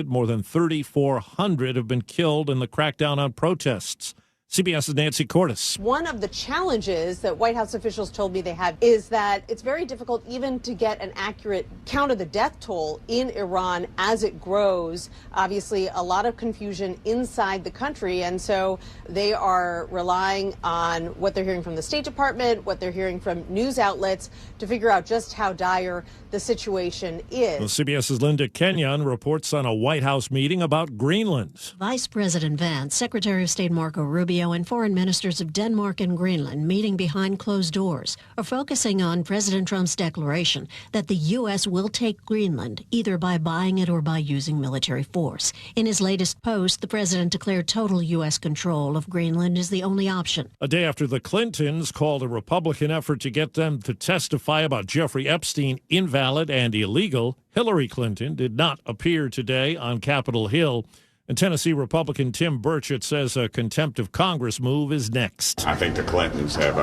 More than 3,400 have been killed in the crackdown on protests. CBS's Nancy Cordes. One of the challenges that White House officials told me they have is that it's very difficult even to get an accurate count of the death toll in Iran as it grows. Obviously, a lot of confusion inside the country, and so they are relying on what they're hearing from the State Department, what they're hearing from news outlets to figure out just how dire the situation is. Well, CBS's Linda Kenyon reports on a White House meeting about Greenland. Vice President Vance, Secretary of State Marco Rubio, and foreign ministers of Denmark and Greenland meeting behind closed doors are focusing on President Trump's declaration that the U.S. will take Greenland either by buying it or by using military force. In his latest post, the president declared total U.S. control of Greenland is the only option. A day after the Clintons called a Republican effort to get them to testify about Jeffrey Epstein invalid and illegal, Hillary Clinton did not appear today on Capitol Hill. And Tennessee Republican Tim Burchett says a contempt of Congress move is next. I think the Clintons have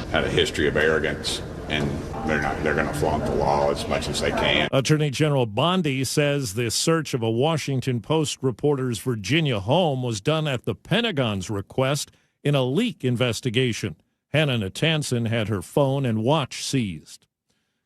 had a history of arrogance, and they're going to flaunt the law as much as they can. Attorney General Bondi says the search of a Washington Post reporter's Virginia home was done at the Pentagon's request in a leak investigation. Hannah Natanson had her phone and watch seized.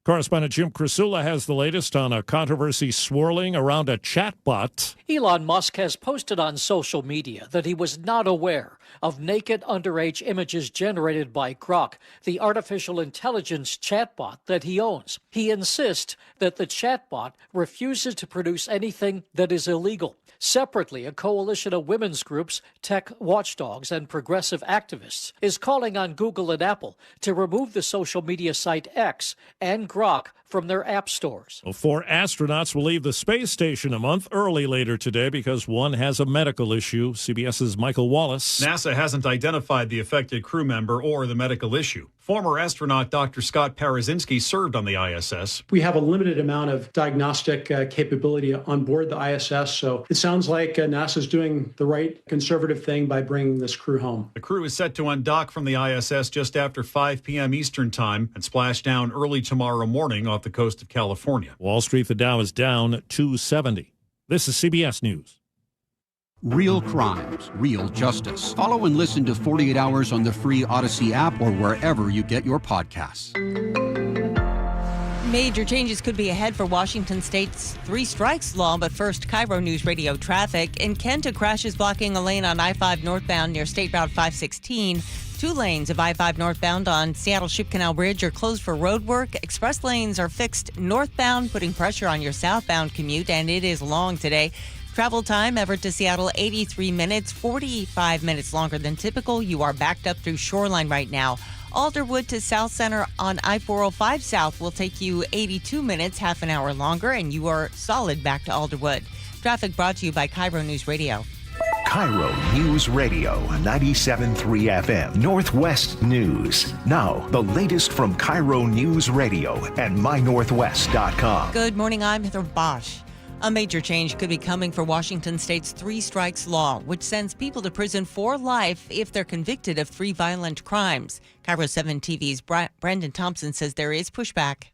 Correspondent Jim Krasula has the latest on a controversy swirling around a chatbot. Elon Musk has posted on social media that he was not aware of naked underage images generated by Grok, the artificial intelligence chatbot that he owns. He insists that the chatbot refuses to produce anything that is illegal. Separately, a coalition of women's groups, tech watchdogs, and progressive activists is calling on Google and Apple to remove the social media site X and Grok from their app stores. Well, 4 astronauts will leave the space station a month early later today because one has a medical issue. CBS's Michael Wallace. NASA hasn't identified the affected crew member or the medical issue. Former astronaut Dr. Scott Parazinski served on the ISS. We have a limited amount of diagnostic capability on board the ISS, so it sounds like NASA's doing the right conservative thing by bringing this crew home. The crew is set to undock from the ISS just after 5 p.m. Eastern Time and splash down early tomorrow morning off the coast of California. Wall Street, the Dow is down 270. This is CBS News. Real crimes, real justice. Follow and listen to 48 Hours on the free Odyssey app or wherever you get your podcasts. Major changes could be ahead for Washington State's 3 strikes law, but first, KIRO Newsradio traffic. In Kent, a crash is blocking a lane on I-5 northbound near State Route 516. 2 lanes of I-5 northbound on Seattle Ship Canal Bridge are closed for road work. Express lanes are fixed northbound, putting pressure on your southbound commute, and it is long today. Travel time, Everett to Seattle, 83 minutes, 45 minutes longer than typical. You are backed up through Shoreline right now. Alderwood to South Center on I-405 South will take you 82 minutes, half an hour longer, and you are solid back to Alderwood. Traffic brought to you by KIRO News Radio. KIRO News Radio, 97.3 FM, Northwest News. Now, the latest from KIRO News Radio and mynorthwest.com. Good morning, I'm Heather Bosch. A major change could be coming for Washington State's 3 strikes law, which sends people to prison for life if they're convicted of 3 violent crimes. KIRO 7 TV's Brandon Thompson says there is pushback.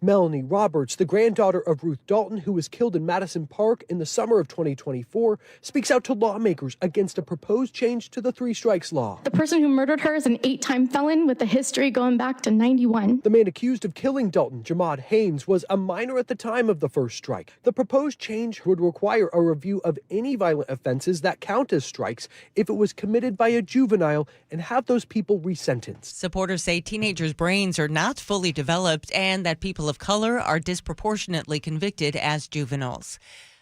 Melanie Roberts, the granddaughter of Ruth Dalton, who was killed in Madison Park in the summer of 2024, speaks out to lawmakers against a proposed change to the 3 strikes law. The person who murdered her is an 8-time felon with a history going back to 91. The man accused of killing Dalton, Jamad Haynes, was a minor at the time of the first strike. The proposed change would require a review of any violent offenses that count as strikes if it was committed by a juvenile and have those people resentenced. Supporters say teenagers' brains are not fully developed and that people of color are disproportionately convicted as juveniles.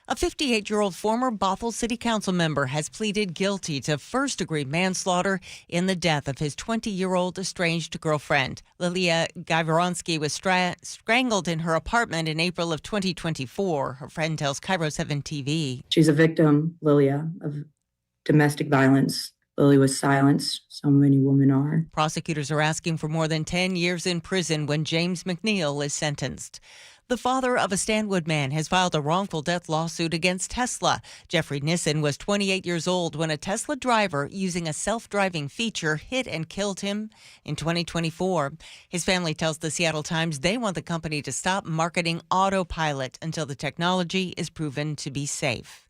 A 58-year-old former Bothell City Council member has pleaded guilty to first-degree manslaughter in the death of his 20-year-old estranged girlfriend. Lilia Gajvoronsky was strangled in her apartment in April of 2024. Her friend tells KIRO 7 TV. She's a victim, Lilia, of domestic violence. Lily was silenced. So many women are. Prosecutors are asking for more than 10 years in prison when James McNeil is sentenced. The father of a Stanwood man has filed a wrongful death lawsuit against Tesla. Jeffrey Nissen was 28 years old when a Tesla driver using a self-driving feature hit and killed him in 2024. His family tells the Seattle Times they want the company to stop marketing autopilot until the technology is proven to be safe.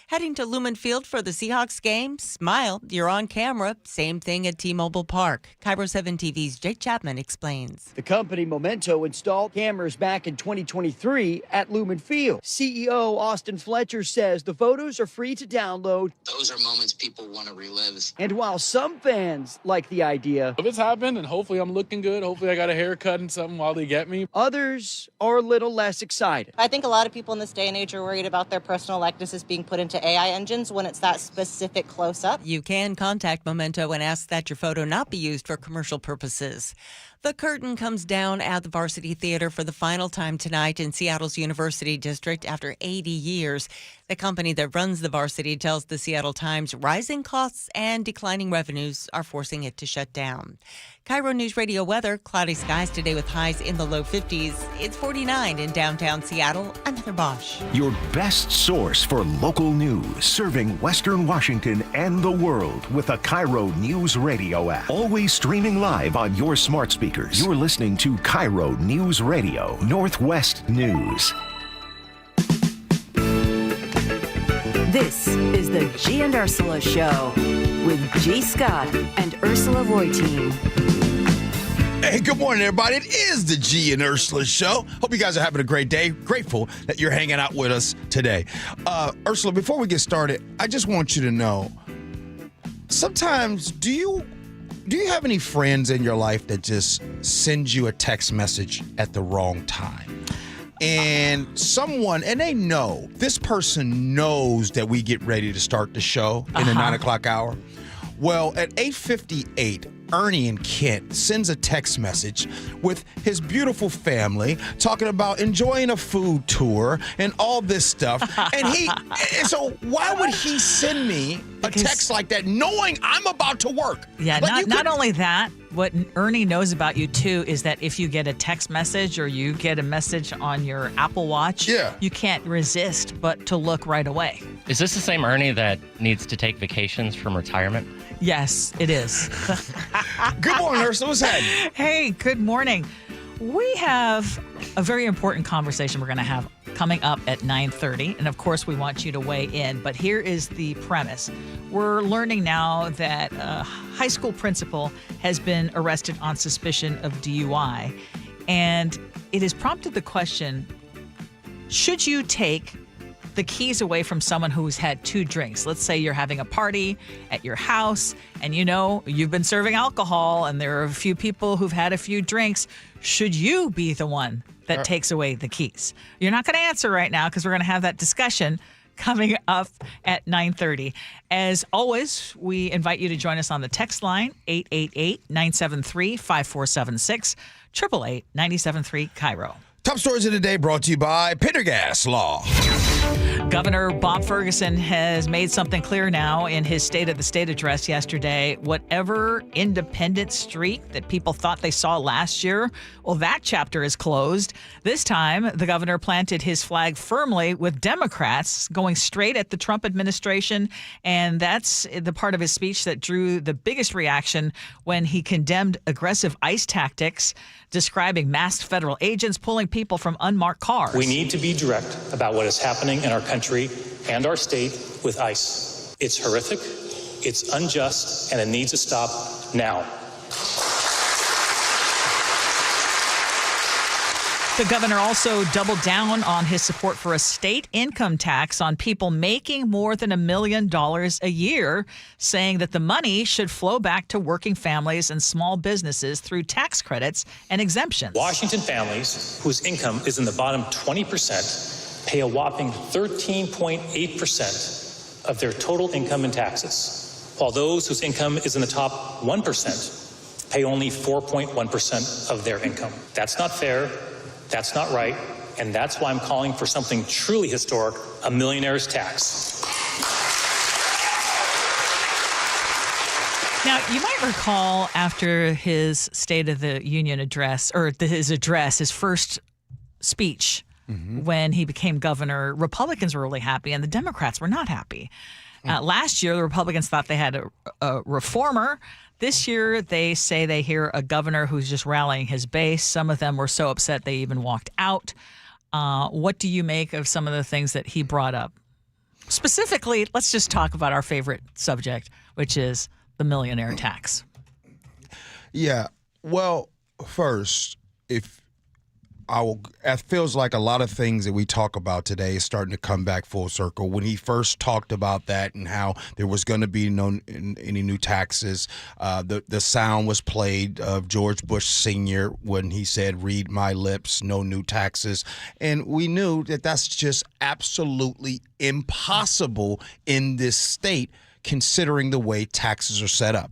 Heading to Lumen Field for the Seahawks game? Smile, you're on camera. Same thing at T-Mobile Park. KIRO 7 TV's Jake Chapman explains. The company Memento installed cameras back in 2023 at Lumen Field. CEO Austin Fletcher says the photos are free to download. Those are moments people want to relive. And while some fans like the idea, if it's happened and hopefully I'm looking good, hopefully I got a haircut and something while they get me, others are a little less excited. I think a lot of people in this day and age are worried about their personal likenesses being put into AI engines when it's that specific close-up. You can contact Memento and ask that your photo not be used for commercial purposes. The curtain comes down at the Varsity Theater for the final time tonight in Seattle's University District after 80 years. The company that runs the Varsity tells the Seattle Times rising costs and declining revenues are forcing it to shut down. KIRO News Radio weather, cloudy skies today with highs in the low 50s. It's 49 in downtown Seattle. I'm Heather Bosch. Your best source for local news, serving Western Washington and the world with a KIRO News Radio app. Always streaming live on your smart speakers. You're listening to KIRO News Radio, Northwest News. This is the Gee and Ursula Show with G. Scott and Ursula Reutin. Hey, good morning, everybody. It is the Gee and Ursula Show. Hope you guys are having a great day. Grateful that you're hanging out with us today. Ursula, before we get started, I just want you to know, sometimes do you have any friends in your life that just send you a text message at the wrong time? And they know, this person knows that we get ready to start the show in the 9 o'clock hour. Well, at 8:58, Ernie in Kent sends a text message with his beautiful family talking about enjoying a food tour and all this stuff. And so why would he send me a text like that knowing I'm about to work? Yeah, not only that, what Ernie knows about you, too, is that if you get a text message or you get a message on your Apple Watch, you can't resist but to look right away. Is this the same Ernie that needs to take vacations from retirement? Yes, it is. Good morning, Ursula. What's happening? Hey, good morning. We have a very important conversation we're going to have coming up at 9:30. And, of course, we want you to weigh in. But here is the premise. We're learning now that a high school principal has been arrested on suspicion of DUI. And it has prompted the question, should you take the keys away from someone who's had 2 drinks? Let's say you're having a party at your house and you've been serving alcohol and there are a few people who've had a few drinks. Should you be the one that takes away the keys? You're not going to answer right now because we're going to have that discussion coming up at 9:30. As always, we invite you to join us on the text line, 888-973-5476, 888-973 KIRO. Top stories of the day brought to you by Pendergast Law. Governor Bob Ferguson has made something clear now in his State of the State address yesterday. Whatever independent streak that people thought they saw last year, well, that chapter is closed. This time, the governor planted his flag firmly with Democrats, going straight at the Trump administration. And that's the part of his speech that drew the biggest reaction when he condemned aggressive ICE tactics, describing masked federal agents pulling people from unmarked cars. We need to be direct about what is happening in our country and our state with ICE. It's horrific, it's unjust, and it needs to stop now. The governor also doubled down on his support for a state income tax on people making more than $1 million a year, saying that the money should flow back to working families and small businesses through tax credits and exemptions. Washington families whose income is in the bottom 20% pay a whopping 13.8% of their total income in taxes, while those whose income is in the top 1% pay only 4.1% of their income. That's not fair. That's not right, and that's why I'm calling for something truly historic, a millionaire's tax. Now, you might recall after his State of the Union address, or his first speech when he became governor, Republicans were really happy and the Democrats were not happy. Last year, the Republicans thought they had a reformer. This year, they say they hear a governor who's just rallying his base. Some of them were so upset they even walked out. What do you make of some of the things that he brought up? Specifically, let's just talk about our favorite subject, which is the millionaire tax. Yeah. Well, first, it feels like a lot of things that we talk about today is starting to come back full circle. When he first talked about that and how there was going to be any new taxes, the sound was played of George Bush Sr. when he said, "Read my lips, no new taxes." And we knew that that's just absolutely impossible in this state, considering the way taxes are set up.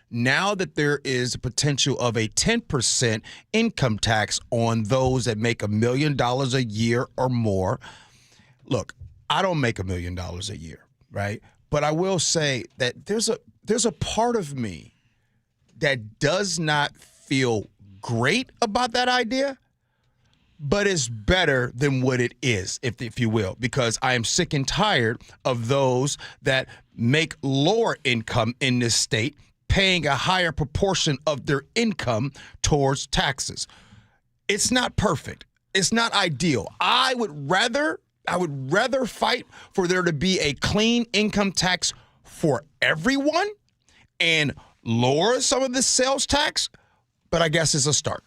Now that there is a potential of a 10% income tax on those that make $1 million a year or more. Look, I don't make $1 million a year, right? But I will say that there's a part of me that does not feel great about that idea, but it's better than what it is, if you will, because I am sick and tired of those that make lower income in this state paying a higher proportion of their income towards taxes. It's not perfect. It's not ideal. I would rather fight for there to be a clean income tax for everyone and lower some of the sales tax, but I guess it's a start.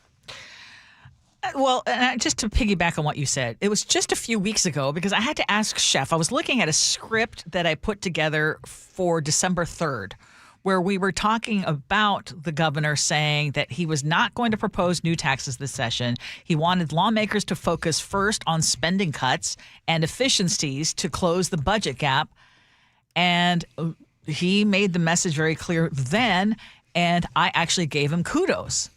Well, just to piggyback on what you said, it was just a few weeks ago because I had to ask Chef. I was looking at a script that I put together for December 3rd, where we were talking about the governor saying that he was not going to propose new taxes this session. He wanted lawmakers to focus first on spending cuts and efficiencies to close the budget gap. And he made the message very clear then, and I actually gave him kudos.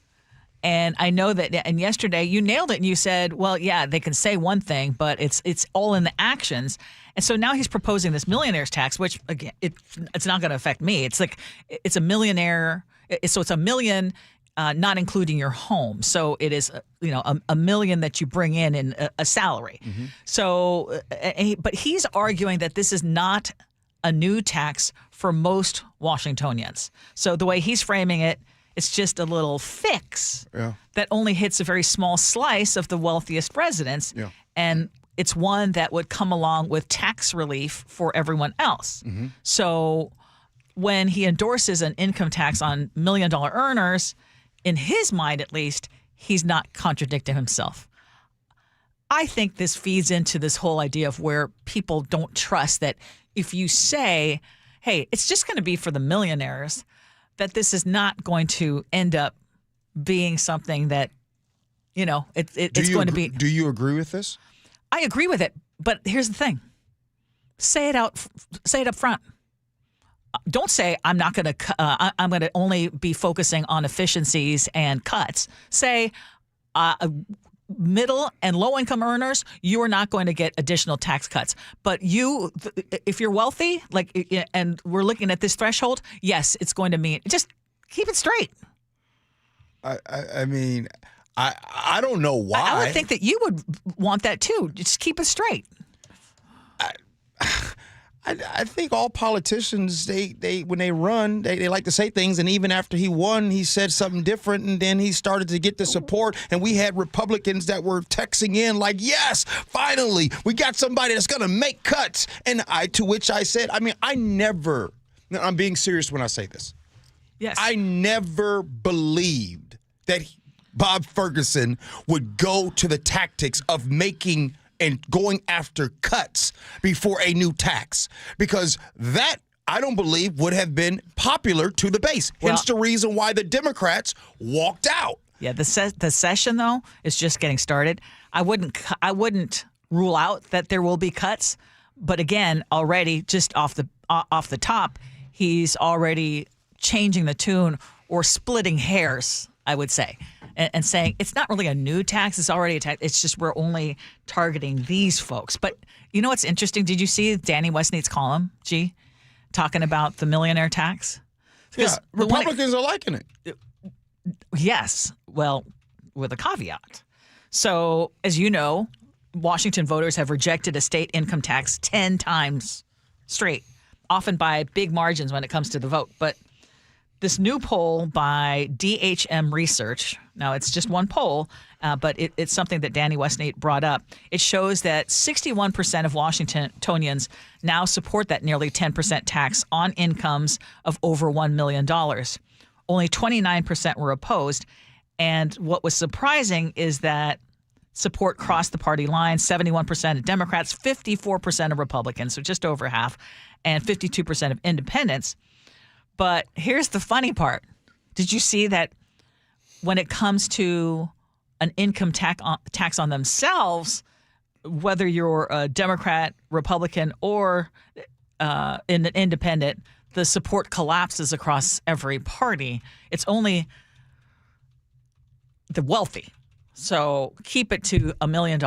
And I know that, and yesterday you nailed it and you said, well, yeah, they can say one thing, but it's all in the actions. And so now he's proposing this millionaire's tax, which again, it's not going to affect me. It's like, it's a millionaire. So it's $1 million, not including your home. So it is, $1 million that you bring in a salary. Mm-hmm. So, but he's arguing that this is not a new tax for most Washingtonians. So the way he's framing it, it's just a little fix that only hits a very small slice of the wealthiest residents. Yeah. And it's one that would come along with tax relief for everyone else. Mm-hmm. So when he endorses an income tax on $1 million earners, in his mind at least, he's not contradicting himself. I think this feeds into this whole idea of where people don't trust that if you say, hey, it's just going to be for the millionaires, that this is not going to end up being something that, it's going to be. Do you agree with this? I agree with it, but here's the thing. Say it up front. Don't say I'm not going to. I'm going to only be focusing on efficiencies and cuts. Say middle and low income earners, you are not going to get additional tax cuts. But if you're wealthy, and we're looking at this threshold, yes, it's going to mean just keep it straight. I mean, I don't know why. I would think that you would want that too. Just keep it straight. I think all politicians, they when they run, they like to say things, and even after he won, he said something different, and then he started to get the support, and we had Republicans that were texting in like, yes, finally, we got somebody that's going to make cuts, and to which I said, I'm being serious when I say this. Yes. I never believed that Bob Ferguson would go to the tactics of making and going after cuts before a new tax, because that, I don't believe, would have been popular to the base. Hence the reason why the Democrats walked out. Yeah, the session, though, is just getting started. I wouldn't rule out that there will be cuts, but again, already just off the top, he's already changing the tune or splitting hairs, I would say, and saying it's not really a new tax. It's already a tax. It's just we're only targeting these folks. But you know what's interesting? Did you see Danny Westneat's column, G, talking about the millionaire tax? Yeah, Republicans are liking it. Yes. Well, with a caveat. So, as you know, Washington voters have rejected a state income tax 10 times straight, often by big margins when it comes to the vote. But this new poll by DHM Research, now it's just one poll, but it's something that Danny Westnate brought up. It shows that 61% of Washingtonians now support that nearly 10% tax on incomes of over $1 million. Only 29% were opposed. And what was surprising is that support crossed the party line, 71% of Democrats, 54% of Republicans, so just over half, and 52% of independents. But here's the funny part. Did you see that when it comes to an income tax on themselves, whether you're a Democrat, Republican, or an independent, the support collapses across every party. It's only the wealthy. So keep it to $1 million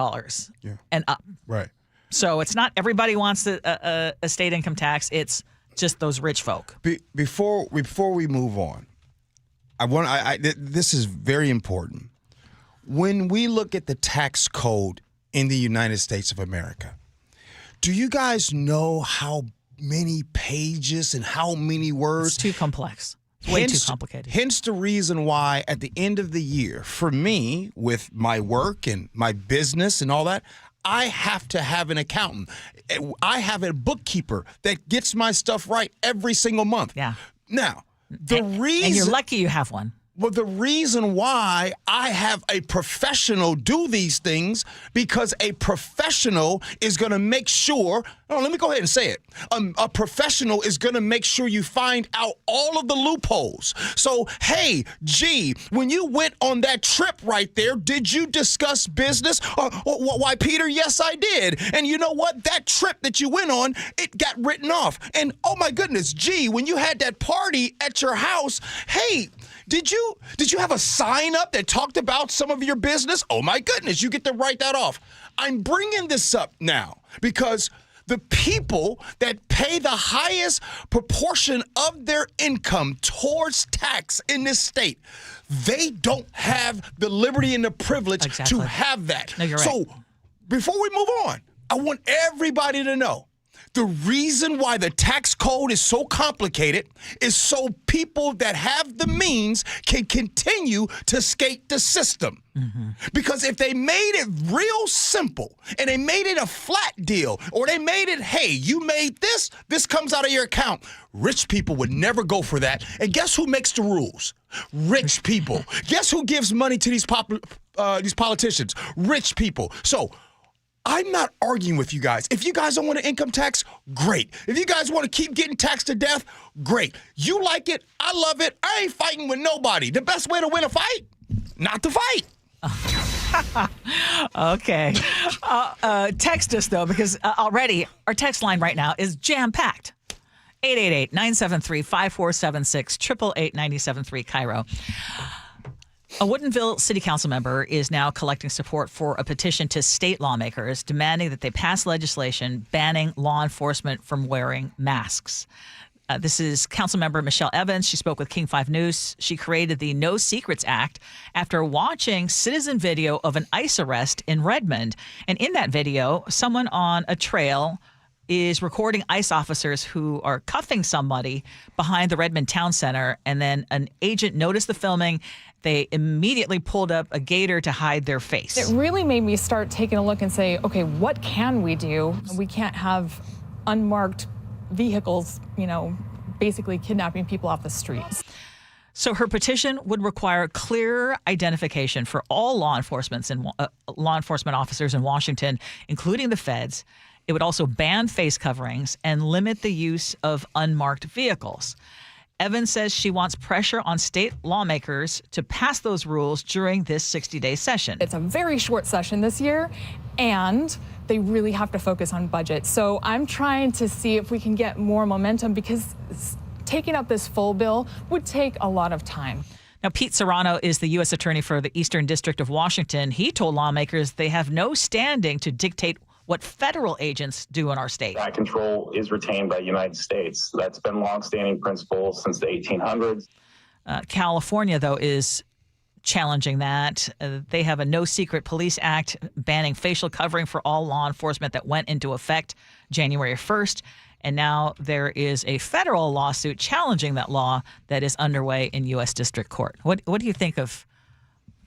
and up. Right. So it's not everybody wants a state income tax. It's just those rich folk. Before we move on, this is very important. When we look at the tax code in the United States of America, do you guys know how many pages and how many words? It's too complex. It's way too complicated. Hence the reason why at the end of the year, for me, with my work and my business and all that, I have to have an accountant. I have a bookkeeper that gets my stuff right every single month. Yeah. Now, reason... And you're lucky you have one. Well, the reason why I have a professional do these things, because a professional is going to make sure, let me go ahead and say it. A professional is going to make sure you find out all of the loopholes. So, hey, G, when you went on that trip right there, did you discuss business? Why, Peter, yes, I did. And you know what? That trip that you went on, it got written off. And, oh, my goodness, G, when you had that party at your house, hey, did you have a sign up that talked about some of your business? Oh, my goodness, you get to write that off. I'm bringing this up now because the people that pay the highest proportion of their income towards tax in this state, they don't have the liberty and the privilege to have that. No, you're right. So before we move on, I want everybody to know the reason why the tax code is so complicated is so people that have the means can continue to skate the system. Mm-hmm. Because if they made it real simple and they made it a flat deal, or they made it, hey, you made this comes out of your account, rich people would never go for that. And guess who makes the rules? Rich people. Guess who gives money to these politicians? Rich people. So I'm not arguing with you guys. If you guys don't want an income tax, great. If you guys want to keep getting taxed to death, great. You like it. I love it. I ain't fighting with nobody. The best way to win a fight, not to fight. Okay. Text us, though, because already our text line right now is jam-packed. 888-973-5476, 888-973 KIRO. A Woodinville City Council member is now collecting support for a petition to state lawmakers demanding that they pass legislation banning law enforcement from wearing masks. This is Councilmember Michelle Evans. She spoke with King 5 News. She created the No Secrets Act after watching citizen video of an ICE arrest in Redmond. And in that video, someone on a trail is recording ICE officers who are cuffing somebody behind the Redmond Town Center. And then an agent noticed the filming. They immediately pulled up a gaiter to hide their face. It really made me start taking a look and say, okay, what can we do? We can't have unmarked vehicles, basically kidnapping people off the streets. So her petition would require clear identification for all law enforcement officers in Washington, including the feds. It would also ban face coverings and limit the use of unmarked vehicles. Evans says she wants pressure on state lawmakers to pass those rules during this 60-day session. It's a very short session this year, and they really have to focus on budget. So I'm trying to see if we can get more momentum, because taking up this full bill would take a lot of time. Now, Pete Serrano is the U.S. Attorney for the Eastern District of Washington. He told lawmakers they have no standing to dictate what federal agents do in our state. That control is retained by the United States. That's been longstanding principle since the 1800s. California, though, is challenging that. They have a No Secret Police Act banning facial covering for all law enforcement that went into effect January 1st. And now there is a federal lawsuit challenging that law that is underway in U.S. District Court. What do you think of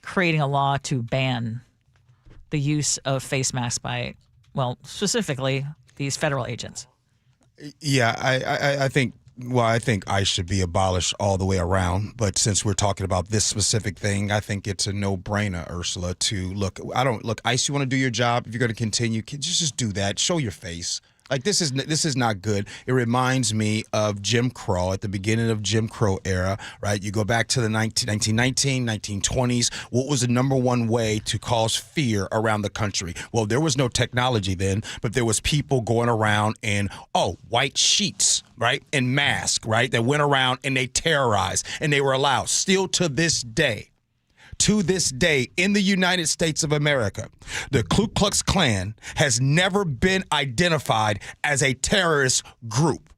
creating a law to ban the use of face masks by, well, specifically these federal agents? Yeah, I think ICE should be abolished all the way around. But since we're talking about this specific thing, I think it's a no-brainer, Ursula, to look. ICE, you want to do your job. If you're going to continue, just do that. Show your face. Like, this is not good. It reminds me of Jim Crow, at the beginning of Jim Crow era, right? You go back to the 1919, 1920s. What was the number one way to cause fear around the country? Well, there was no technology then, but there was people going around in, white sheets, right, and masks, right, that went around and they terrorized, and they were allowed. Still to this day, in the United States of America, the Ku Klux Klan has never been identified as a terrorist group.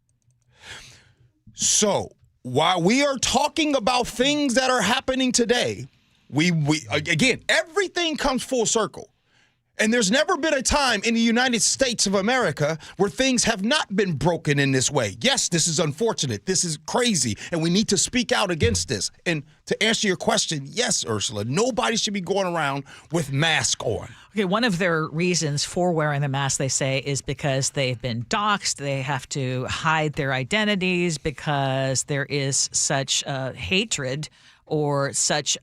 So while we are talking about things that are happening today, we again, everything comes full circle. And there's never been a time in the United States of America where things have not been broken in this way. Yes, this is unfortunate. This is crazy. And we need to speak out against this. And to answer your question, yes, Ursula, nobody should be going around with masks on. Okay, one of their reasons for wearing the mask, they say, is because they've been doxxed. They have to hide their identities because there is such hatred or such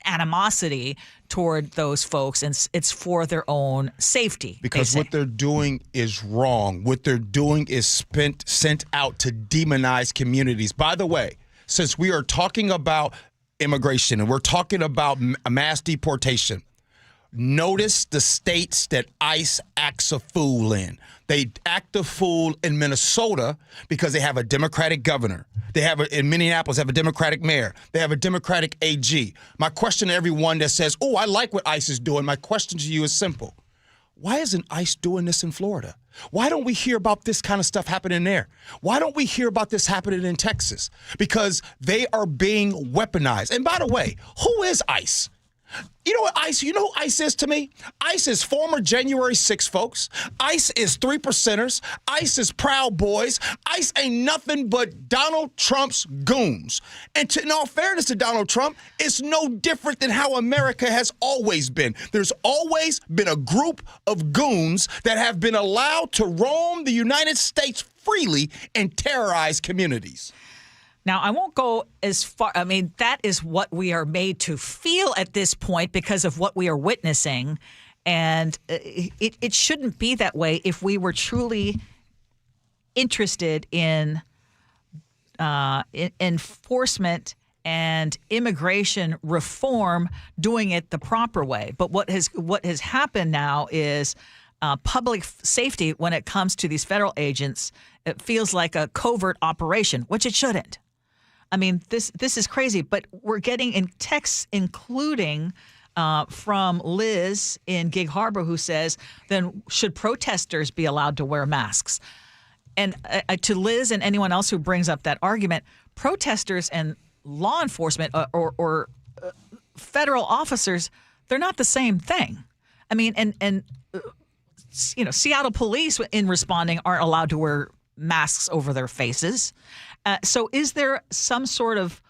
animosity toward those folks, and it's for their own safety. Because what they're doing is wrong. What they're doing is sent out to demonize communities. By the way, since we are talking about immigration and we're talking about mass deportation, notice the states that ICE acts a fool in. They act a fool in Minnesota because they have a Democratic governor. In Minneapolis, they have a Democratic mayor. They have a Democratic AG. My question to everyone that says, I like what ICE is doing, my question to you is simple. Why isn't ICE doing this in Florida? Why don't we hear about this kind of stuff happening there? Why don't we hear about this happening in Texas? Because they are being weaponized. And by the way, who is ICE? You know what ICE? You know who ICE is to me? ICE is former January 6 folks. ICE is 3%ers. ICE is Proud Boys. ICE ain't nothing but Donald Trump's goons. And in all fairness to Donald Trump, it's no different than how America has always been. There's always been a group of goons that have been allowed to roam the United States freely and terrorize communities. Now, I won't go as far. I mean, that is what we are made to feel at this point because of what we are witnessing. And it shouldn't be that way if we were truly interested in enforcement and immigration reform, doing it the proper way. But what has happened now is public safety, when it comes to these federal agents, it feels like a covert operation, which it shouldn't. I mean, this is crazy, but we're getting in texts, including from Liz in Gig Harbor, who says, then should protesters be allowed to wear masks? And to Liz and anyone else who brings up that argument, protesters and law enforcement or federal officers, they're not the same thing. I mean, and Seattle police in responding aren't allowed to wear masks over their faces. So is there some sort of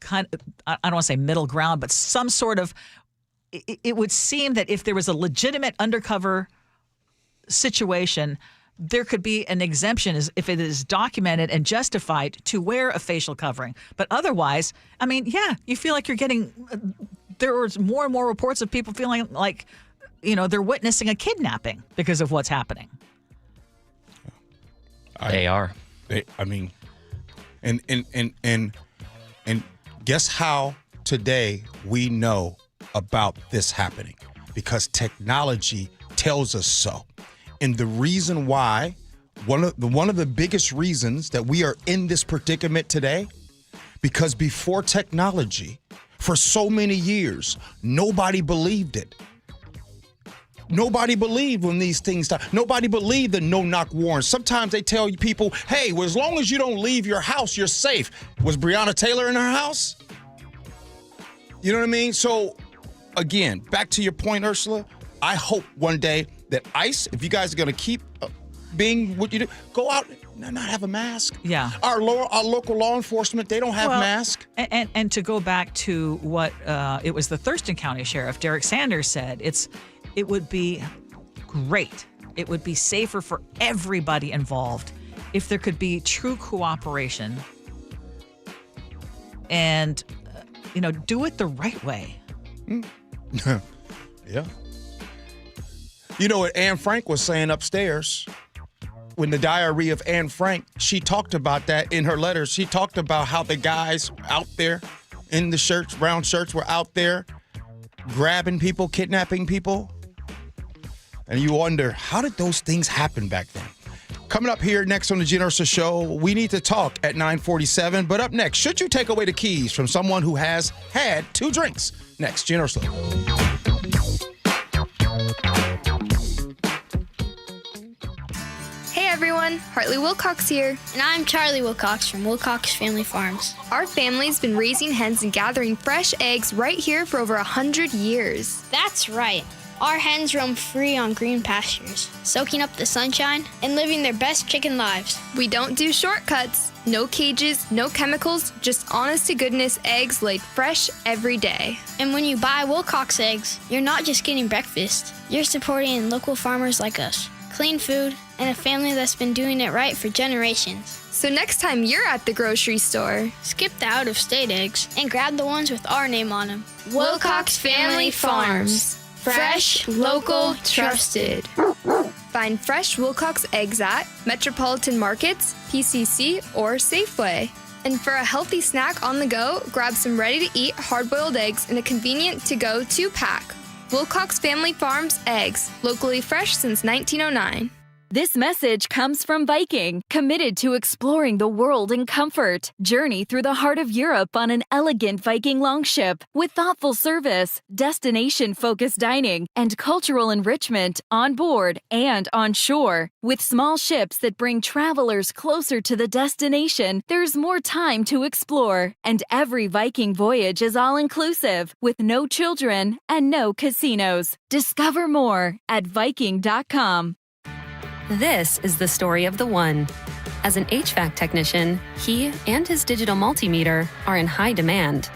I don't want to say middle ground, but some sort of, it would seem that if there was a legitimate undercover situation, there could be an exemption if it is documented and justified to wear a facial covering. But otherwise, I mean, yeah, you feel like you're getting, there's more and more reports of people feeling like, they're witnessing a kidnapping because of what's happening. They are. And guess how today we know about this happening? Because technology tells us so. And the reason why, one of the biggest reasons that we are in this predicament today, because before technology, for so many years, nobody believed it. Nobody believed when these things started. Nobody believed the no-knock warrants. Sometimes they tell people, hey, well, as long as you don't leave your house, you're safe. Was Breonna Taylor in her house? You know what I mean? So, again, back to your point, Ursula, I hope one day that ICE, if you guys are going to keep being what you do, go out and not have a mask. Yeah. Our local law enforcement, they don't have masks. And to go back to what it was the Thurston County Sheriff, Derek Sanders, said, it would be great. It would be safer for everybody involved if there could be true cooperation and, do it the right way. Yeah. You know what Anne Frank was saying upstairs? When the diary of Anne Frank, she talked about that in her letters. She talked about how the guys out there in the shirts, brown shirts, were out there grabbing people, kidnapping people. And you wonder, how did those things happen back then? Coming up here next on the Gee Ursula Show, we need to talk at 9:47. But up next, should you take away the keys from someone who has had 2 drinks? Next, Gee Ursula. Hey everyone, Hartley Wilcox here. And I'm Charlie Wilcox from Wilcox Family Farms. Our family's been raising hens and gathering fresh eggs right here for over 100 years. That's right. Our hens roam free on green pastures, soaking up the sunshine and living their best chicken lives. We don't do shortcuts. No cages, no chemicals, just honest-to-goodness eggs laid fresh every day. And when you buy Wilcox eggs, you're not just getting breakfast. You're supporting local farmers like us. Clean food, and a family that's been doing it right for generations. So next time you're at the grocery store, skip the out-of-state eggs and grab the ones with our name on them. Wilcox Family Farms. Fresh, local, trusted. Find fresh Wilcox eggs at Metropolitan Markets, PCC, or Safeway. And for a healthy snack on the go, grab some ready-to-eat hard-boiled eggs in a convenient to-go 2-pack. Wilcox Family Farms eggs, locally fresh since 1909. This message comes from Viking, committed to exploring the world in comfort. Journey through the heart of Europe on an elegant Viking longship with thoughtful service, destination-focused dining, and cultural enrichment on board and on shore. With small ships that bring travelers closer to the destination, there's more time to explore. And every Viking voyage is all-inclusive, with no children and no casinos. Discover more at Viking.com. This is the story of the one. As an HVAC technician, he and his digital multimeter are in high demand.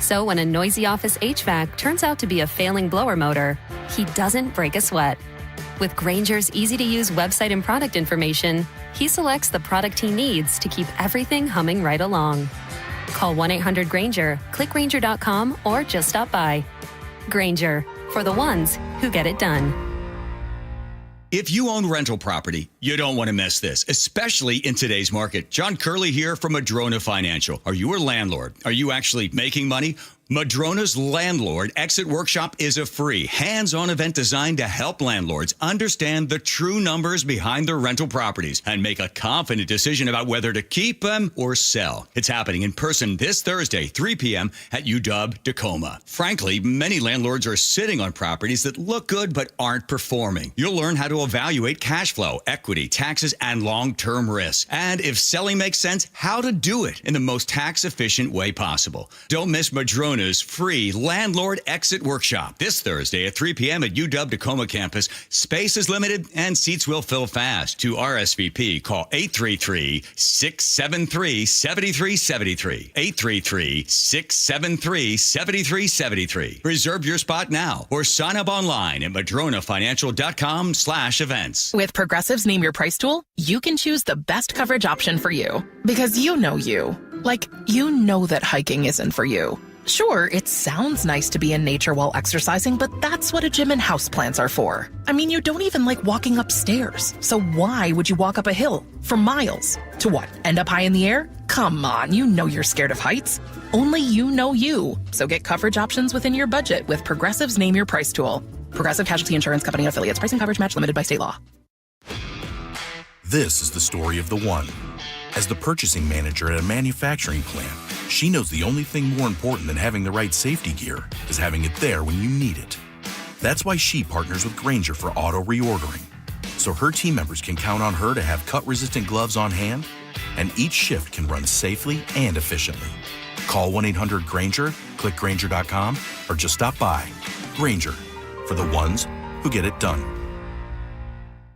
So when a noisy office HVAC turns out to be a failing blower motor, he doesn't break a sweat. With Grainger's easy-to-use website and product information, he selects the product he needs to keep everything humming right along. Call 1-800-GRAINGER, click Grainger.com, or just stop by. Grainger, for the ones who get it done. If you own rental property, you don't want to miss this, especially in today's market. John Curley here from Madrona Financial. Are you a landlord? Are you actually making money? Madrona's Landlord Exit Workshop is a free, hands-on event designed to help landlords understand the true numbers behind their rental properties and make a confident decision about whether to keep them or sell. It's happening in person this Thursday, 3 p.m. at UW Tacoma. Frankly, many landlords are sitting on properties that look good but aren't performing. You'll learn how to evaluate cash flow, equity, taxes, and long-term risks. And if selling makes sense, how to do it in the most tax-efficient way possible. Don't miss Madrona's free Landlord Exit Workshop this Thursday at 3 p.m. at UW Tacoma campus. Space is limited and seats will fill fast. To RSVP, call 833-673-7373. 833-673-7373. Reserve your spot now or sign up online at madronafinancial.com/events. With Progressive's Name Your Price tool, you can choose the best coverage option for you. Because you know you. Like, you know that hiking isn't for you. Sure, it sounds nice to be in nature while exercising, but that's what a gym and houseplants are for. I mean, you don't even like walking upstairs. So why would you walk up a hill for miles? To what, end up high in the air? Come on, you know you're scared of heights. Only you know you. So get coverage options within your budget with Progressive's Name Your Price tool. Progressive Casualty Insurance Company and Affiliates. Price and coverage match limited by state law. This is the story of the one. As the purchasing manager at a manufacturing plant, she knows the only thing more important than having the right safety gear is having it there when you need it. That's why she partners with Grainger for auto reordering, so her team members can count on her to have cut-resistant gloves on hand, and each shift can run safely and efficiently. Call 1-800-GRANGER, click Grainger.com, or just stop by. Grainger, for the ones who get it done.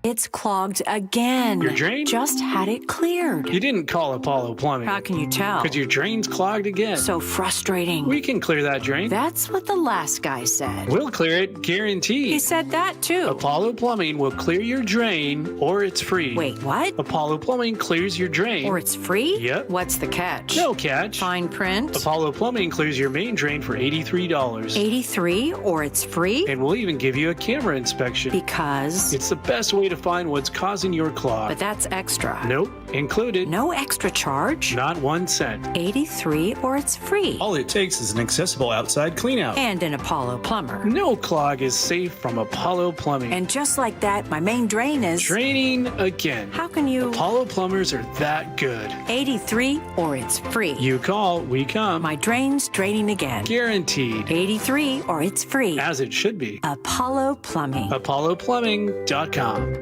It's clogged again. Your drain? Just had it cleared. You didn't call Apollo Plumbing. How can you tell? Because your drain's clogged again. So frustrating. We can clear that drain. That's what the last guy said. We'll clear it, guaranteed. He said that too. Apollo Plumbing will clear your drain, or it's free. Wait, what? Apollo Plumbing clears your drain. Or it's free? Yep. What's the catch? No catch. Fine print? Apollo Plumbing clears your main drain for $83. $83, or it's free? And we'll even give you a camera inspection. Because? It's the best way to find what's causing your clog. But that's extra. Nope, included. No extra charge? Not 1 cent. $83, or it's free. All it takes is an accessible outside cleanout. And an Apollo plumber. No clog is safe from Apollo Plumbing. And just like that, my main drain is... Draining again. How can you... Apollo plumbers are that good. $83, or it's free. You call, we come. My drain's draining again. Guaranteed. $83, or it's free. As it should be. Apollo Plumbing. ApolloPlumbing.com.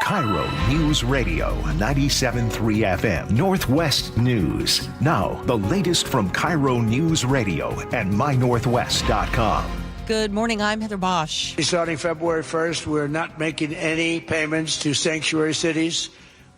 KIRO News Radio 97.3 FM, Northwest News. Now, the latest from KIRO News Radio and mynorthwest.com. Good morning, I'm Heather Bosch. Starting February 1st, we're not making any payments to sanctuary cities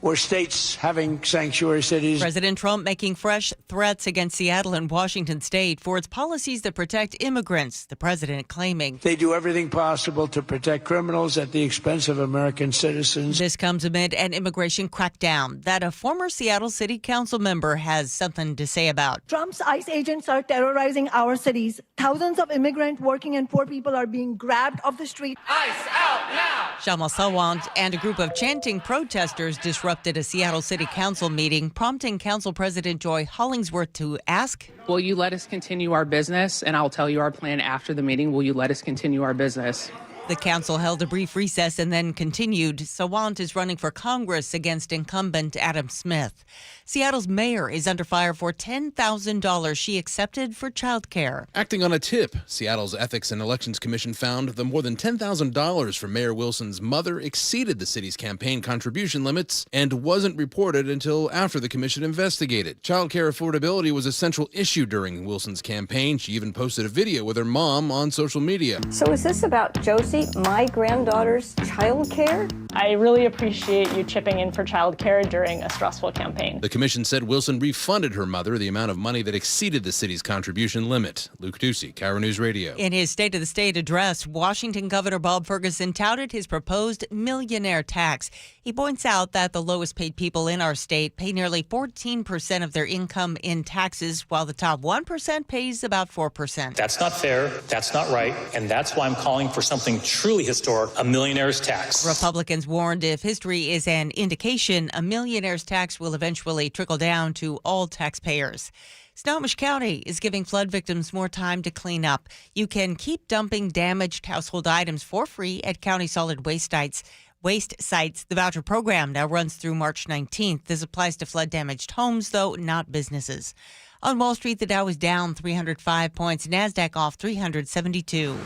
or states having sanctuary cities. President Trump making fresh threats against Seattle and Washington state for its policies that protect immigrants, the president claiming. They do everything possible to protect criminals at the expense of American citizens. This comes amid an immigration crackdown that a former Seattle City Council member has something to say about. Trump's ICE agents are terrorizing our cities. Thousands of immigrant working and poor people are being grabbed off the street. ICE out now! Shamal Sawant and a group of chanting protesters disrupted a Seattle City Council meeting, prompting Council President Joy Hollingsworth to ask, will you let us continue our business? And I'll tell you our plan after the meeting. Will you let us continue our business? The council held a brief recess and then continued. Sawant is running for Congress against incumbent Adam Smith. Seattle's mayor is under fire for $10,000 she accepted for child care. Acting on a tip, Seattle's Ethics and Elections Commission found that more than $10,000 from Mayor Wilson's mother exceeded the city's campaign contribution limits and wasn't reported until after the commission investigated. Child care affordability was a central issue during Wilson's campaign. She even posted a video with her mom on social media. So is this about Josie, my granddaughter's child care? I really appreciate you chipping in for child care during a stressful campaign. The commission said Wilson refunded her mother the amount of money that exceeded the city's contribution limit. Luke Ducey, KIRO News Radio. In his State of the State address, Washington Governor Bob Ferguson touted his proposed millionaire tax. He points out that the lowest paid people in our state pay nearly 14% of their income in taxes, while the top 1% pays about 4%. That's not fair, that's not right, and that's why I'm calling for something truly historic, a millionaire's tax. Republicans warned if history is an indication, a millionaire's tax will eventually trickle down to all taxpayers. Snohomish County is giving flood victims more time to clean up. You can keep dumping damaged household items for free at county solid waste sites. The voucher program now runs through March 19th. This applies to flood-damaged homes, though not businesses. On Wall Street, the Dow is down 305 points. NASDAQ off 372.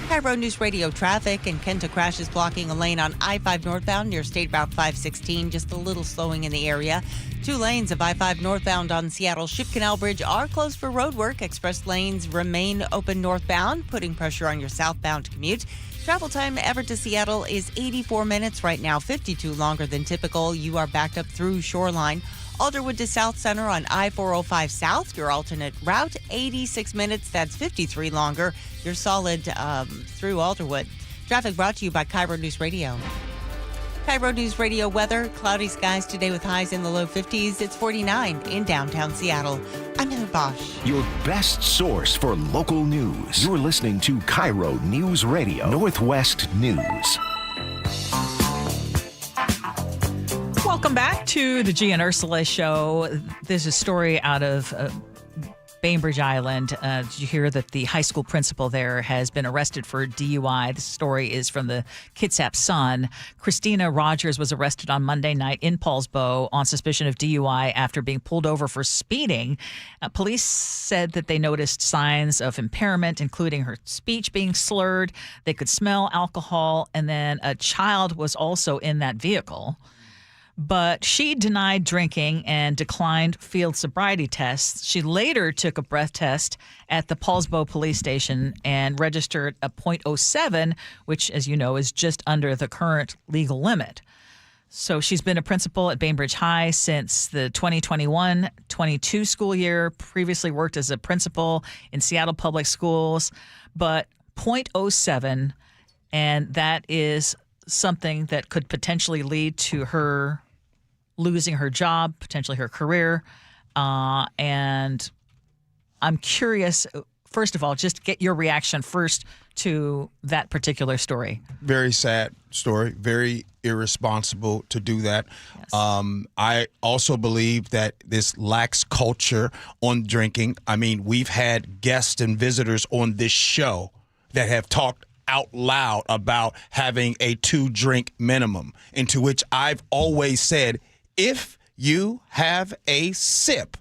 KIRO News Radio traffic and Kenta crashes blocking a lane on I-5 northbound near State Route 516. Just a little slowing in the area. 2 lanes of I-5 northbound on Seattle Ship Canal Bridge are closed for road work. Express lanes remain open northbound, putting pressure on your southbound commute. Travel time Everett to Seattle is 84 minutes right now, 52 longer than typical. You are backed up through Shoreline. Alderwood to South Center on I-405 South, your alternate route, 86 minutes. That's 53 longer. You're solid through Alderwood. Traffic brought to you by KIRO News Radio. KIRO News Radio weather. Cloudy skies today with highs in the low 50s. It's 49 in downtown Seattle. I'm Heather Bosch. Your best source for local news. You're listening to KIRO News Radio, Northwest News. Welcome back to the Gee and Ursula Show. There's a story out of Bainbridge Island. Did you hear that the high school principal there has been arrested for DUI? The story is from the Kitsap Sun. Christina Rogers was arrested on Monday night in Paulsbo on suspicion of DUI after being pulled over for speeding. Police said that they noticed signs of impairment, including her speech being slurred. They could smell alcohol, and then a child was also in that vehicle. But she denied drinking and declined field sobriety tests. She later took a breath test at the Paulsbo police station and registered a .07, which, as you know, is just under the current legal limit. So she's been a principal at Bainbridge High since the 2021-22 school year, previously worked as a principal in Seattle Public Schools, but .07, and that is something that could potentially lead to her losing her job, potentially her career. And I'm curious, first of all, just get your reaction first to that particular story. Very sad story. Very irresponsible to do that. Yes. I also believe that this lacks culture on drinking. I mean, we've had guests and visitors on this show that have talked out loud about having a 2-drink minimum, into which I've always said, if you have a sip,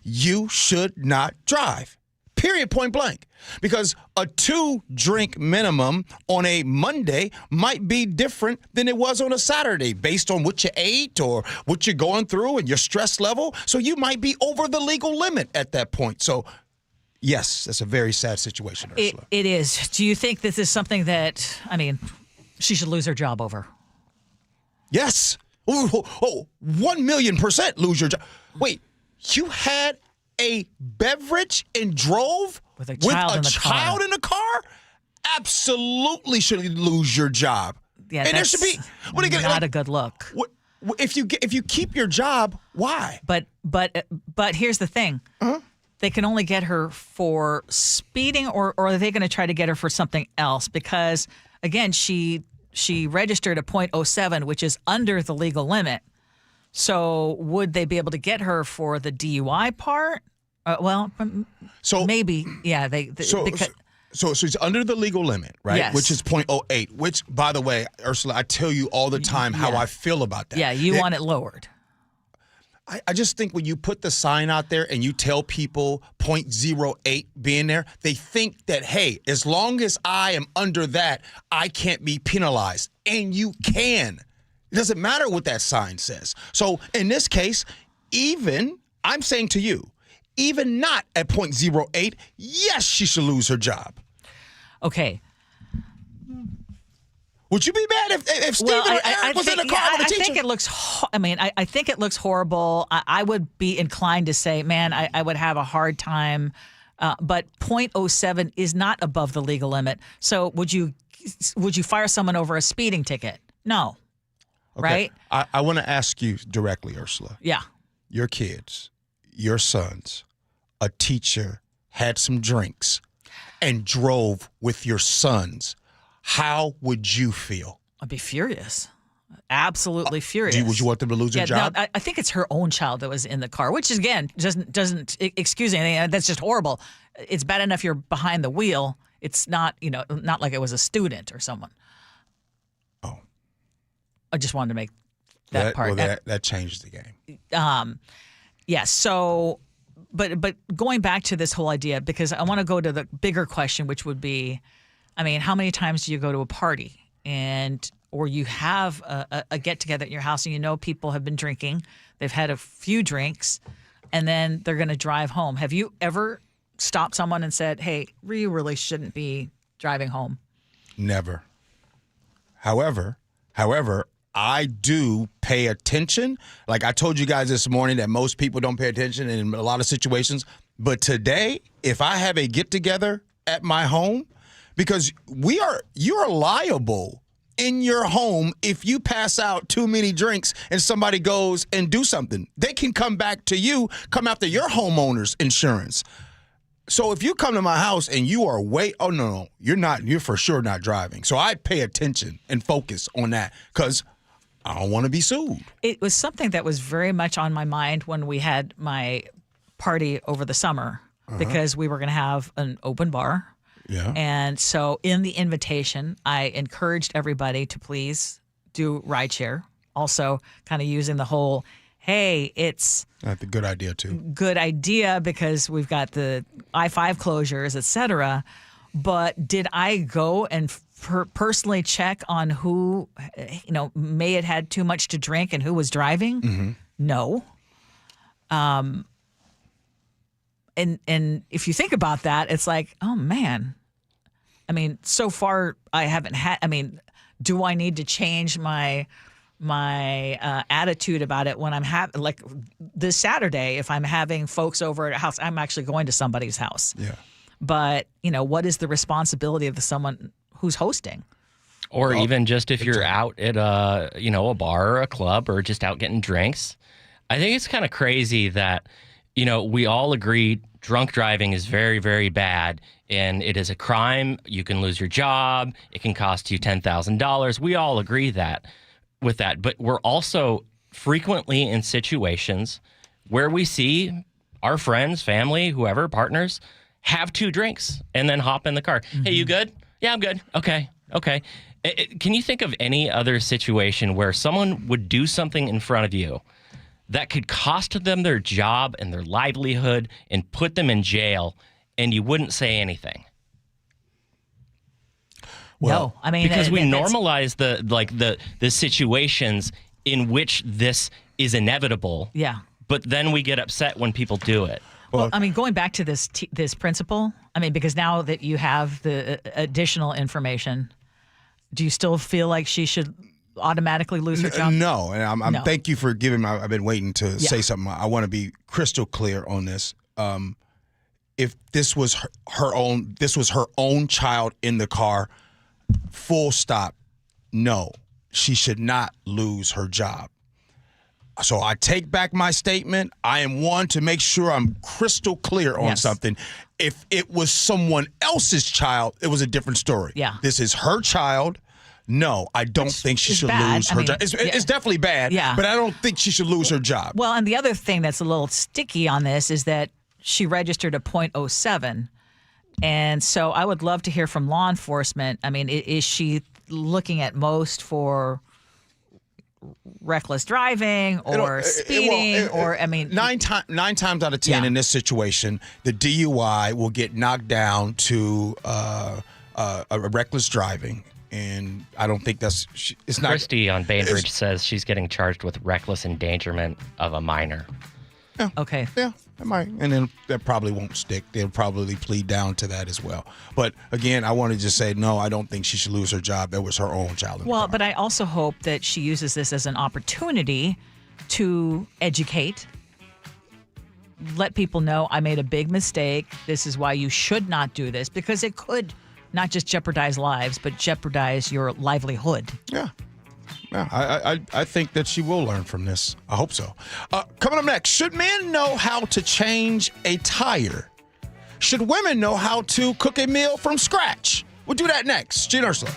you should not drive. Period, point blank. Because a 2-drink minimum on a Monday might be different than it was on a Saturday based on what you ate or what you're going through and your stress level. So you might be over the legal limit at that point. So, yes, that's a very sad situation, Ursula. It is. Do you think this is something that, she should lose her job over? Yes. 1,000,000% lose your job. Wait, you had a beverage and drove with a child in the car? Absolutely should lose your job. Yeah, and there should be not a good look. If you keep your job, why? But here's the thing. Uh-huh. They can only get her for speeding, or are they going to try to get her for something else? Because again, she registered a .07, which is under the legal limit. So would they be able to get her for the DUI part? So maybe, yeah. So she's under the legal limit, right? Yes. Which is .08. Which, by the way, Ursula, I tell you all the time how I feel about that. Yeah, you want it lowered. I just think when you put the sign out there and you tell people .08 being there, they think that, hey, as long as I am under that, I can't be penalized. And you can. It doesn't matter what that sign says. So in this case, I'm saying to you, even not at .08, yes, she should lose her job. Okay. Would you be mad if Stephen or Eric was in the car with the teacher? I think it looks. I think it looks horrible. I would be inclined to say, man, I would have a hard time. But .07 is not above the legal limit. So would you fire someone over a speeding ticket? No. Okay. Right. I want to ask you directly, Ursula. Yeah. Your kids, your sons, a teacher had some drinks and drove with your sons. How would you feel? I'd be furious. Absolutely furious. Would you want them to lose their job? No, I think it's her own child that was in the car, which again doesn't excuse anything. That's just horrible. It's bad enough you're behind the wheel. It's not, not like it was a student or someone. Oh. I just wanted to make that part. Well, that changed the game. Yeah. So, but going back to this whole idea, because I want to go to the bigger question, which would be, how many times do you go to a party or you have a get-together at your house and people have been drinking, they've had a few drinks, and then they're going to drive home. Have you ever stopped someone and said, hey, you really shouldn't be driving home? Never. However, I do pay attention. Like I told you guys this morning that most people don't pay attention in a lot of situations. But today, if I have a get-together at my home, because you are liable in your home if you pass out too many drinks and somebody goes and do something. They can come back to you, come after your homeowner's insurance. So if you come to my house and you are you're for sure not driving. So I pay attention and focus on that because I don't want to be sued. It was something that was very much on my mind when we had my party over the summer because we were going to have an open bar. Yeah. And so in the invitation, I encouraged everybody to please do rideshare. Also kind of using the whole, hey, it's that's a good idea too. Good idea because we've got the I-5 closures, et cetera. But did I go and personally check on who, may have had too much to drink and who was driving? Mm-hmm. No. And if you think about that, it's like, oh man. I mean, so far I haven't had. I mean, do I need to change my attitude about it when I'm like this Saturday? If I'm having folks over at a house, I'm actually going to somebody's house. Yeah. But what is the responsibility of someone who's hosting? Or even just if you're out at a bar or a club or just out getting drinks. I think it's kind of crazy that, we all agree drunk driving is very, very bad and it is a crime. You can lose your job. It can cost you $10,000. We all agree with that. But we're also frequently in situations where we see our friends, family, whoever, partners have 2 drinks and then hop in the car. Mm-hmm. Hey, you good? Yeah, I'm good. Okay. Can you think of any other situation where someone would do something in front of you that could cost them their job and their livelihood and put them in jail, and you wouldn't say anything? Well, no, I mean, because we normalize the situations in which this is inevitable. Yeah. But then we get upset when people do it. Well, I mean, going back to this principle, I mean, because now that you have the additional information, do you still feel like she should automatically lose her job? No, and I'm thank you for giving. I've been waiting to say something. I want to be crystal clear on this. If this was her own child in the car, full stop. No, she should not lose her job. So I take back my statement. I am one to make sure I'm crystal clear on something. If it was someone else's child, it was a different story. Yeah. This is her child. No, I don't think she should lose her job. It's definitely bad, but I don't think she should lose her job. Well, and the other thing that's a little sticky on this is that she registered a .07. And so I would love to hear from law enforcement. I mean, is she looking at most for reckless driving or speeding or, I mean... 9 times out of 10 in this situation, the DUI will get knocked down to a reckless driving. And I don't think it's not... Christy on Bainbridge says she's getting charged with reckless endangerment of a minor. Yeah. Okay. Yeah, that might. And then that probably won't stick. They'll probably plead down to that as well. But again, I want to just say, no, I don't think she should lose her job. That was her own child. Well, but I also hope that she uses this as an opportunity to educate, let people know I made a big mistake. This is why you should not do this, because it could not just jeopardize lives, but jeopardize your livelihood. Yeah. Yeah, I think that she will learn from this. I hope so. Coming up next, should men know how to change a tire? Should women know how to cook a meal from scratch? We'll do that next. Gee and Ursula.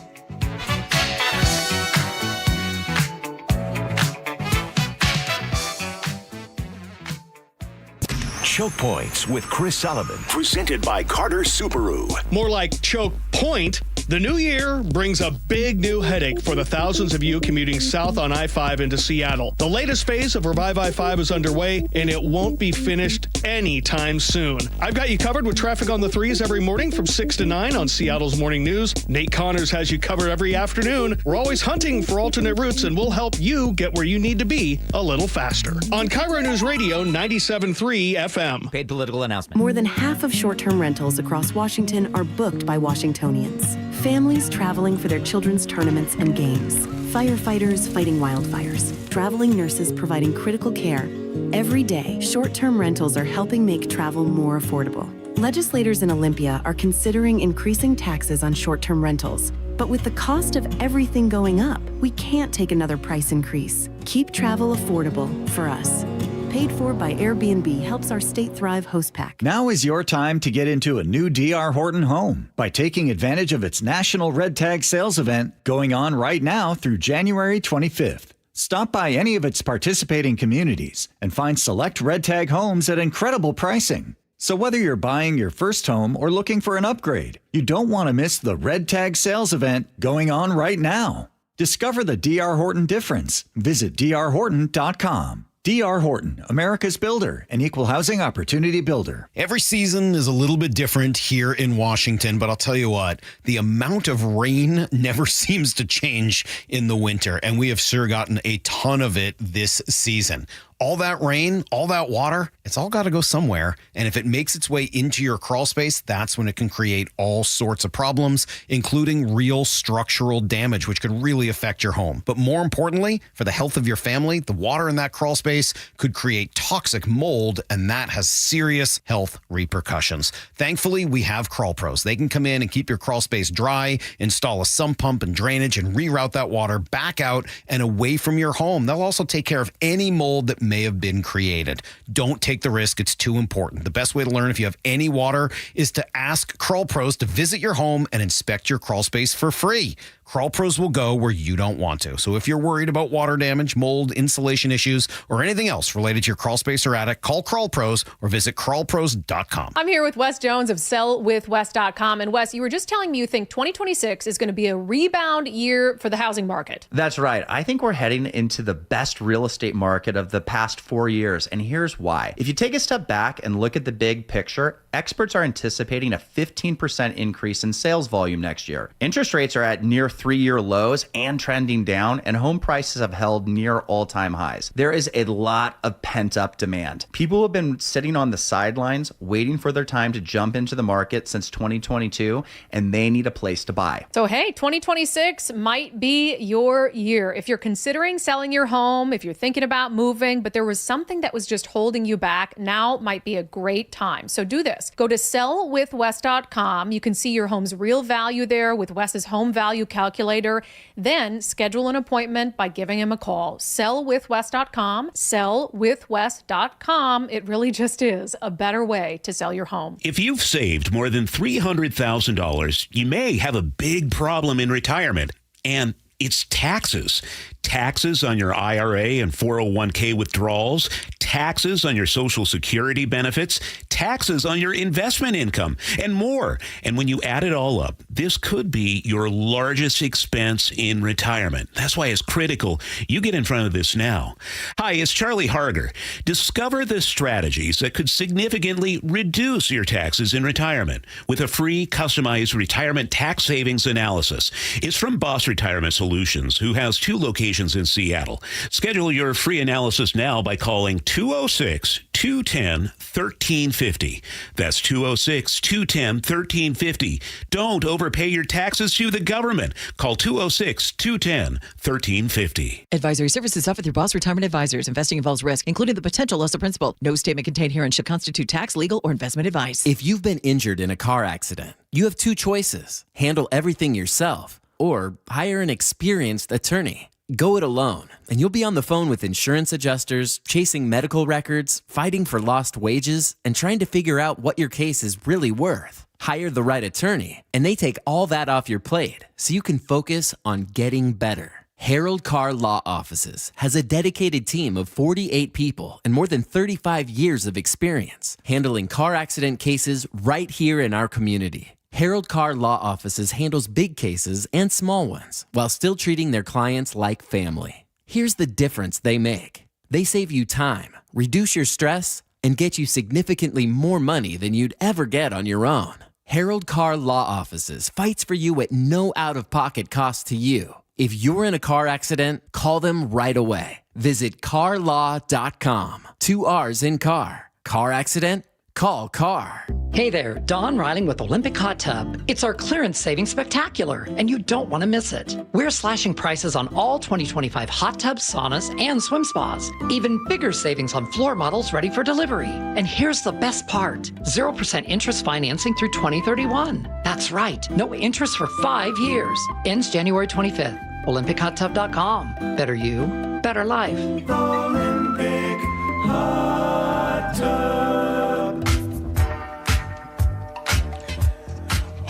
Choke Points with Chris Sullivan. Presented by Carter Subaru. More like Choke Point. The new year brings a big new headache for the thousands of you commuting south on I-5 into Seattle. The latest phase of Revive I-5 is underway, and it won't be finished anytime soon. I've got you covered with traffic on the 3s every morning from 6 to 9 on Seattle's Morning News. Nate Connors has you covered every afternoon. We're always hunting for alternate routes, and we'll help you get where you need to be a little faster. On KIRO Newsradio 97.3 FM. Paid political announcement. More than half of short-term rentals across Washington are booked by Washingtonians. Families traveling for their children's tournaments and games. Firefighters fighting wildfires. Traveling nurses providing critical care. Every day, short-term rentals are helping make travel more affordable. Legislators in Olympia are considering increasing taxes on short-term rentals. But with the cost of everything going up, we can't take another price increase. Keep travel affordable for us. Paid for by Airbnb helps our state thrive host pack. Now is your time to get into a new D.R. Horton home by taking advantage of its National Red Tag Sales event going on right now through January 25th. Stop by any of its participating communities and find select Red Tag homes at incredible pricing. So whether you're buying your first home or looking for an upgrade, you don't want to miss the Red Tag Sales event going on right now. Discover the D.R. Horton difference. Visit drhorton.com. D.R. Horton, America's builder, an equal housing opportunity builder. Every season is a little bit different here in Washington, but I'll tell you what, the amount of rain never seems to change in the winter, and we have sure gotten a ton of it this season. All that rain, all that water, it's all got to go somewhere. And if it makes its way into your crawl space, that's when it can create all sorts of problems, including real structural damage, which could really affect your home. But more importantly, for the health of your family, the water in that crawl space could create toxic mold, and that has serious health repercussions. Thankfully, we have Crawl Pros. They can come in and keep your crawl space dry, install a sump pump and drainage, and reroute that water back out and away from your home. They'll also take care of any mold that may have been created. Don't take the risk. It's too important. The best way to learn if you have any water is to ask Crawl Pros to visit your home and inspect your crawl space for free. Crawl Pros will go where you don't want to. So if you're worried about water damage, mold, insulation issues, or anything else related to your crawl space or attic, call Crawl Pros or visit crawlpros.com. I'm here with Wes Jones of sellwithwes.com. And Wes, you were just telling me you think 2026 is going to be a rebound year for the housing market. That's right. I think we're heading into the best real estate market of the past 4 years. And here's why. If you take a step back and look at the big picture, experts are anticipating a 15% increase in sales volume next year. Interest rates are at near 3-year lows and trending down, and home prices have held near all-time highs. There is a lot of pent-up demand. People have been sitting on the sidelines waiting for their time to jump into the market since 2022, and they need a place to buy. So hey, 2026 might be your year. If you're considering selling your home, if you're thinking about moving, but there was something that was just holding you back, now might be a great time. So do this. Go to sellwithwes.com. You can see your home's real value there with Wes's home value calculator. Then schedule an appointment by giving him a call. Sellwithwes.com. Sellwithwes.com. It really just is a better way to sell your home. If you've saved more than $300,000, you may have a big problem in retirement, and it's taxes. Taxes on your IRA and 401k withdrawals, taxes on your Social Security benefits, taxes on your investment income, and more. And when you add it all up, this could be your largest expense in retirement. That's why it's critical you get in front of this now. Hi, it's Charlie Harger. Discover the strategies that could significantly reduce your taxes in retirement with a free customized retirement tax savings analysis. It's from Boss Retirement Solutions, who has 2 locations in Seattle. Schedule your free analysis now by calling 206-210-1350. That's 206-210-1350. Don't overpay your taxes to the government. Call 206-210-1350. Advisory services offered through Boss Retirement Advisors. Investing involves risk, including the potential loss of principal. No statement contained herein should constitute tax, legal, or investment advice. If you've been injured in a car accident, you have 2 choices. Handle everything yourself or hire an experienced attorney. Go it alone, and you'll be on the phone with insurance adjusters, chasing medical records, fighting for lost wages, and trying to figure out what your case is really worth. Hire the right attorney, and they take all that off your plate so you can focus on getting better. Harold Carr Law Offices has a dedicated team of 48 people and more than 35 years of experience handling car accident cases right here in our community. Harold Carr Law Offices handles big cases and small ones while still treating their clients like family. Here's the difference they make. They save you time, reduce your stress, and get you significantly more money than you'd ever get on your own. Harold Carr Law Offices fights for you at no out-of-pocket cost to you. If you're in a car accident, call them right away. Visit carlaw.com. 2 R's in car. Car accident? Call Carr. Hey there, Don Riling with Olympic Hot Tub. It's our clearance savings spectacular, and you don't want to miss it. We're slashing prices on all 2025 hot tubs, saunas, and swim spas. Even bigger savings on floor models ready for delivery. And here's the best part, 0% interest financing through 2031. That's right, no interest for 5 years. Ends January 25th. OlympicHotTub.com. Better you, better life. Olympic Hot Tub.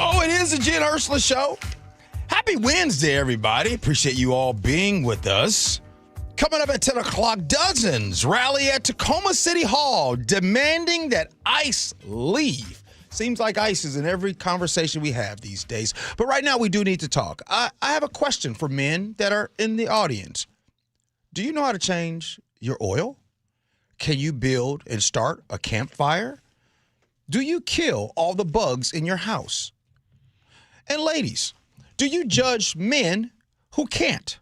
Oh, it is the Gee and Ursula Show. Happy Wednesday, everybody. Appreciate you all being with us. Coming up at 10 o'clock, dozens rally at Tacoma City Hall demanding that ICE leave. Seems like ICE is in every conversation we have these days. But right now, we do need to talk. I have a question for men that are in the audience. Do you know how to change your oil? Can you build and start a campfire? Do you kill all the bugs in your house? And ladies, do you judge men who can't?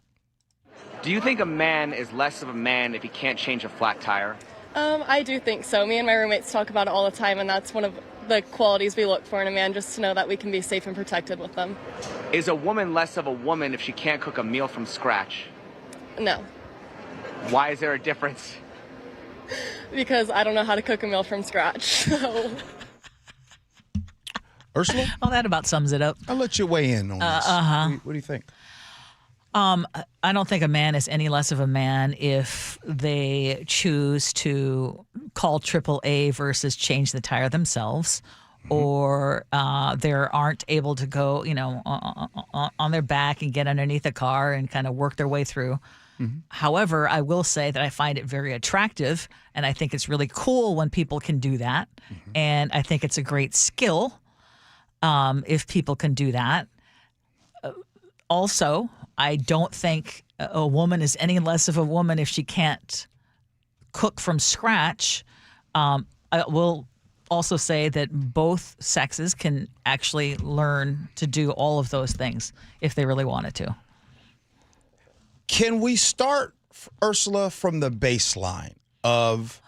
Do you think a man is less of a man if he can't change a flat tire? I do think so. Me and my roommates talk about it all the time, and that's one of the qualities we look for in a man, just to know that we can be safe and protected with them. Is a woman less of a woman if she can't cook a meal from scratch? No. Why is there a difference? Because I don't know how to cook a meal from scratch. So. Ursula? Well, that about sums it up. I'll let you weigh in on this. What do you think? I don't think a man is any less of a man if they choose to call AAA versus change the tire themselves, or they aren't able to go, on their back and get underneath a car and kind of work their way through. However, I will say that I find it very attractive, and I think it's really cool when people can do that, and I think it's a great skill if people can do that. Also, I don't think a woman is any less of a woman if she can't cook from scratch. I will also say that both sexes can actually learn to do all of those things if they really wanted to. Can we start, Ursula, from the baseline of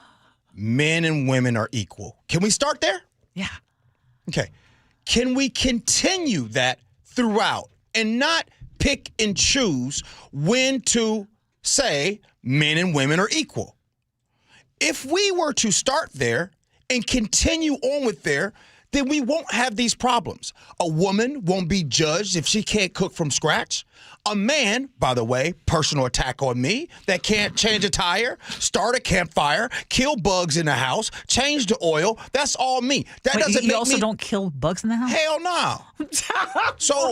men and women are equal? Can we start there? Yeah. Okay. Can we continue that throughout and not pick and choose when to say men and women are equal? If we were to start there and continue on with there, then we won't have these problems. A woman won't be judged if she can't cook from scratch. A man, by the way, personal attack on me, that can't change a tire, start a campfire, kill bugs in the house, change the oil, that's all me. That doesn't make me... You also don't kill bugs in the house? Hell no. So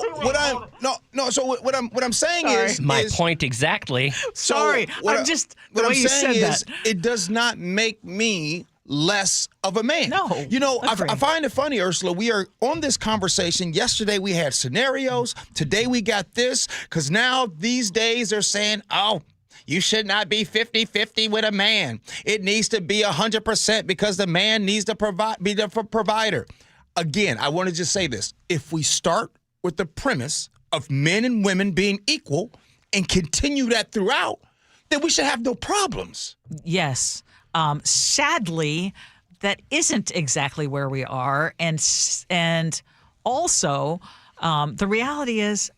what I'm saying is my point exactly. Sorry, what I'm you saying said is that. it does not make me less of a man. No. I find it funny, Ursula. We are on this conversation. Yesterday we had scenarios. Today we got this, because now these days they're saying, oh, you should not be 50-50 with a man. It needs to be 100% because the man needs to be the provider. Again, I want to just say this. If we start with the premise of men and women being equal and continue that throughout, then we should have no problems. Yes. Sadly, that isn't exactly where we are. And also, the reality is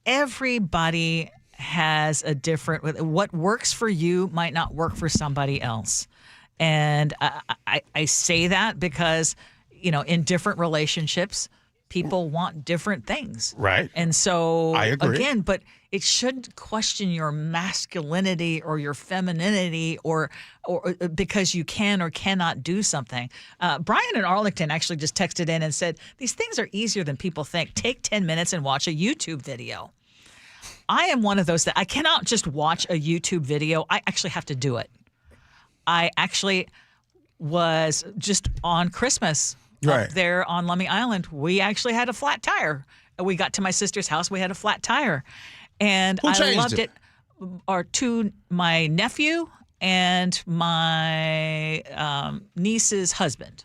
everybody has a different, what works for you might not work for somebody else. And I say that because, in different relationships, people want different things. Right. And so, I agree. Again, but it shouldn't question your masculinity or your femininity or because you can or cannot do something. Brian in Arlington actually just texted in and said, these things are easier than people think. Take 10 minutes and watch a YouTube video. I am one of those that I cannot just watch a YouTube video. I actually have to do it. I actually was just on Christmas up there on Lummi Island. We actually had a flat tire. We got to my sister's house. We had a flat tire. And I loved it. My nephew and my niece's husband.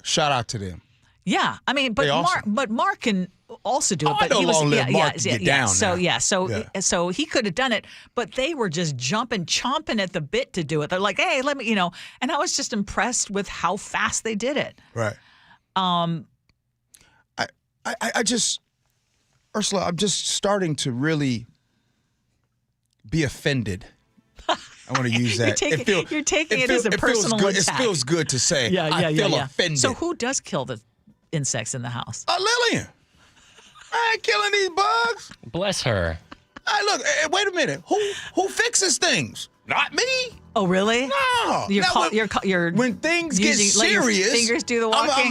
Shout out to them. Yeah, I mean, but Mark can also do it. But I know Mark can get down. So he could have done it, but they were just chomping at the bit to do it. They're like, hey, let me, and I was just impressed with how fast they did it. Right. I just, Ursula, I'm just starting to really be offended. I want to use that. You're taking it as a personal attack. It feels good to say. I feel offended. So who does kill the insects in the house? Lillian. I ain't killing these bugs. Bless her. Hey, look, wait a minute. Who fixes things? Not me. Oh, really? No. You're when things get serious, let your fingers do the walking.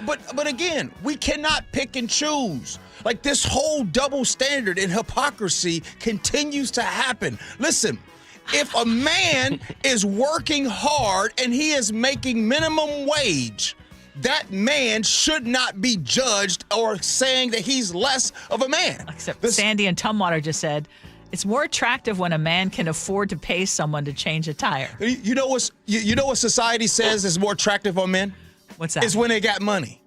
But again, we cannot pick and choose. Like, this whole double standard and hypocrisy continues to happen. Listen, if a man is working hard and he is making minimum wage, that man should not be judged or saying that he's less of a man. Except Sandy and Tumwater just said, It's more attractive when a man can afford to pay someone to change a tire. You know what society says is more attractive on men? What's that? It's when they got money.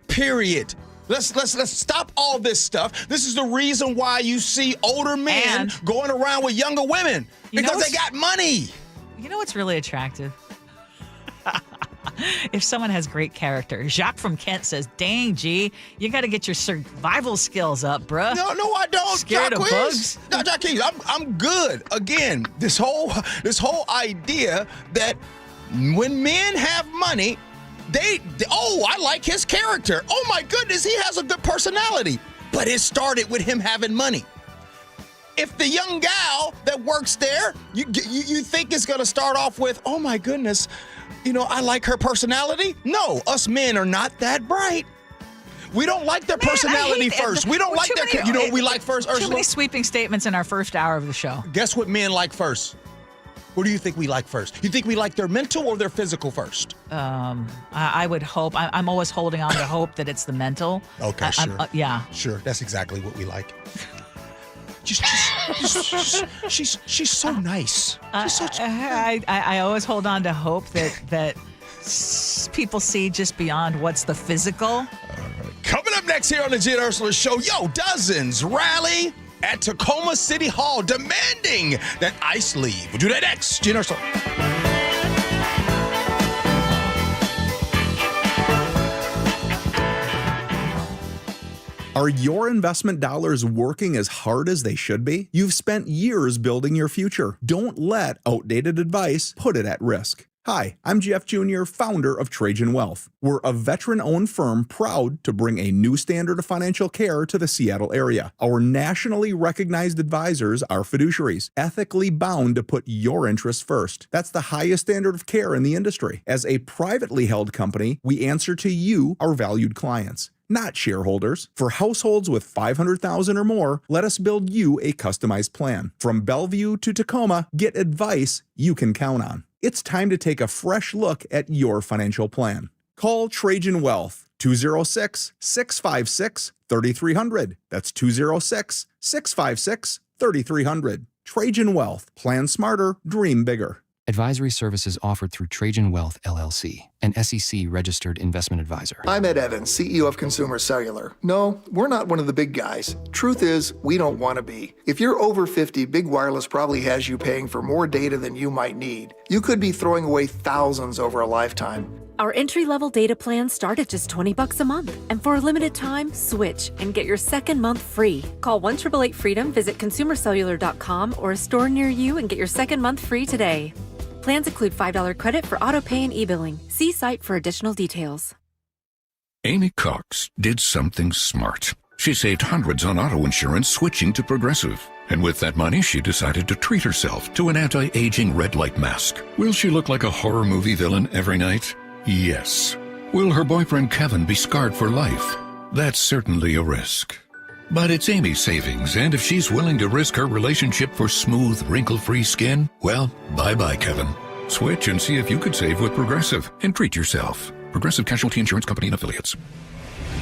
Period. Let's stop all this stuff. This is the reason why you see older men going around with younger women, because they got money. You know what's really attractive? If someone has great character. Jacques from Kent says, "Dang, G, you got to get your survival skills up, bruh." No, I don't. Scared of bugs? No, Jacques, I'm good. Again, this whole idea that when men have money, I like his character. Oh my goodness, he has a good personality. But it started with him having money. If the young gal that works there, you think it's going to start off with, oh my goodness, I like her personality? No, us men are not that bright. We don't like their personality first. We don't like their, you know what we like first, Ursula? Too many sweeping statements in our first hour of the show. Guess what men like first? What do you think we like first? You think we like their mental or their physical first? I would hope. I'm always holding on to hope that it's the mental. Okay, sure. Yeah. Sure, that's exactly what we like. She's so nice. I always hold on to hope that people see just beyond what's the physical. Coming up next here on the Gee and Ursula Show, dozens rally at Tacoma City Hall demanding that ICE leave. We'll do that next. Gee and Ursula. Are your investment dollars working as hard as they should be? You've spent years building your future. Don't let outdated advice put it at risk. Hi, I'm Jeff Jr., founder of Trajan Wealth. We're a veteran-owned firm proud to bring a new standard of financial care to the Seattle area. Our nationally recognized advisors are fiduciaries, ethically bound to put your interests first. That's the highest standard of care in the industry. As a privately held company, we answer to you, our valued clients, not shareholders. For households with $500,000 or more, let us build you a customized plan. From Bellevue to Tacoma, get advice you can count on. It's time to take a fresh look at your financial plan. Call Trajan Wealth, 206-656-3300. That's 206-656-3300. Trajan Wealth. Plan smarter, dream bigger. Advisory services offered through Trajan Wealth, LLC, an SEC-registered investment advisor. I'm Ed Evans, CEO of Consumer Cellular. No, we're not one of the big guys. Truth is, we don't want to be. If you're over 50, Big Wireless probably has you paying for more data than you might need. You could be throwing away thousands over a lifetime. Our entry-level data plans start at just $20 a month. And for a limited time, switch and get your second month free. Call 1-888-FREEDOM, visit consumercellular.com or a store near you and get your second month free today. Plans include $5 credit for auto pay and e-billing. See site for additional details. Amy Cox did something smart. She saved hundreds on auto insurance switching to Progressive. And with that money, she decided to treat herself to an anti-aging red light mask. Will she look like a horror movie villain every night? Yes. Will her boyfriend Kevin be scarred for life? That's certainly a risk. But it's Amy's savings, and if she's willing to risk her relationship for smooth, wrinkle-free skin, well, bye-bye, Kevin. Switch and see if you could save with Progressive and treat yourself. Progressive Casualty Insurance Company and Affiliates.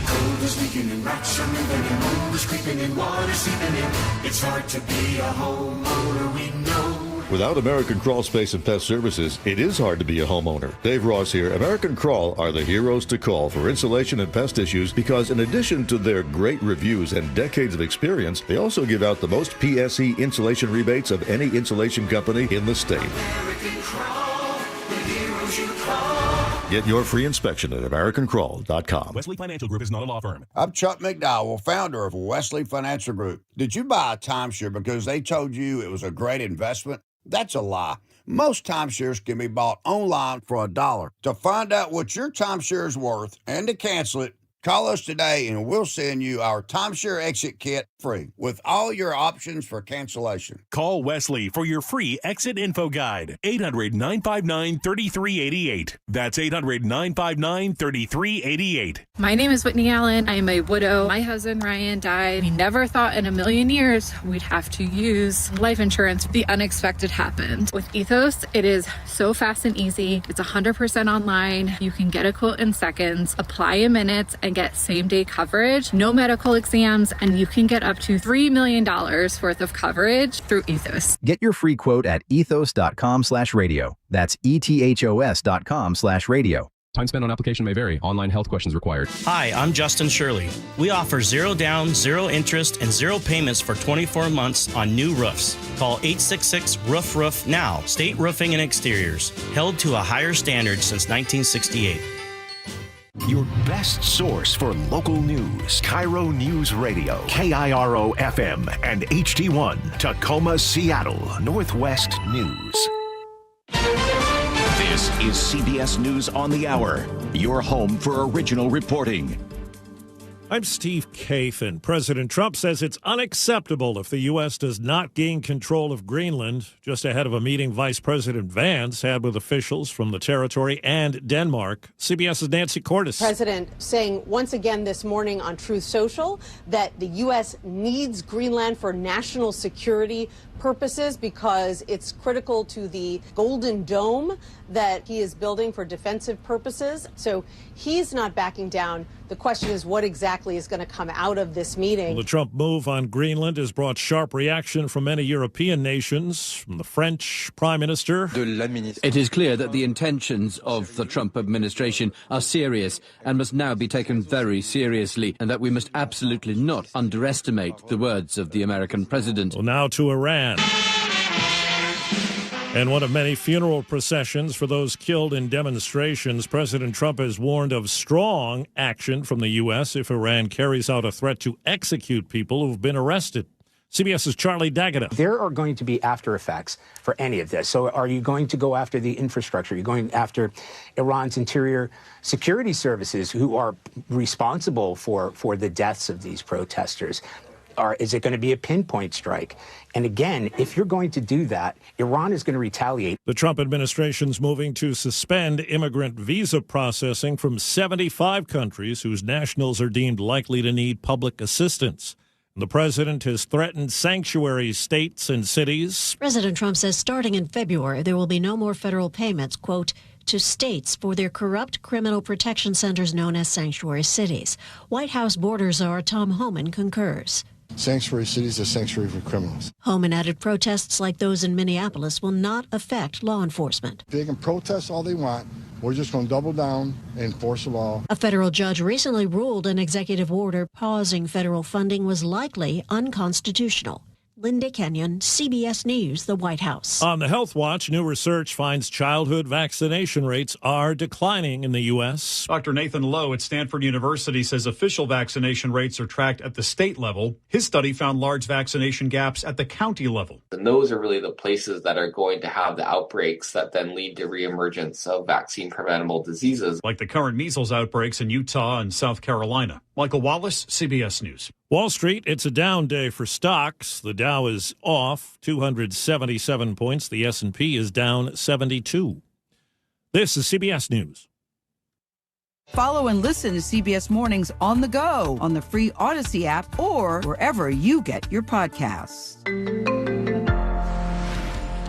Cold is leaking and rocks are moving and mold is creeping and water seeping in. It's hard to be a homeowner, we know. Without American Crawl Space and Pest Services, it is hard to be a homeowner. Dave Ross here. American Crawl are the heroes to call for insulation and pest issues because in addition to their great reviews and decades of experience, they also give out the most PSE insulation rebates of any insulation company in the state. American Crawl, the heroes you call. Get your free inspection at AmericanCrawl.com. Wesley Financial Group is not a law firm. I'm Chuck McDowell, founder of Wesley Financial Group. Did you buy a timeshare because they told you it was a great investment? That's a lie. Most timeshares can be bought online for $1. To find out what your timeshare is worth and to cancel it, call us today and we'll send you our timeshare exit kit free with all your options for cancellation. Call Wesley for your free exit info guide. 800-959-3388. That's 800-959-3388. My name is Whitney Allen. I am a widow. My husband, Ryan, died. We never thought in a million years we'd have to use life insurance. The unexpected happened. With Ethos, it is so fast and easy. It's 100% online. You can get a quote in seconds, apply in minutes, and get same-day coverage, no medical exams, and you can get up to $3 million worth of coverage through Ethos. Get your free quote at ethos.com/radio. That's ethos.com/radio. Time spent on application may vary. Online health questions required. Hi, I'm Justin Shirley. We offer 0 down, 0 interest, and 0 payments for 24 months on new roofs. Call 866-ROOF-ROOF now. State Roofing and Exteriors. Held to a higher standard since 1968. Your best source for local news. KIRO Newsradio. KIRO FM and HD1. Tacoma, Seattle. Northwest News. This is CBS News on the Hour, your home for original reporting. I'm Steve Kathan. President Trump says it's unacceptable if the U.S. does not gain control of Greenland, just ahead of a meeting Vice President Vance had with officials from the territory and Denmark. CBS's Nancy Cordes. President saying once again this morning on Truth Social that the U.S. needs Greenland for national security purposes because it's critical to the Golden Dome that he is building for defensive purposes. So he's not backing down. The question is what exactly is going to come out of this meeting. Well, the Trump move on Greenland has brought sharp reaction from many European nations, from the French Prime Minister. It is clear that the intentions of the Trump administration are serious and must now be taken very seriously, and that we must absolutely not underestimate the words of the American president. Well, now to Iran. And one of many funeral processions for those killed in demonstrations, President Trump has warned of strong action from the U.S. if Iran carries out a threat to execute people who've been arrested. CBS's Charlie D'Agata. There are going to be after effects for any of this. So are you going to go after the infrastructure? Are you going after Iran's interior security services who are responsible for the deaths of these protesters? Or is it going to be a pinpoint strike? And again, if you're going to do that, Iran is going to retaliate. The Trump administration's moving to suspend immigrant visa processing from 75 countries whose nationals are deemed likely to need public assistance. The president has threatened sanctuary states and cities. President Trump says starting in February, there will be no more federal payments, quote, to states for their corrupt criminal protection centers known as sanctuary cities. White House border czar Tom Homan concurs. Sanctuary cities are sanctuary for criminals. Homan added protests like those in Minneapolis will not affect law enforcement. They can protest all they want. We're just going to double down and enforce the law. A federal judge recently ruled an executive order pausing federal funding was likely unconstitutional. Linda Kenyon, CBS News, the White House. On the Health Watch, new research finds childhood vaccination rates are declining in the U.S. Dr. Nathan Lowe at Stanford University says official vaccination rates are tracked at the state level. His study found large vaccination gaps at the county level. And those are really the places that are going to have the outbreaks that then lead to reemergence of vaccine-preventable diseases. Like the current measles outbreaks in Utah and South Carolina. Michael Wallace, CBS News. Wall Street, it's a down day for stocks. The Dow is off 277 points. The S&P is down 72. This is CBS News. Follow and listen to CBS Mornings on the go on the free Odyssey app or wherever you get your podcasts.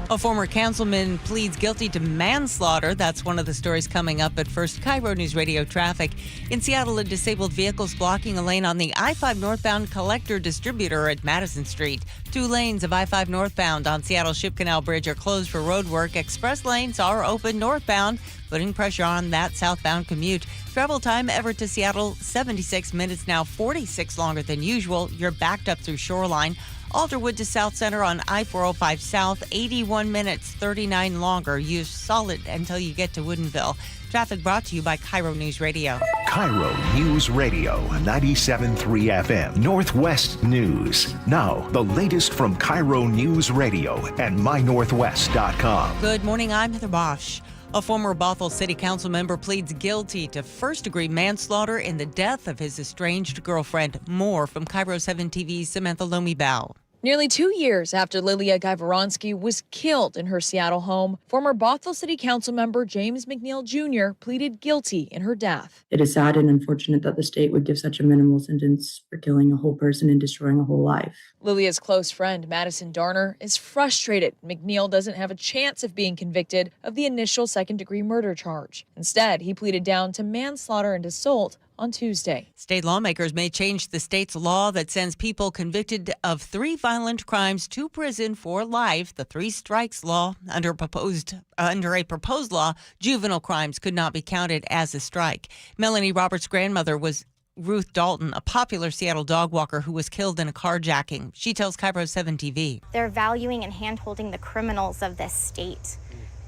A former councilman pleads guilty to manslaughter. That's one of the stories coming up. At first, KIRO Newsradio traffic. In Seattle, a disabled vehicle's blocking a lane on the I-5 northbound collector distributor at Madison Street. 2 lanes of I-5 northbound on Seattle Ship Canal Bridge are closed for road work. Express lanes are open northbound, putting pressure on that southbound commute. Travel time, Everett to Seattle, 76 minutes now, 46 longer than usual. You're backed up through Shoreline. Alderwood to South Center on I-405 South, 81 minutes, 39 longer. Use solid until you get to Woodinville. Traffic brought to you by KIRO News Radio. KIRO News Radio, 97.3 FM, Northwest News. Now, the latest from KIRO News Radio and mynorthwest.com. Good morning, I'm Heather Bosch. A former Bothell City Council member pleads guilty to first-degree manslaughter in the death of his estranged girlfriend. More from KIRO 7 TV's Samantha Lomi-Bow. Nearly 2 years after Lilia Gajvoronsky was killed in her Seattle home, former Bothell City Council member James McNeil Jr. pleaded guilty in her death. It is sad and unfortunate that the state would give such a minimal sentence for killing a whole person and destroying a whole life. Lilia's close friend, Madison Darner, is frustrated McNeil doesn't have a chance of being convicted of the initial second-degree murder charge. Instead, he pleaded down to manslaughter and assault on Tuesday. State lawmakers may change the state's law that sends people convicted of 3 violent crimes to prison for life. The 3 strikes law. Under a proposed law, juvenile crimes could not be counted as a strike. Melanie Roberts' grandmother was Ruth Dalton, a popular Seattle dog walker who was killed in a carjacking. She tells KIRO 7 TV. They're valuing and hand-holding the criminals of this state,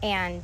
and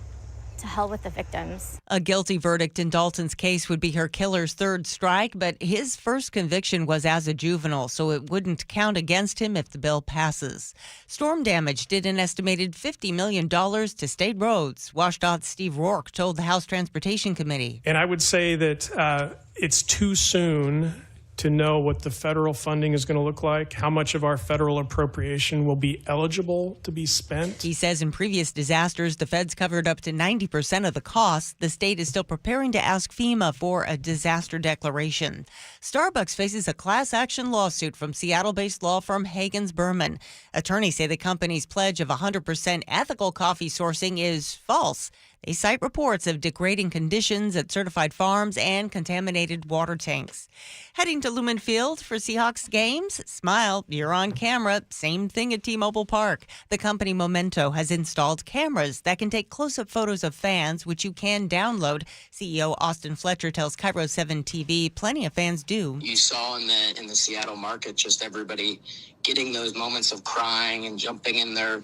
to hell with the victims. A guilty verdict in Dalton's case would be her killer's 3rd strike, but his first conviction was as a juvenile, so it wouldn't count against him if the bill passes. Storm damage did an estimated $50 million to state roads. WashDOT's Steve Rourke told the House Transportation Committee. And I would say that it's too soon to know what the federal funding is going to look like, how much of our federal appropriation will be eligible to be spent. He says in previous disasters, the feds covered up to 90% of the costs. The state is still preparing to ask FEMA for a disaster declaration. Starbucks faces a class action lawsuit from Seattle-based law firm Hagens Berman. Attorneys say the company's pledge of 100% ethical coffee sourcing is false. They cite reports of degrading conditions at certified farms and contaminated water tanks. Heading to Lumen Field for Seahawks games? Smile, you're on camera. Same thing at T-Mobile Park. The company Memento has installed cameras that can take close-up photos of fans, which you can download. CEO Austin Fletcher tells KIRO 7 TV plenty of fans do. You saw in the Seattle market just everybody getting those moments of crying and jumping in their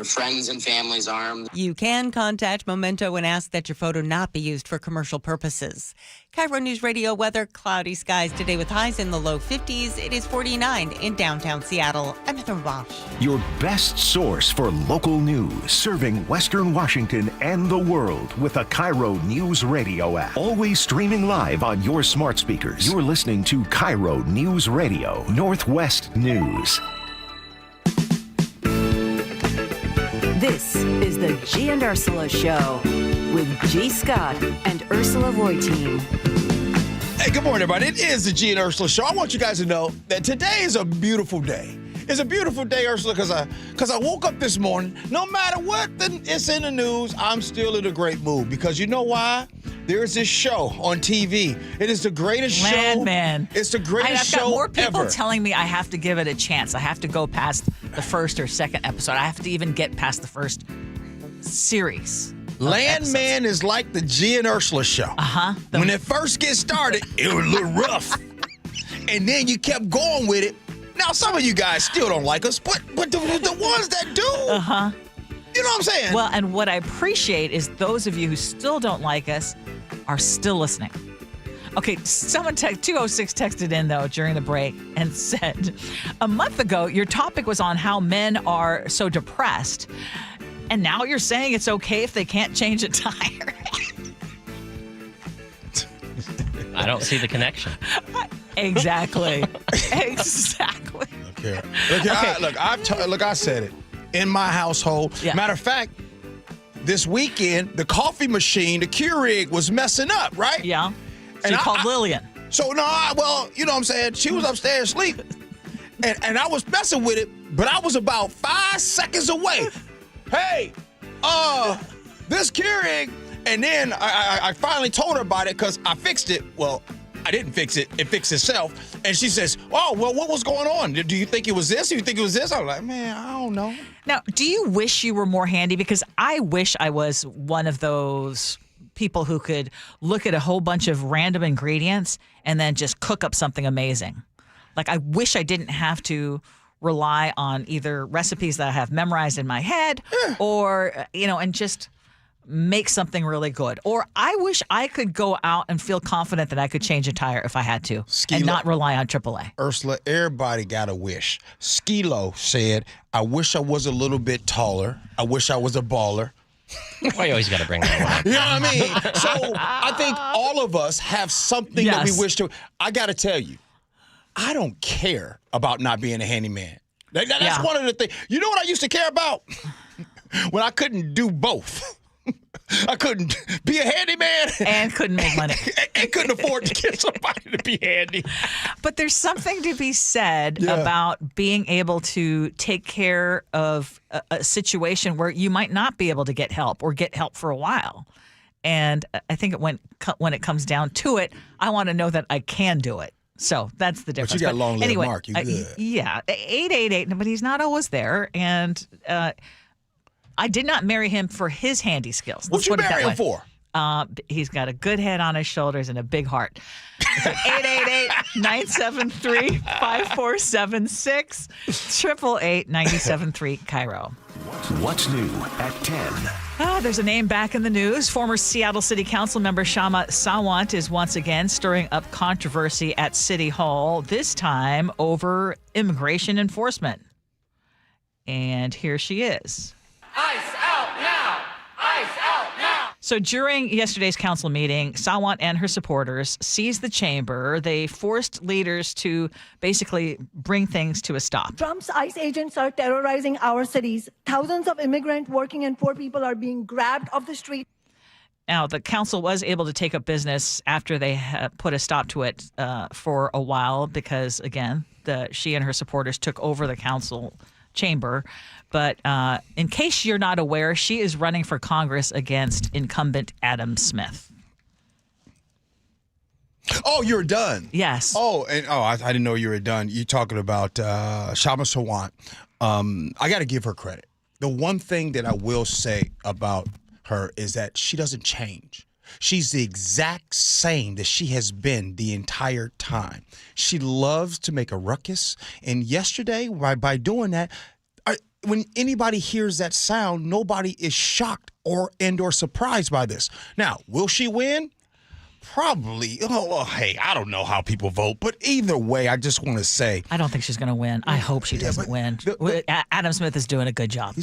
friends and family's arms. You can contact Memento and ask that your photo not be used for commercial purposes. KIRO News Radio weather, cloudy skies today with highs in the low 50s. It is 49 in downtown Seattle. I'm Heather Bosch. Your best source for local news, serving Western Washington and the world with a KIRO Newsradio app. Always streaming live on your smart speakers. You're listening to KIRO Newsradio, Northwest News. This is the Gee and Ursula Show with G. Scott and Ursula Reutin. Hey, good morning, everybody. It is the Gee and Ursula Show. I want you guys to know that today is a beautiful day. It's a beautiful day, Ursula, because I woke up this morning. No matter what is in the news, I'm still in a great mood. Because you know why? There's this show on TV. It is the greatest show. Landman. It's the greatest show ever. I've got more people telling me I have to give it a chance. I have to go past the first or second episode. I have to even get past the first series. Landman is like the Gee and Ursula Show. When it first gets started, it was a little rough. And then you kept going with it. Now, some of you guys still don't like us, but the ones that do, you know what I'm saying? Well, and what I appreciate is those of you who still don't like us are still listening. Okay, someone 206 texted in, though, during the break and said, a month ago, your topic was on how men are so depressed, and now you're saying it's okay if they can't change a tire. I don't see the connection. Exactly. Exactly. Okay. I said it. In my household. Yeah. Matter of fact, this weekend, the coffee machine, the Keurig was messing up, right? Yeah. And she called Lillian. So, you know what I'm saying? She was upstairs asleep. And I was messing with it, but I was about 5 seconds away. Hey, this Keurig. And then I finally told her about it because I fixed it. Well, I didn't fix it. It fixed itself. And she says, oh, well, what was going on? Do you think it was this? Do you think it was this? I'm like, man, I don't know. Now, do you wish you were more handy? Because I wish I was one of those people who could look at a whole bunch of random ingredients and then just cook up something amazing. Like, I wish I didn't have to rely on either recipes that I have memorized in my head or, and just make something really good. Or I wish I could go out and feel confident that I could change a tire if I had to and not rely on AAA. Ursula, everybody got a wish. Skilo said, I wish I was a little bit taller. I wish I was a baller. Why you always got to bring that one up? You know what I mean? So I think all of us have something that we wish to. I got to tell you, I don't care about not being a handyman. That's one of the things. You know what I used to care about? When I couldn't do both. I couldn't be a handyman. And couldn't make money. And couldn't afford to get somebody to be handy. But there's something to be said about being able to take care of a situation where you might not be able to get help or get help for a while. And I think when it comes down to it, I want to know that I can do it. So that's the difference. But you got a long leg, Mark. You good. Yeah, 888, but he's not always there. And I did not marry him for his handy skills. What you marry him for? He's got a good head on his shoulders and a big heart. 888-973-5476, 888-973 KIRO. What's new at 10? There's a name back in the news. Former Seattle City Council member Kshama Sawant is once again stirring up controversy at City Hall, this time over immigration enforcement. And here she is. ICE out now! ICE out now! So during yesterday's council meeting, Sawant and her supporters seized the chamber. They forced leaders to basically bring things to a stop. Trump's ICE agents are terrorizing our cities. Thousands of immigrant working and poor people are being grabbed off the street. Now, the council was able to take up business after they put a stop to it for a while because, again, she and her supporters took over the council chamber. But in case you're not aware, she is running for Congress against incumbent Adam Smith. Oh, you're done? Yes. I didn't know you were done. You're talking about Kshama Sawant. I got to give her credit. The one thing that I will say about her is that she doesn't change. She's the exact same that she has been the entire time. She loves to make a ruckus. And yesterday, by doing that, when anybody hears that sound, nobody is shocked or surprised by this. Now, will she win? Probably. Hey, I don't know how people vote, but either way, I just want to say, I don't think she's going to win. I hope she doesn't win. Adam Smith is doing a good job.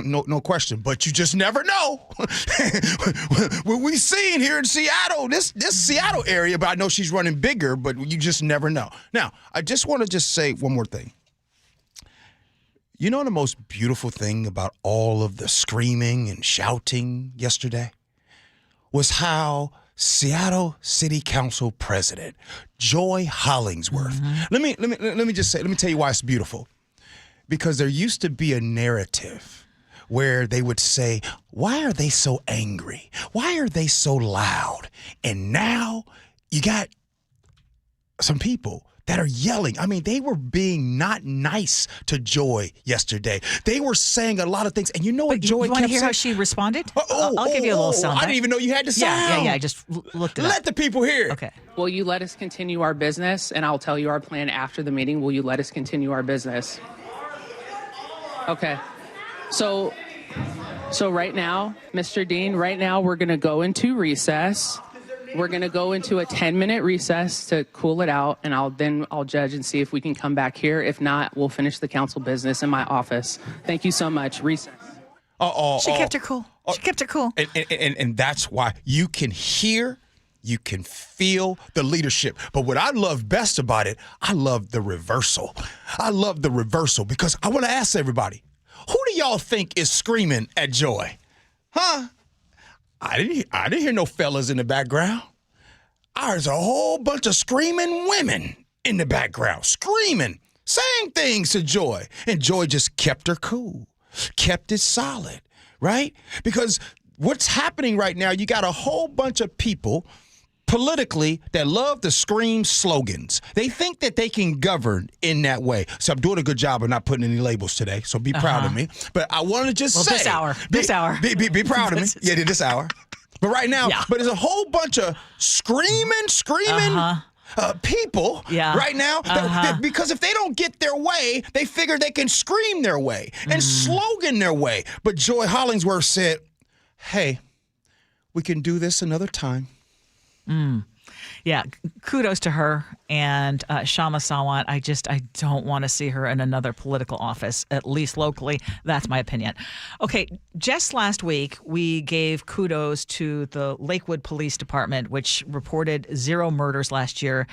No question, but you just never know. What we seen here in Seattle, this Seattle area, but I know she's running bigger, but you just never know. Now, I just want to say one more thing. You know the most beautiful thing about all of the screaming and shouting yesterday was how Seattle City Council President Joy Hollingsworth. Let me tell you why it's beautiful. Because there used to be a narrative where they would say, why are they so angry? Why are they so loud? And now you got some people that are yelling. I mean, they were being not nice to Joy yesterday. They were saying a lot of things. And you know what Joy kept saying? You want to hear how she responded? I'll give you a little sound. I didn't even know you had the sound. Yeah, I just looked it up. Let the people hear. Okay. Will you let us continue our business? And I'll tell you our plan after the meeting. Will you let us continue our business? Okay. So right now, Mr. Dean, we're going to go into recess. We're going to go into a 10-minute recess to cool it out, and I'll judge and see if we can come back here. If not, we'll finish the council business in my office. Thank you so much. Recess. She kept her cool. She kept her cool. And that's why you can hear, you can feel the leadership. But what I love best about it, I love the reversal. I love the reversal because I want to ask everybody, who do y'all think is screaming at Joy? Huh? I didn't hear no fellas in the background. There's a whole bunch of screaming women in the background, screaming, saying things to Joy. And Joy just kept her cool, kept it solid, right? Because what's happening right now, you got a whole bunch of people politically that love to scream slogans. They think that they can govern in that way. So I'm doing a good job of not putting any labels today, so be proud of me. But I want to just say. This hour. Be proud of me. Yeah, this hour. But right now, but there's a whole bunch of screaming people right now because if they don't get their way, they figure they can scream their way and slogan their way. But Joy Hollingsworth said, hey, we can do this another time. Yeah, kudos to her and Kshama Sawant. I don't want to see her in another political office, at least locally. That's my opinion. Okay, just last week, we gave kudos to the Lakewood Police Department, which reported 0 murders last year.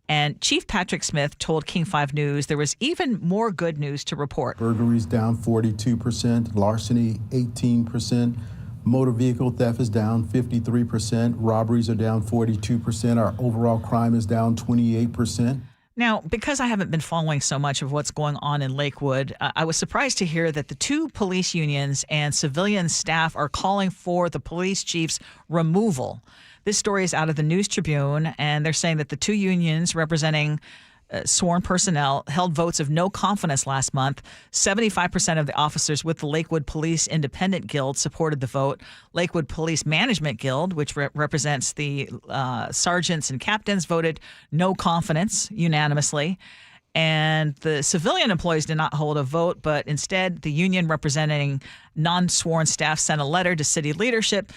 And Chief Patrick Smith told King 5 News there was even more good news to report. Burglaries down 42%, larceny 18%. Motor vehicle theft is down 53%. Robberies are down 42%. Our overall crime is down 28%. Now, because I haven't been following so much of what's going on in Lakewood, I was surprised to hear that the two police unions and civilian staff are calling for the police chief's removal. This story is out of the News Tribune, and they're saying that the two unions representing sworn personnel held votes of no confidence last month. 75% of the officers with the Lakewood Police Independent Guild supported the vote. Lakewood Police Management Guild, which represents the sergeants and captains, voted no confidence unanimously. And the civilian employees did not hold a vote, but instead the union representing non-sworn staff sent a letter to city leadership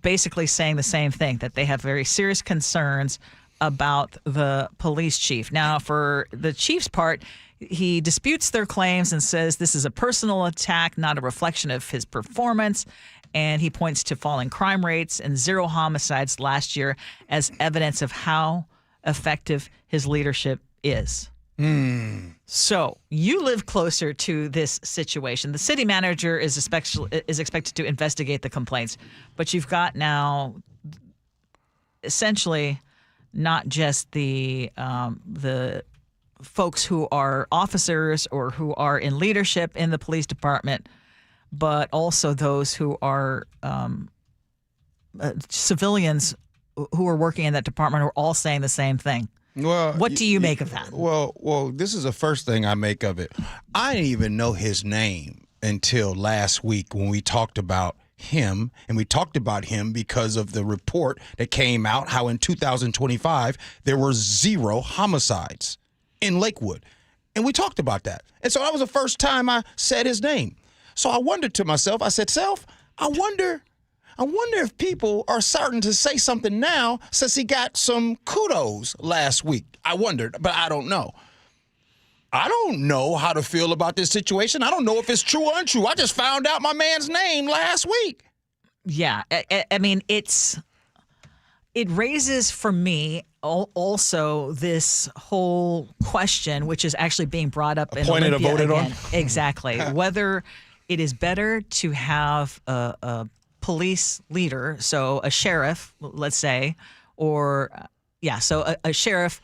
basically saying the same thing, that they have very serious concerns about the police chief. Now, for the chief's part, he disputes their claims and says this is a personal attack, not a reflection of his performance. And he points to falling crime rates and 0 homicides last year as evidence of how effective his leadership is. So you live closer to this situation. The city manager is expected to investigate the complaints, but you've got now essentially not just the folks who are officers or who are in leadership in the police department, but also those who are civilians who are working in that department who are all saying the same thing. Well, what do you make of that? Well, this is the first thing I make of it. I didn't even know his name until last week when we talked about him, and we talked about him because of the report that came out how in 2025 there were 0 homicides in Lakewood, and we talked about that. And so that was the first time I said his name. So I wondered to myself, I said, I wonder if people are starting to say something now since he got some kudos last week. I wondered, but I don't know. I don't know how to feel about this situation. I don't know if it's true or untrue. I just found out my man's name last week. Yeah. I mean, it raises for me also this whole question, which is actually being brought up in Olympia voted again. on? Exactly. Whether it is better to have a police leader, so a sheriff, let's say, or, so a sheriff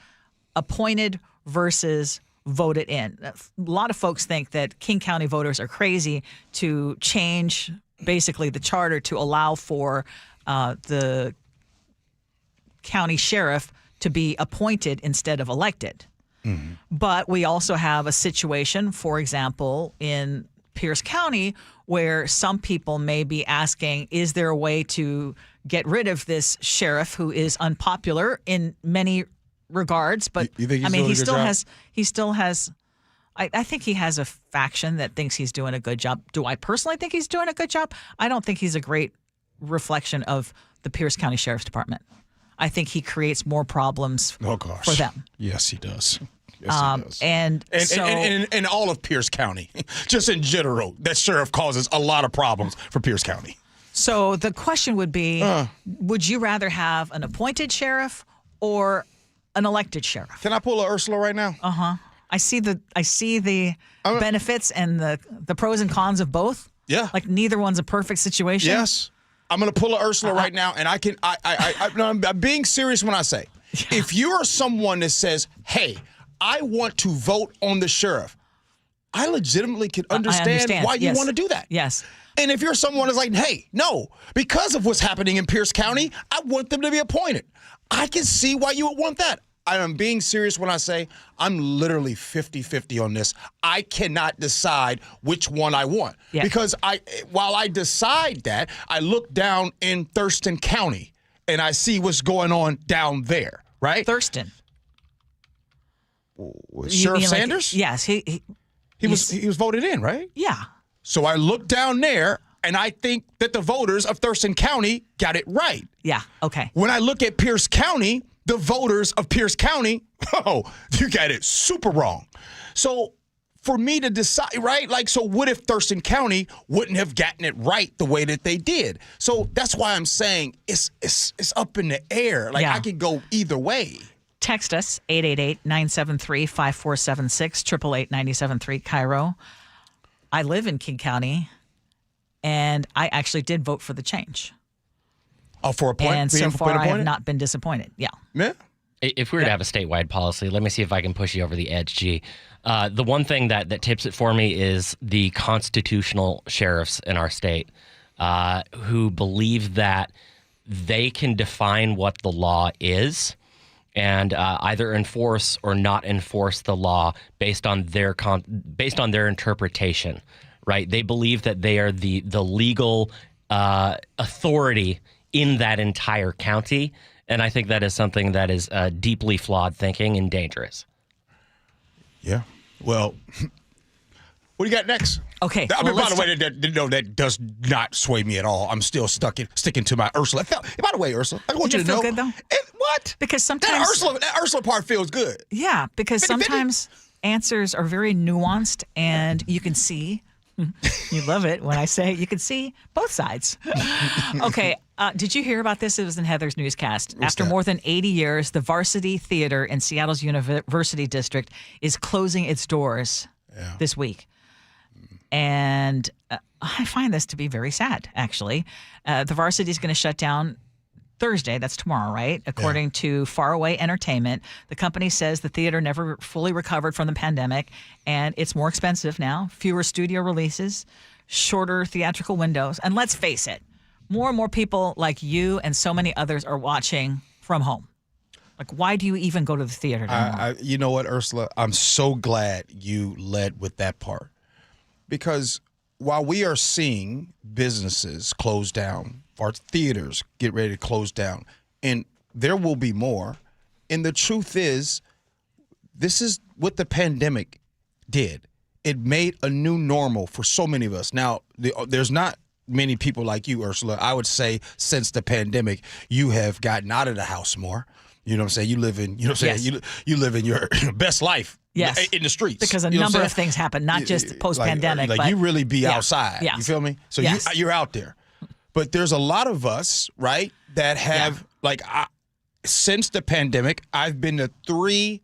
appointed versus voted in. A lot of folks think that King County voters are crazy to change basically the charter to allow for the county sheriff to be appointed instead of elected. Mm-hmm. But we also have a situation, for example, in Pierce County, where some people may be asking, is there a way to get rid of this sheriff who is unpopular in many regards? But you think I mean, he still has. I think he has a faction that thinks he's doing a good job. Do I personally think he's doing a good job? I don't think he's a great reflection of the Pierce County Sheriff's Department. I think he creates more problems for them. Yes, he does. Yes, he does. And all of Pierce County, just in general, that sheriff causes a lot of problems for Pierce County. So the question would be, would you rather have an appointed sheriff or an elected sheriff? Can I pull a Ursula right now? Uh-huh. I see the benefits and the pros and cons of both. Yeah. Like neither one's a perfect situation. Yes. I'm going to pull a Ursula right now, and I'm being serious when I say, if you are someone that says, hey, I want to vote on the sheriff, I legitimately can understand why you want to do that. Yes. And if you're someone that's like, hey, no, because of what's happening in Pierce County, I want them to be appointed. I can see why you would want that. I am being serious when I say I'm literally 50-50 on this. I cannot decide which one I want. Yeah. Because while I decide that, I look down in Thurston County and I see what's going on down there, right? Thurston. Sheriff Sanders? Yes. He was voted in, right? Yeah. So I look down there, and I think that the voters of Thurston County got it right. Yeah, okay. When I look at Pierce County, the voters of Pierce County, you got it super wrong. So for me to decide, right? Like, so what if Thurston County wouldn't have gotten it right the way that they did? So that's why I'm saying it's up in the air. Like, I could go either way. Text us, 888-973-5476, 888-973, KIRO. I live in King County, and I actually did vote for the change. Oh, for a point? And so far, I have not been disappointed. Yeah. Yeah? If we were to have a statewide policy, let me see if I can push you over the edge, G. The one thing that tips it for me is the constitutional sheriffs in our state who believe that they can define what the law is and either enforce or not enforce the law based on their interpretation, right? They believe that they are the legal authority in that entire county, and I think that is something that is deeply flawed thinking and dangerous. Yeah. Well, what do you got next? Okay. I mean, by the way, that does not sway me at all. I'm still sticking to my Ursula. By the way, Ursula, I want you to know. Good, though? What? Because sometimes that Ursula part feels good. Yeah, because sometimes answers are very nuanced, and you can see. You love it when I say you can see both sides. Okay. Did you hear about this? It was in Heather's newscast. After more than 80 years, the Varsity Theater in Seattle's University District is closing its doors this week. And I find this to be very sad, actually. The Varsity is going to shut down Thursday. That's tomorrow, right? According to Faraway Entertainment, the company says the theater never fully recovered from the pandemic, and it's more expensive now. Fewer studio releases, shorter theatrical windows. And let's face it, more and more people like you and so many others are watching from home. Like, why do you even go to the theater anymore? You know what, Ursula? I'm so glad you led with that part. Because while we are seeing businesses close down, our theaters get ready to close down, and there will be more, and the truth is, this is what the pandemic did. It made a new normal for so many of us. Now, there's not many people like you, Ursula. I would say since the pandemic, you have gotten out of the house more. You know what I'm saying? You live in, you live in your best life. Yes. In the streets. Because a number of things happen, not just post-pandemic. Like but you really be outside. Yeah. You feel me? So Yes. you're out there. But there's a lot of us, right, that have, since the pandemic, I've been to 3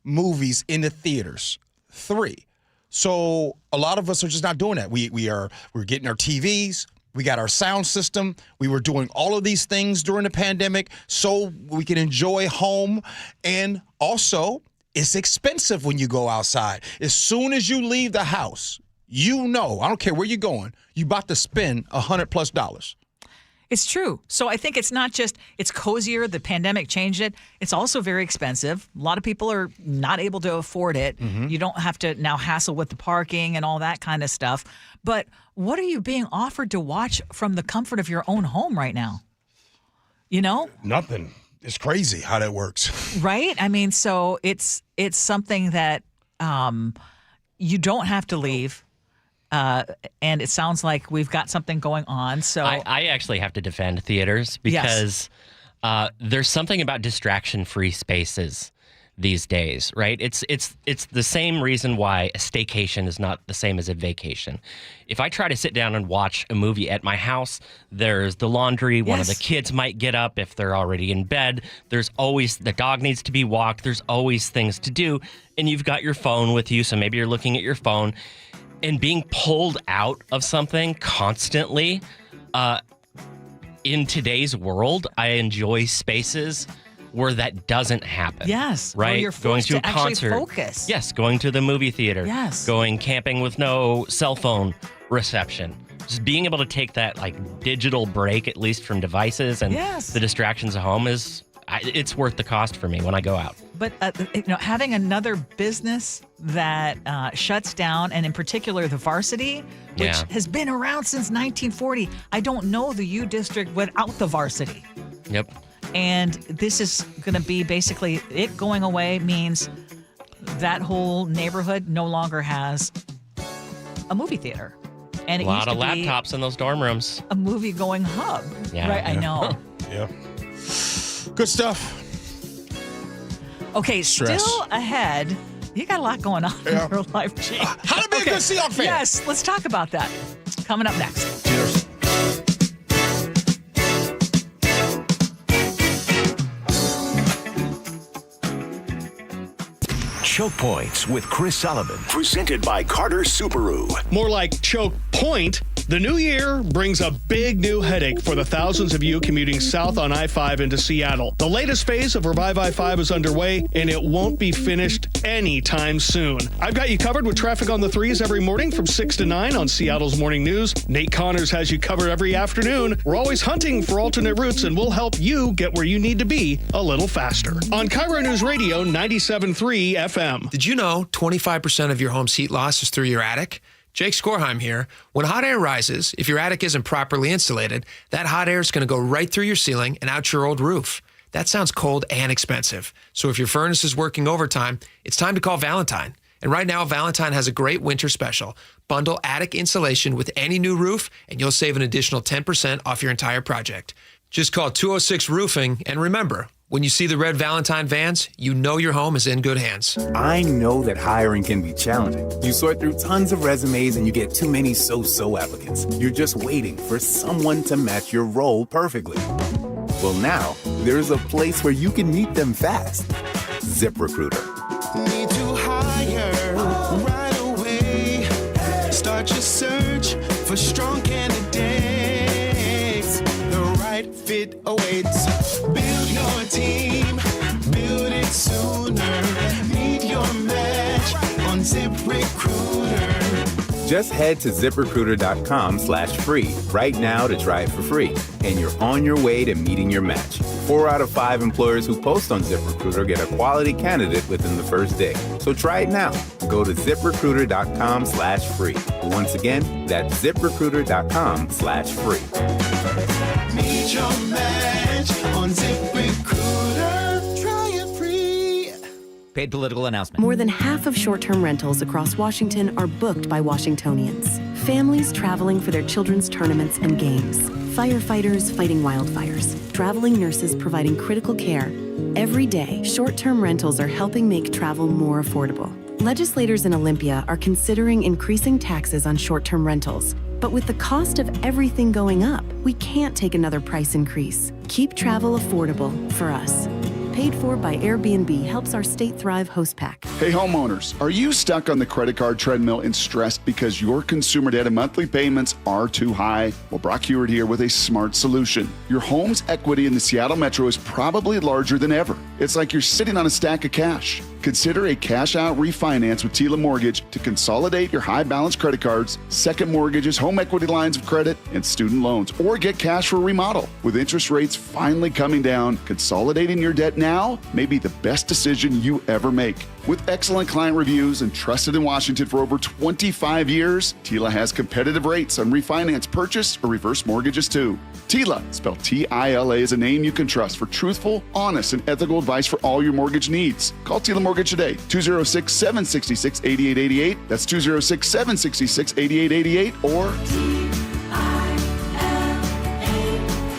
movies in the theaters. 3. So a lot of us are just not doing that. We're getting our TVs. We got our sound system. We were doing all of these things during the pandemic so we can enjoy home. And also, it's expensive when you go outside. As soon as you leave the house, I don't care where you're going, you about to spend $100+. It's true. So I think it's not just it's cozier. The pandemic changed it. It's also very expensive. A lot of people are not able to afford it. Mm-hmm. You don't have to now hassle with the parking and all that kind of stuff. But what are you being offered to watch from the comfort of your own home right now? You know? Nothing. It's crazy how that works. Right? I mean, so it's something that you don't have to leave. And it sounds like we've got something going on. So I actually have to defend theaters because there's something about distraction-free spaces these days, right? It's the same reason why a staycation is not the same as a vacation. If I try to sit down and watch a movie at my house, there's the laundry. One of the kids might get up if they're already in bed. There's always the dog needs to be walked. There's always things to do, and you've got your phone with you, so maybe you're looking at your phone. And being pulled out of something constantly, in today's world, I enjoy spaces where that doesn't happen. Yes, right. Where you're forced going to a actually concert. Focus. Yes, going to the movie theater. Yes, going camping with no cell phone reception. Just being able to take that digital break, at least from devices and the distractions at home, it's worth the cost for me when I go out. But having another business that shuts down, and in particular the Varsity, which has been around since 1940. I don't know the U District without the Varsity. Yep. And this is going to be basically it going away means that whole neighborhood no longer has a movie theater. And a lot of laptops in those dorm rooms. A movie-going hub. Yeah. Right, I know. Yeah. Good stuff. Okay, Stress. Still ahead. You got a lot going on in your life, G. How to be a good Seahawks fan. Yes, let's talk about that. Coming up next. Cheers. Choke Points with Chris Sullivan. Presented by Carter Subaru. More like choke point The new year brings a big new headache for the thousands of you commuting south on I-5 into Seattle. The latest phase of Revive I-5 is underway, and it won't be finished anytime soon. I've got you covered with traffic on the 3s every morning from 6 to 9 on Seattle's Morning News. Nate Connors has you covered every afternoon. We're always hunting for alternate routes, and we'll help you get where you need to be a little faster. On KIRO News Radio 97.3 FM. Did you know 25% of your home's heat loss is through your attic? Jake Skorheim here. When hot air rises, if your attic isn't properly insulated, that hot air is going to go right through your ceiling and out your old roof. That sounds cold and expensive. So if your furnace is working overtime, it's time to call Valentine. And right now, Valentine has a great winter special. Bundle attic insulation with any new roof, and you'll save an additional 10% off your entire project. Just call 206 Roofing, and remember, when you see the red Valentine vans, you know your home is in good hands. I know that hiring can be challenging. You sort through tons of resumes and you get too many so-so applicants. You're just waiting for someone to match your role perfectly. Well, now, there's a place where you can meet them fast. ZipRecruiter. Need to hire right away. Start your search for strong candidates. The right fit awaits. Build your team, build it sooner. Meet your match on ZipRecruiter. Just head to ZipRecruiter.com/free right now to try it for free. And you're on your way to meeting your match. 4 out of 5 employers who post on ZipRecruiter get a quality candidate within the first day. So try it now. Go to ZipRecruiter.com/free. Once again, that's ZipRecruiter.com/free. Meet your match on ZipRecruiter. Try it free. Paid political announcement. More than half of short-term rentals across Washington are booked by Washingtonians. Families traveling for their children's tournaments and games. Firefighters fighting wildfires. Traveling nurses providing critical care. Every day, short-term rentals are helping make travel more affordable. Legislators in Olympia are considering increasing taxes on short-term rentals. But with the cost of everything going up, we can't take another price increase. Keep travel affordable for us. Paid for by Airbnb helps our State Thrive host pack. Hey homeowners, are you stuck on the credit card treadmill and stressed because your consumer debt and monthly payments are too high? Well, Brock Heward here with a smart solution. Your home's equity in the Seattle Metro is probably larger than ever. It's like you're sitting on a stack of cash. Consider a cash-out refinance with Tila Mortgage to consolidate your high-balance credit cards, second mortgages, home equity lines of credit, and student loans, or get cash for a remodel. With interest rates finally coming down, consolidating your debt now may be the best decision you ever make. With excellent client reviews and trusted in Washington for over 25 years, Tila has competitive rates on refinance, purchase, or reverse mortgages too. Tila, spelled T-I-L-A, is a name you can trust for truthful, honest, and ethical advice for all your mortgage needs. Call Tila Mortgage today, 206-766-8888. That's 206-766-8888 or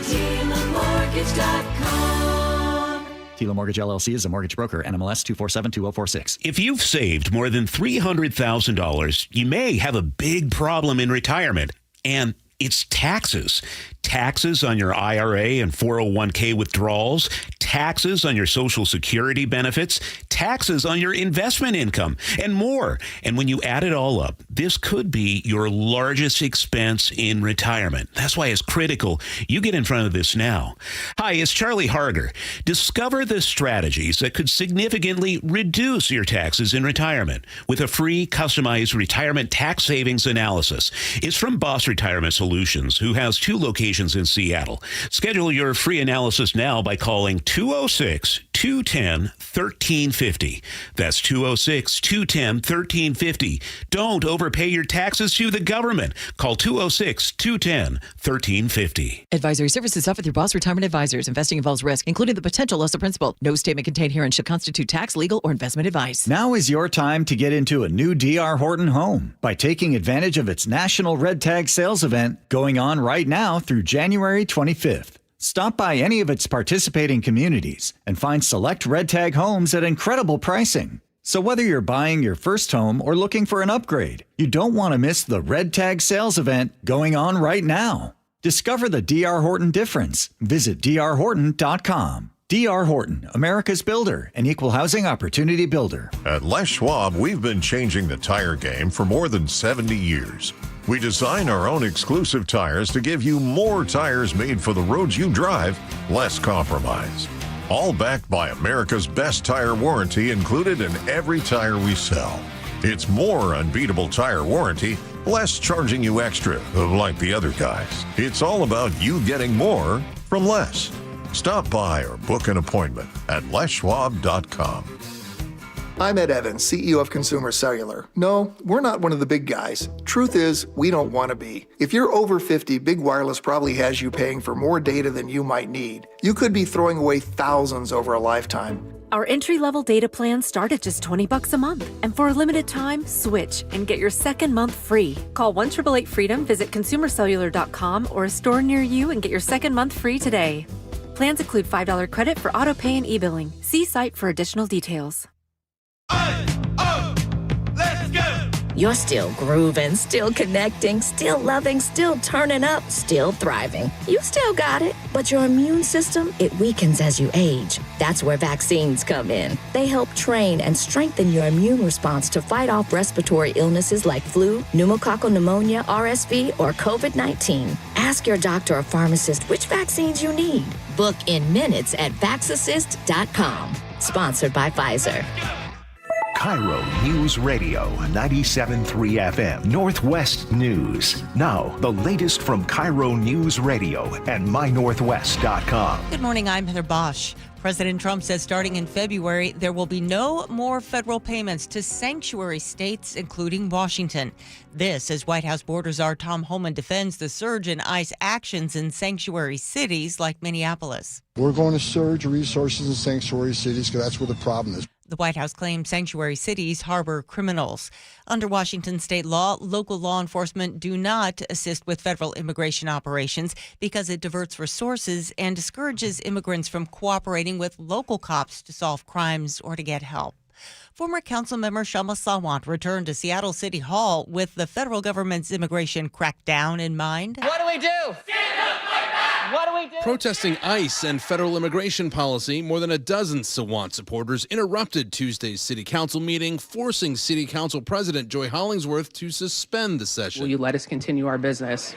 TilaMortgage.com. Tila Mortgage LLC is a mortgage broker. NMLS 2472046. If you've saved more than $300,000, you may have a big problem in retirement, and it's taxes. Taxes on your IRA and 401k withdrawals, taxes on your Social Security benefits, taxes on your investment income, and more. And when you add it all up, this could be your largest expense in retirement. That's why it's critical you get in front of this now. Hi, it's Charlie Harger. Discover the strategies that could significantly reduce your taxes in retirement with a free, customized retirement tax savings analysis. It's from Boss Retirement Solutions, who has 2 locations in Seattle. Schedule your free analysis now by calling 206-210-1350. That's 206-210-1350. Don't overpay your taxes to the government. Call 206-210-1350. Advisory services offered through Boss Retirement Advisors. Investing involves risk, including the potential loss of principal. No statement contained herein should constitute tax, legal, or investment advice. Now is your time to get into a new D.R. Horton home by taking advantage of its National Red Tag Sales event going on right now through January 25th. Stop by any of its participating communities and find select Red Tag homes at incredible pricing. So whether you're buying your first home or looking for an upgrade, you don't want to miss the Red Tag Sales event going on right now. Discover the D.R. Horton difference. Visit drhorton.com. D.R. Horton, America's builder and equal housing opportunity builder. At Les Schwab, we've been changing the tire game for more than 70 years. We design our own exclusive tires to give you more tires made for the roads you drive, less compromise. All backed by America's best tire warranty included in every tire we sell. It's more unbeatable tire warranty, less charging you extra, like the other guys. It's all about you getting more from less. Stop by or book an appointment at leschwab.com. I'm Ed Evans, CEO of Consumer Cellular. No, we're not one of the big guys. Truth is, we don't want to be. If you're over 50, Big Wireless probably has you paying for more data than you might need. You could be throwing away thousands over a lifetime. Our entry-level data plans start at just $20 a month. And for a limited time, switch and get your second month free. Call 1-888-FREEDOM, visit consumercellular.com or a store near you and get your second month free today. Plans include $5 credit for auto pay and e-billing. See site for additional details. You're still grooving, still connecting, still loving, still turning up, still thriving. You still got it, but your immune system, it weakens as you age. That's where vaccines come in. They help train and strengthen your immune response to fight off respiratory illnesses like flu, pneumococcal pneumonia, RSV, or COVID-19. Ask your doctor or pharmacist which vaccines you need. Book in minutes at vaxassist.com. Sponsored by Pfizer. KIRO News Radio 97.3 FM Northwest News. Now, the latest from KIRO News Radio and mynorthwest.com. Good morning, I'm Heather Bosch. President Trump says starting in February, there will be no more federal payments to sanctuary states, including Washington. This as White House border czar Tom Homan defends the surge in ICE actions in sanctuary cities like Minneapolis. We're going to surge resources in sanctuary cities because that's where the problem is. The White House claims sanctuary cities harbor criminals. Under Washington state law, local law enforcement do not assist with federal immigration operations because it diverts resources and discourages immigrants from cooperating with local cops to solve crimes or to get help. Former Councilmember Shama Sawant returned to Seattle City Hall with the federal government's immigration crackdown in mind. What do we do? What do we do? Protesting ICE and federal immigration policy, more than a dozen Sawant supporters interrupted Tuesday's city council meeting, forcing city council president Joy Hollingsworth to suspend the session. Will you let us continue our business?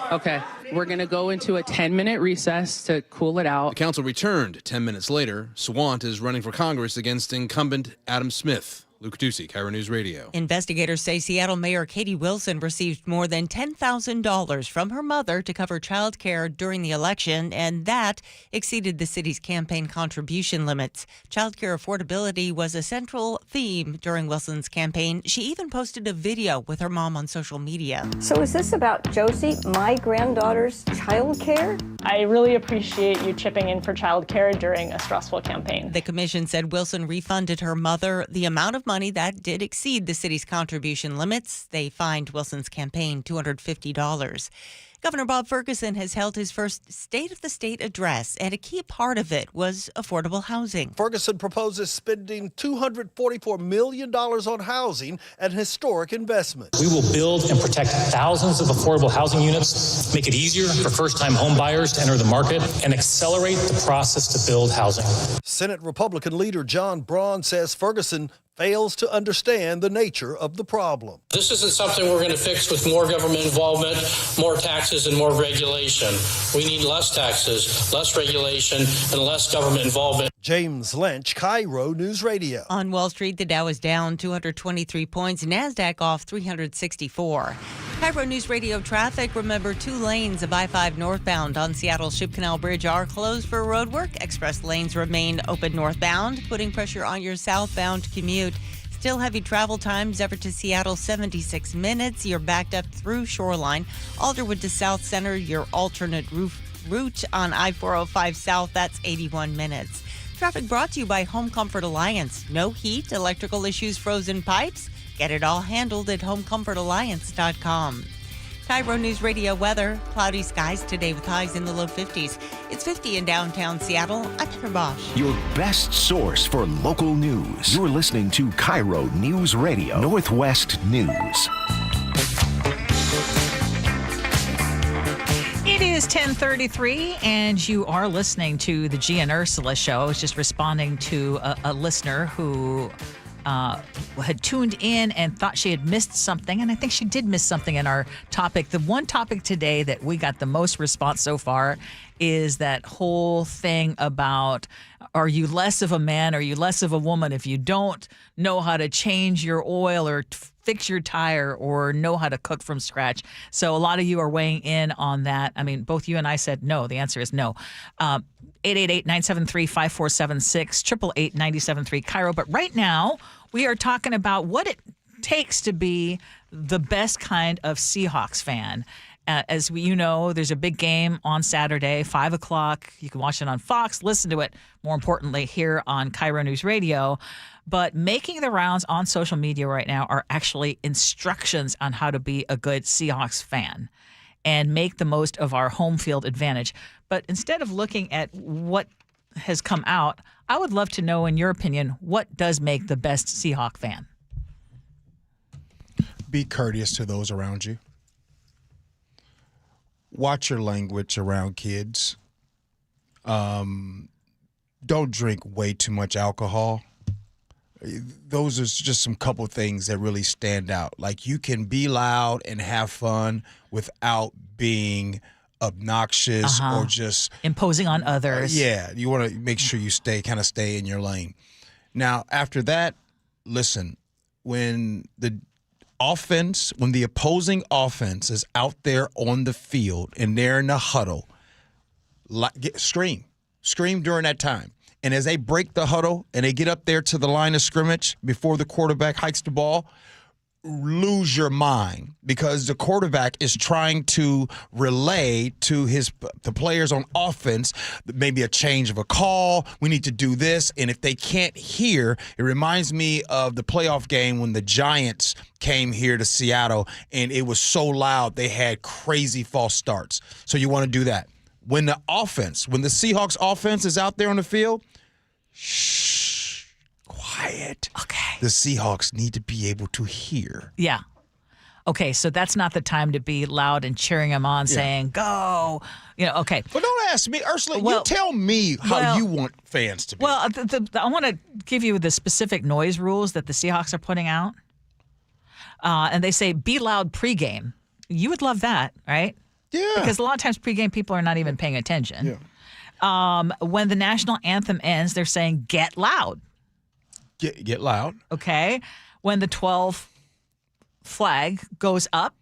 Okay, we're going to go into a 10-minute recess to cool it out. The council returned 10 minutes later. Sawant is running for Congress against incumbent Adam Smith. Luke Ducey, KIRO News Radio. Investigators say Seattle Mayor Katie Wilson received more than $10,000 from her mother to cover child care during the election, and that exceeded the city's campaign contribution limits. Child care affordability was a central theme during Wilson's campaign. She even posted a video with her mom on social media. So is this about Josie, my granddaughter's child care? I really appreciate you chipping in for child care during a stressful campaign. The commission said Wilson refunded her mother the amount of money that did exceed the city's contribution limits. They fined Wilson's campaign $250. Governor Bob Ferguson has held his first State of the State address, and a key part of it was affordable housing. Ferguson proposes spending $244 million on housing, an historic investment. We will build and protect thousands of affordable housing units, make it easier for first-time home buyers to enter the market, and accelerate the process to build housing. Senate Republican leader John Braun says Ferguson fails to understand the nature of the problem. This isn't something we're going to fix with more government involvement, more taxes, and more regulation. We need less taxes, less regulation, and less government involvement. James Lynch, KIRO News Radio. On Wall Street, the Dow is down 223 points, NASDAQ off 364. KIRO News Radio traffic. Remember, 2 lanes of I-5 northbound on Seattle Ship Canal Bridge are closed for road work. Express lanes remain open northbound, putting pressure on your southbound commute. Still heavy travel times. Everett to Seattle, 76 minutes. You're backed up through Shoreline. Alderwood to South Center, your alternate route on I-405 South, that's 81 minutes. Traffic brought to you by Home Comfort Alliance. No heat, electrical issues, frozen pipes? Get it all handled at homecomfortalliance.com. KIRO News Radio weather. Cloudy skies today with highs in the low 50s. It's 50 in downtown Seattle. I'm Heather Bosch. Your best source for local news. You're listening to KIRO News Radio Northwest News. It is 10:33, and you are listening to the Gee and Ursula Show. I was just responding to a listener who had tuned in and thought she had missed something, and I think she did miss something in our topic. The one topic today that we got the most response so far is that whole thing about, are you less of a man, are you less of a woman if you don't know how to change your oil or fix your tire or know how to cook from scratch? So a lot of you are weighing in on that. I mean, both you and I said no. The answer is no. 888-973-5476, 888-973 KIRO. But right now, we are talking about what it takes to be the best kind of Seahawks fan. As you know, there's a big game on Saturday, 5 o'clock. You can watch it on Fox, listen to it, more importantly, here on KIRO News Radio. But making the rounds on social media right now are actually instructions on how to be a good Seahawks fan and make the most of our home field advantage. But instead of looking at what has come out, I would love to know, in your opinion, what does make the best Seahawk fan? Be courteous to those around you. Watch your language around kids. Don't drink way too much alcohol. Those are just some couple things that really stand out. Like, you can be loud and have fun without being obnoxious or just imposing on others. Yeah, you want to make sure you stay in your lane. Now, after that, listen, when the opposing offense is out there on the field and they're in the huddle, scream during that time. And as they break the huddle and they get up there to the line of scrimmage before the quarterback hikes the ball, lose your mind, because the quarterback is trying to relay to the players on offense maybe a change of a call. We need to do this. And if they can't hear, it reminds me of the playoff game when the Giants came here to Seattle and it was so loud they had crazy false starts. So you want to do that. When the Seahawks offense is out there on the field, shh, quiet. Okay. The Seahawks need to be able to hear. Yeah. Okay, so that's not the time to be loud and cheering them on, saying, go. Okay. But don't ask me, Ursula. You tell me how you want fans to be. Well, I want to give you the specific noise rules that the Seahawks are putting out. And they say, be loud pregame. You would love that, right? Yeah. Because a lot of times pregame people are not even paying attention. Yeah. When the national anthem ends, they're saying, get loud. Get loud. Okay. When the 12 flag goes up,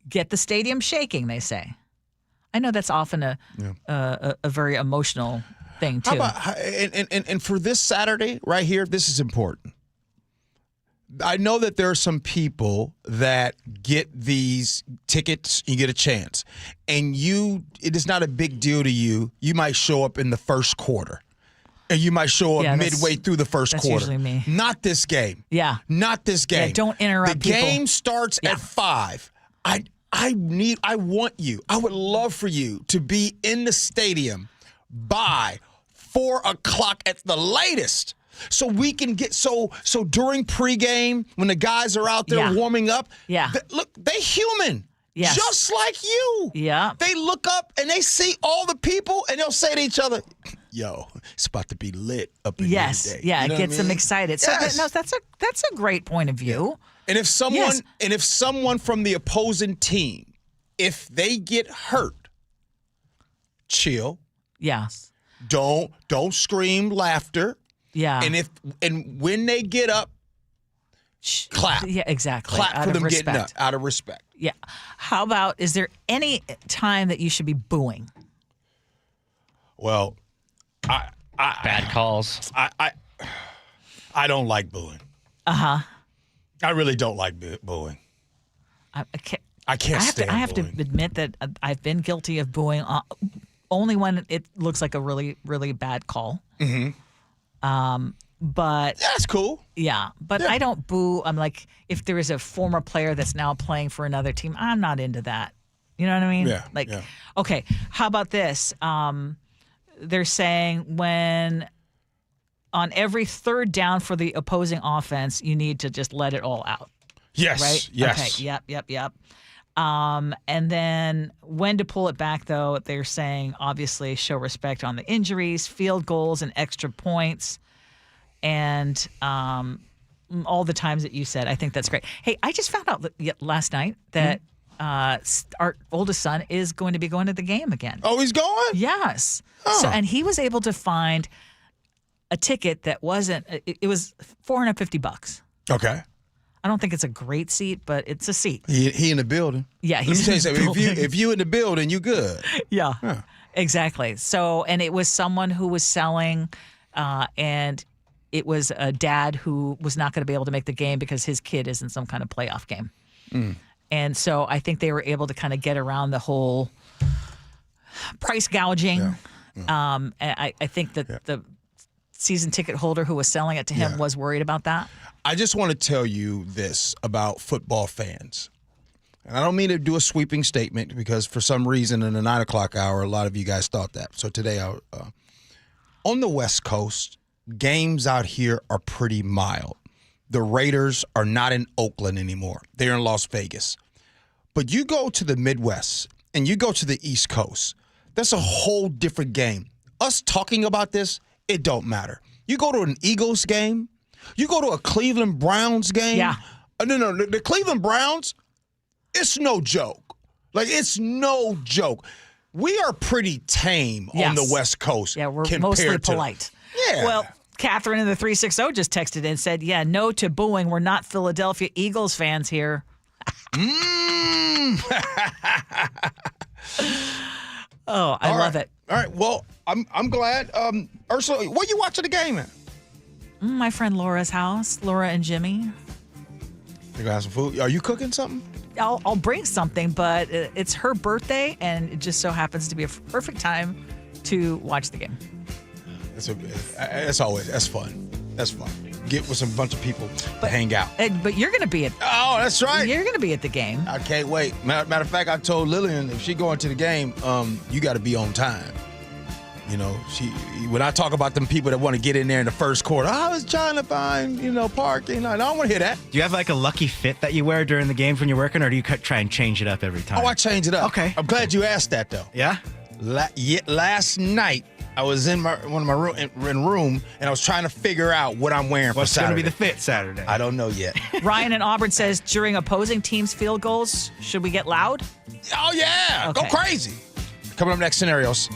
get the stadium shaking, they say. I know that's often a very emotional thing, too. How about, and for this Saturday right here, this is important. I know that there are some people that get these tickets, you get a chance, and it is not a big deal to you. You might show up in the first quarter, and you might show up midway through the first quarter. That's usually me. Not this game. Yeah. Not this game. Yeah, don't interrupt people. The people. game starts at 5. I want you. I would love for you to be in the stadium by 4 o'clock at the latest. So we can get so during pregame when the guys are out there warming up. Yeah. They human. Yes. Just like you. Yeah. They look up and they see all the people and they'll say to each other, yo, it's about to be lit up in here today. Yeah, you know it gets them excited. So Yes. that's a great point of view. And if someone from the opposing team, if they get hurt, chill. Yes. Don't scream laughter. Yeah. And when they get up, clap. Yeah, exactly. Clap out for of them respect. getting up out of respect. Yeah. How about, is there any time that you should be booing? Well, bad calls. I don't like booing. I really don't like booing. I can't stand I have booing. to admit that I've been guilty of booing only when it looks like a really, really bad call. Mm-hmm. But that's cool. Yeah, but I don't boo. I'm like, if there is a former player that's now playing for another team, I'm not into that. You know what I mean? Yeah. Okay, how about this? They're saying when on every third down for the opposing offense, you need to just let it all out. Yes. Right? Yes. Okay. Yep. And then when to pull it back, though, they're saying obviously show respect on the injuries, field goals, and extra points. And all the times that you said. I think that's great. Hey, I just found out last night that our oldest son is going to be going to the game again. Oh, he's going? Yes. Huh. So, and he was able to find a ticket that wasn't. It was $450. Okay. I don't think it's a great seat, but it's a seat. He in the building. Yeah, Let me he's tell you in the something. building. If you in the building, you good. Yeah. Huh. Exactly. So, and it was someone who was selling, and it was a dad who was not going to be able to make the game because his kid is in some kind of playoff game. And so I think they were able to kind of get around the whole price gouging. And I think that the season ticket holder who was selling it to him was worried about that. I just want to tell you this about football fans. And I don't mean to do a sweeping statement because for some reason in the 9 o'clock hour, a lot of you guys thought that. So today, on the West Coast, games out here are pretty mild. The Raiders are not in Oakland anymore. They're in Las Vegas. But you go to the Midwest and you go to the East Coast, that's a whole different game. Us talking about this, it don't matter. You go to an Eagles game, you go to a Cleveland Browns game. Yeah. No, the Cleveland Browns, it's no joke. Like, it's no joke. We are pretty tame on the West Coast. Yeah, we're mostly polite. Yeah. Well, Catherine in the 360 just texted in and said, yeah, no to booing. We're not Philadelphia Eagles fans here. Oh, I love it. All right. Well, I'm glad. Ursula, where you watching the game at? My friend Laura's house, Laura and Jimmy. You gonna have some food? Are you cooking something? I'll bring something, but it's her birthday, and it just so happens to be a perfect time to watch the game. That's fun. That's fun. Get with some bunch of people to hang out. But you're going to be at. Oh, that's right. You're going to be at the game. I can't wait. Matter of fact, I told Lillian if she going to the game, you got to be on time. You know, when I talk about them people that want to get in there in the first quarter, I was trying to find, parking. I don't want to hear that. Do you have like a lucky fit that you wear during the games when you're working, or do you try and change it up every time? Oh, I change it up. Okay. I'm glad you asked that, though. Yeah? Last night, I was in one of my room, and I was trying to figure out what I'm wearing for Saturday. What's going to be the fit Saturday? I don't know yet. Ryan in Auburn says, during opposing teams' field goals, should we get loud? Oh, yeah. Okay. Go crazy. Coming up next, scenarios.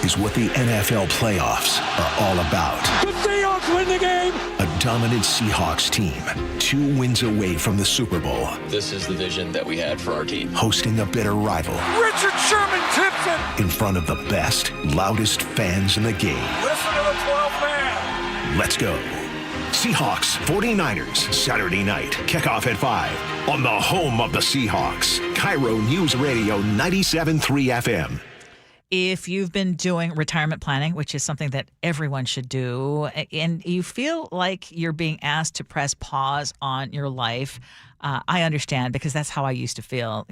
Is what the NFL playoffs are all about. The Seahawks win the game. A dominant Seahawks team, 2 wins away from the Super Bowl. This is the vision that we had for our team. Hosting a bitter rival. Richard Sherman tips it. In front of the best, loudest fans in the game. Listen to the 12th man. Let's go. Seahawks 49ers, Saturday night. Kickoff at 5 on the home of the Seahawks. KIRO Newsradio 97.3 FM. If you've been doing retirement planning, which is something that everyone should do, and you feel like you're being asked to press pause on your life, I understand, because that's how I used to feel.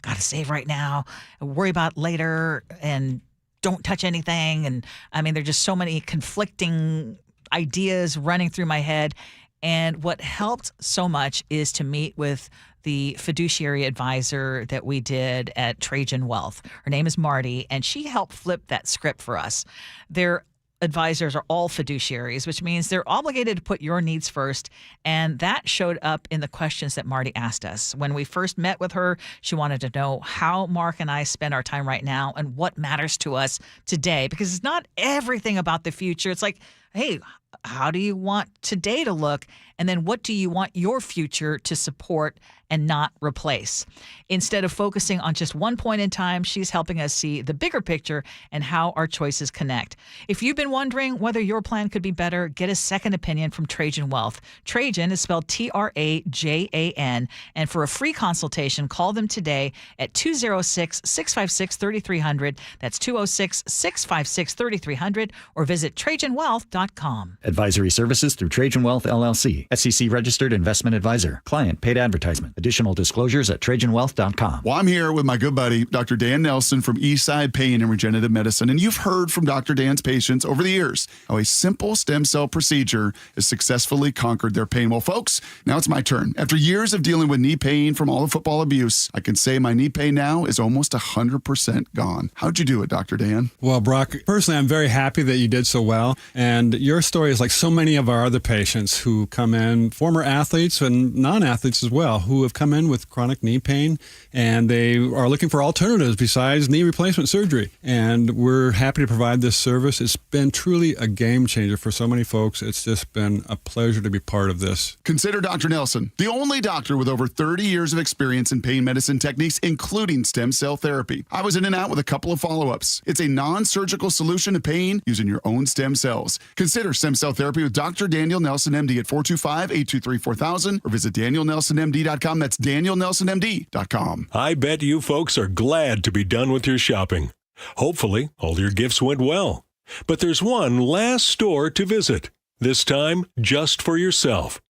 Got to save right now, worry about later, and don't touch anything. And I mean, there are just so many conflicting ideas running through my head. And what helped so much is to meet with the fiduciary advisor that we did at Trajan Wealth. Her name is Marty, and she helped flip that script for us. Their advisors are all fiduciaries, which means they're obligated to put your needs first. And that showed up in the questions that Marty asked us. When we first met with her, she wanted to know how Mark and I spend our time right now and what matters to us today, because it's not everything about the future. It's like, hey, how do you want today to look? And then what do you want your future to support and not replace? Instead of focusing on just one point in time, she's helping us see the bigger picture and how our choices connect. If you've been wondering whether your plan could be better, get a second opinion from Trajan Wealth. Trajan is spelled Trajan. And for a free consultation, call them today at 206-656-3300. That's 206-656-3300, or visit TrajanWealth.com. TrajanWealth.com. Advisory services through Trajan Wealth, LLC. SEC registered investment advisor. Client paid advertisement. Additional disclosures at TrajanWealth.com. Well, I'm here with my good buddy, Dr. Dan Nelson from Eastside Pain and Regenerative Medicine. And you've heard from Dr. Dan's patients over the years how a simple stem cell procedure has successfully conquered their pain. Well, folks, now it's my turn. After years of dealing with knee pain from all the football abuse, I can say my knee pain now is almost 100% gone. How'd you do it, Dr. Dan? Well, Brock, personally, I'm very happy that you did so well. And your story is like so many of our other patients who come in, former athletes and non-athletes as well, who have come in with chronic knee pain, and they are looking for alternatives besides knee replacement surgery. And we're happy to provide this service. It's been truly a game changer for so many folks. It's just been a pleasure to be part of this. Consider Dr. Nelson, the only doctor with over 30 years of experience in pain medicine techniques, including stem cell therapy. I was in and out with a couple of follow-ups. It's a non-surgical solution to pain using your own stem cells. Consider stem cell therapy with Dr. Daniel Nelson, MD at 425-823-4000 or visit DanielNelsonMD.com. That's DanielNelsonMD.com. I bet you folks are glad to be done with your shopping. Hopefully, all your gifts went well. But there's one last store to visit, this time just for yourself.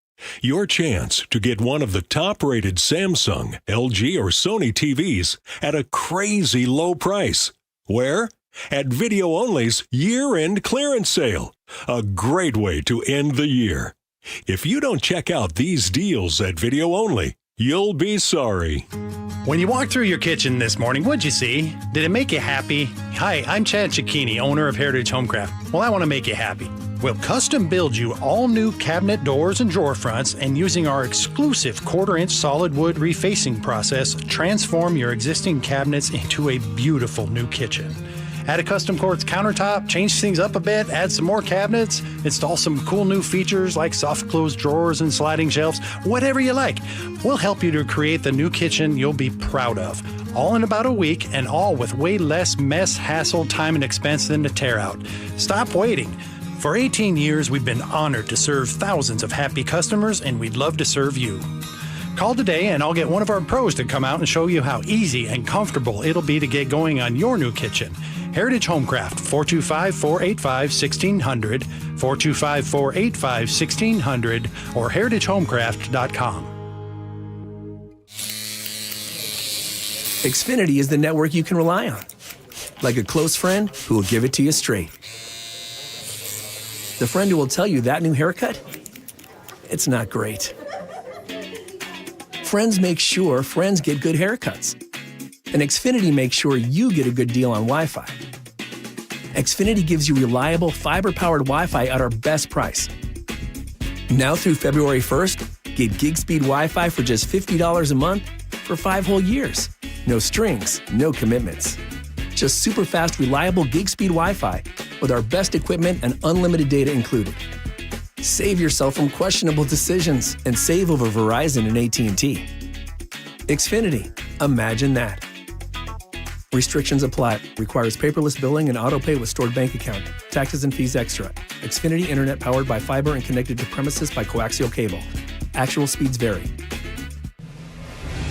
Your chance to get one of the top-rated Samsung, LG, or Sony TVs at a crazy low price. Where? At Video Only's year-end clearance sale. A great way to end the year. If you don't check out these deals at Video Only, you'll be sorry. When you walked through your kitchen this morning, what'd you see? Did it make you happy? Hi, I'm Chad Cicchini, owner of Heritage Homecraft. Well, I want to make you happy. We'll custom build you all new cabinet doors and drawer fronts, and using our exclusive 1/4-inch solid wood refacing process, transform your existing cabinets into a beautiful new kitchen. Add a custom quartz countertop, change things up a bit, add some more cabinets, install some cool new features like soft close drawers and sliding shelves, whatever you like. We'll help you to create the new kitchen you'll be proud of. All in about a week, and all with way less mess, hassle, time, and expense than to tear out. Stop waiting. For 18 years, we've been honored to serve thousands of happy customers, and we'd love to serve you. Call today and I'll get one of our pros to come out and show you how easy and comfortable it'll be to get going on your new kitchen. Heritage Homecraft, 425-485-1600, 425-485-1600, or heritagehomecraft.com. Xfinity is the network you can rely on. Like a close friend who will give it to you straight. The friend who will tell you that new haircut, it's not great. Friends make sure friends get good haircuts. And Xfinity makes sure you get a good deal on Wi-Fi. Xfinity gives you reliable fiber-powered Wi-Fi at our best price. Now through February 1st, get gig speed Wi-Fi for just $50 a month for 5 whole years. No strings, no commitments. Just super fast, reliable gig speed Wi-Fi with our best equipment and unlimited data included. Save yourself from questionable decisions and save over Verizon and AT&T. Xfinity, imagine that. Restrictions apply. Requires paperless billing and auto pay with stored bank account. Taxes and fees extra. Xfinity Internet powered by fiber and connected to premises by coaxial cable. Actual speeds vary.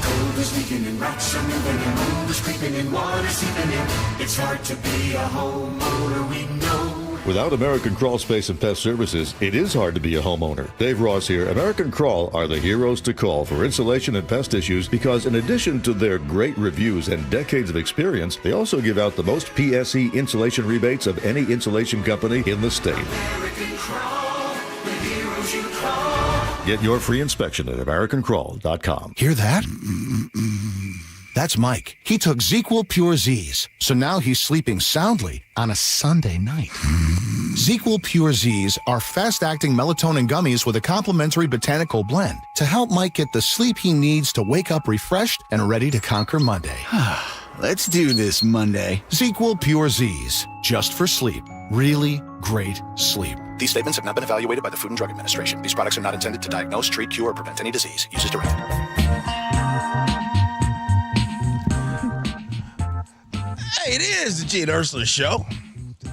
Cold is leaking and rats are moving and mold is creeping and water seeping in. It's hard to be a homeowner, we know. Without American Crawl Space and Pest Services, it is hard to be a homeowner. Dave Ross here. American Crawl are the heroes to call for insulation and pest issues because in addition to their great reviews and decades of experience, they also give out the most PSE insulation rebates of any insulation company in the state. American Crawl, the heroes you call. Get your free inspection at AmericanCrawl.com. Hear that? That's Mike. He took ZQL Pure Z's, so now he's sleeping soundly on a Sunday night. ZQL Pure Z's are fast-acting melatonin gummies with a complementary botanical blend to help Mike get the sleep he needs to wake up refreshed and ready to conquer Monday. Let's do this Monday. ZQL Pure Z's, just for sleep. Really great sleep. These statements have not been evaluated by the Food and Drug Administration. These products are not intended to diagnose, treat, cure, or prevent any disease. Use as directed. Hey, it is the Gee Ursula Show.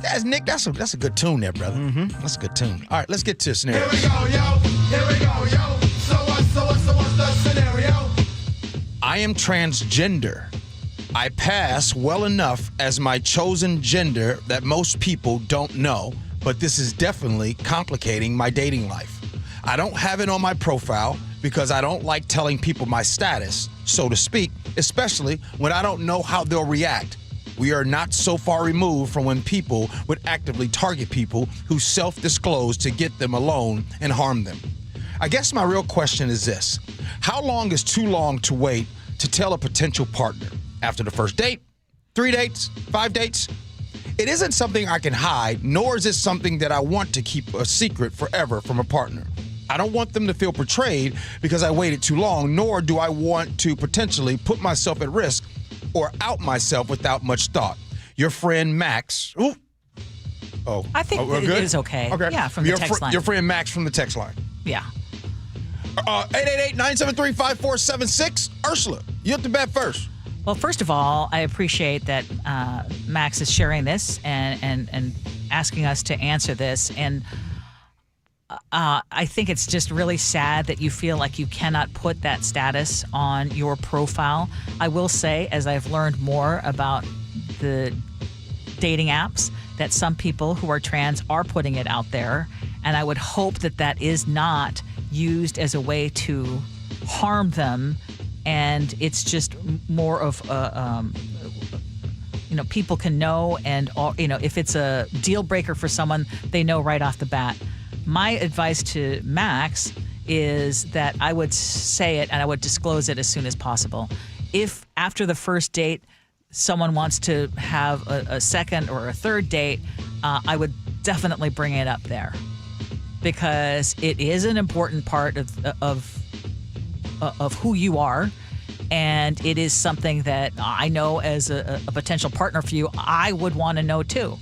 That's Nick. That's a good tune there, brother. That's a good tune. All right, let's get to the scenario. Here we go, yo. Here we go, yo. So what's the scenario? I am transgender. I pass well enough as my chosen gender that most people don't know, but this is definitely complicating my dating life. I don't have it on my profile because I don't like telling people my status, so to speak, especially when I don't know how they'll react. We are not so far removed from when people would actively target people who self-disclose to get them alone and harm them. I guess my real question is this: how long is too long to wait to tell a potential partner? After the first date? 3 dates? 5 dates? It isn't something I can hide, nor is it something that I want to keep a secret forever from a partner. I don't want them to feel betrayed because I waited too long, nor do I want to potentially put myself at risk or out myself without much thought. Your friend Max. Ooh. Oh. I think we're it good? is okay. Okay. Yeah, from the text line. Your friend Max from the text line. Yeah. 888-973-5476. Ursula, you have to bet first. Well, first of all, I appreciate that Max is sharing this and asking us to answer this. And I think it's just really sad that you feel like you cannot put that status on your profile. I will say, as I've learned more about the dating apps, that some people who are trans are putting it out there. And I would hope that that is not used as a way to harm them. And it's just more of people can know, and if it's a deal breaker for someone, they know right off the bat. My advice to Max is that I would say it and I would disclose it as soon as possible. If after the first date someone wants to have a second or a third date, I would definitely bring it up there, because it is an important part of who you are. And it is something that I know as a potential partner for you, I would want to know too.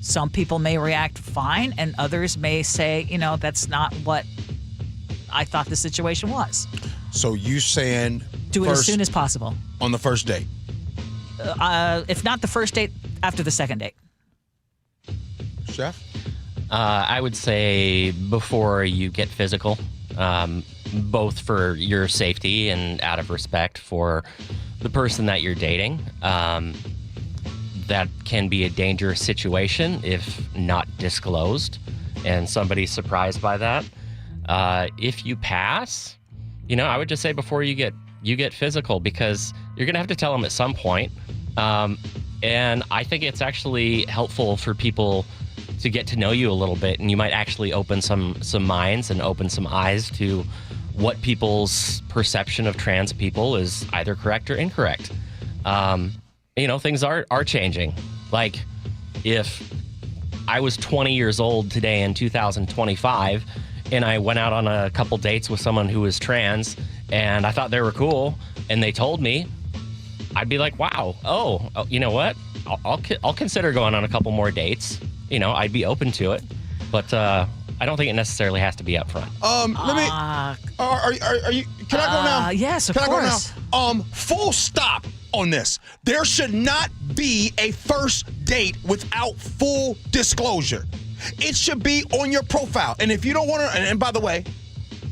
Some people may react fine, and others may say, that's not what I thought the situation was. So you saying do it as soon as possible on the first date? If not the first date, after the second date. Chef? I would say before you get physical. Both for your safety and out of respect for the person that you're dating. That can be a dangerous situation if not disclosed and somebody's surprised by that. If you pass, I would just say before you get physical, because you're going to have to tell them at some point. And I think it's actually helpful for people to get to know you a little bit, and you might actually open some minds and open some eyes to what people's perception of trans people is either correct or incorrect. Things are changing. Like, if I was 20 years old today in 2025 and I went out on a couple dates with someone who was trans and I thought they were cool and they told me, I'd be like, wow, you know what? I'll consider going on a couple more dates. I'd be open to it, but I don't think it necessarily has to be up front. Let me. Are you? Can I go now? Yes, of course. Can I go now? Full stop on this. There should not be a first date without full disclosure. It should be on your profile. And if you don't want to, and by the way,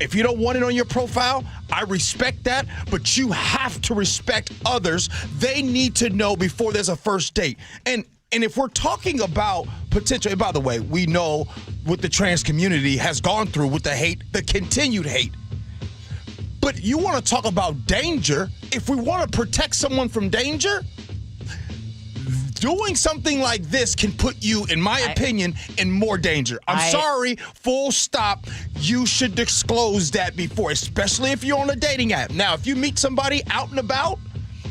if you don't want it on your profile, I respect that, but you have to respect others. They need to know before there's a first date. And if we're talking about potential, and by the way, we know what the trans community has gone through with the hate, the continued hate. But you want to talk about danger? If we want to protect someone from danger, doing something like this can put you, in my opinion, in more danger. I'm sorry, full stop. You should disclose that before, especially if you're on a dating app. Now, if you meet somebody out and about,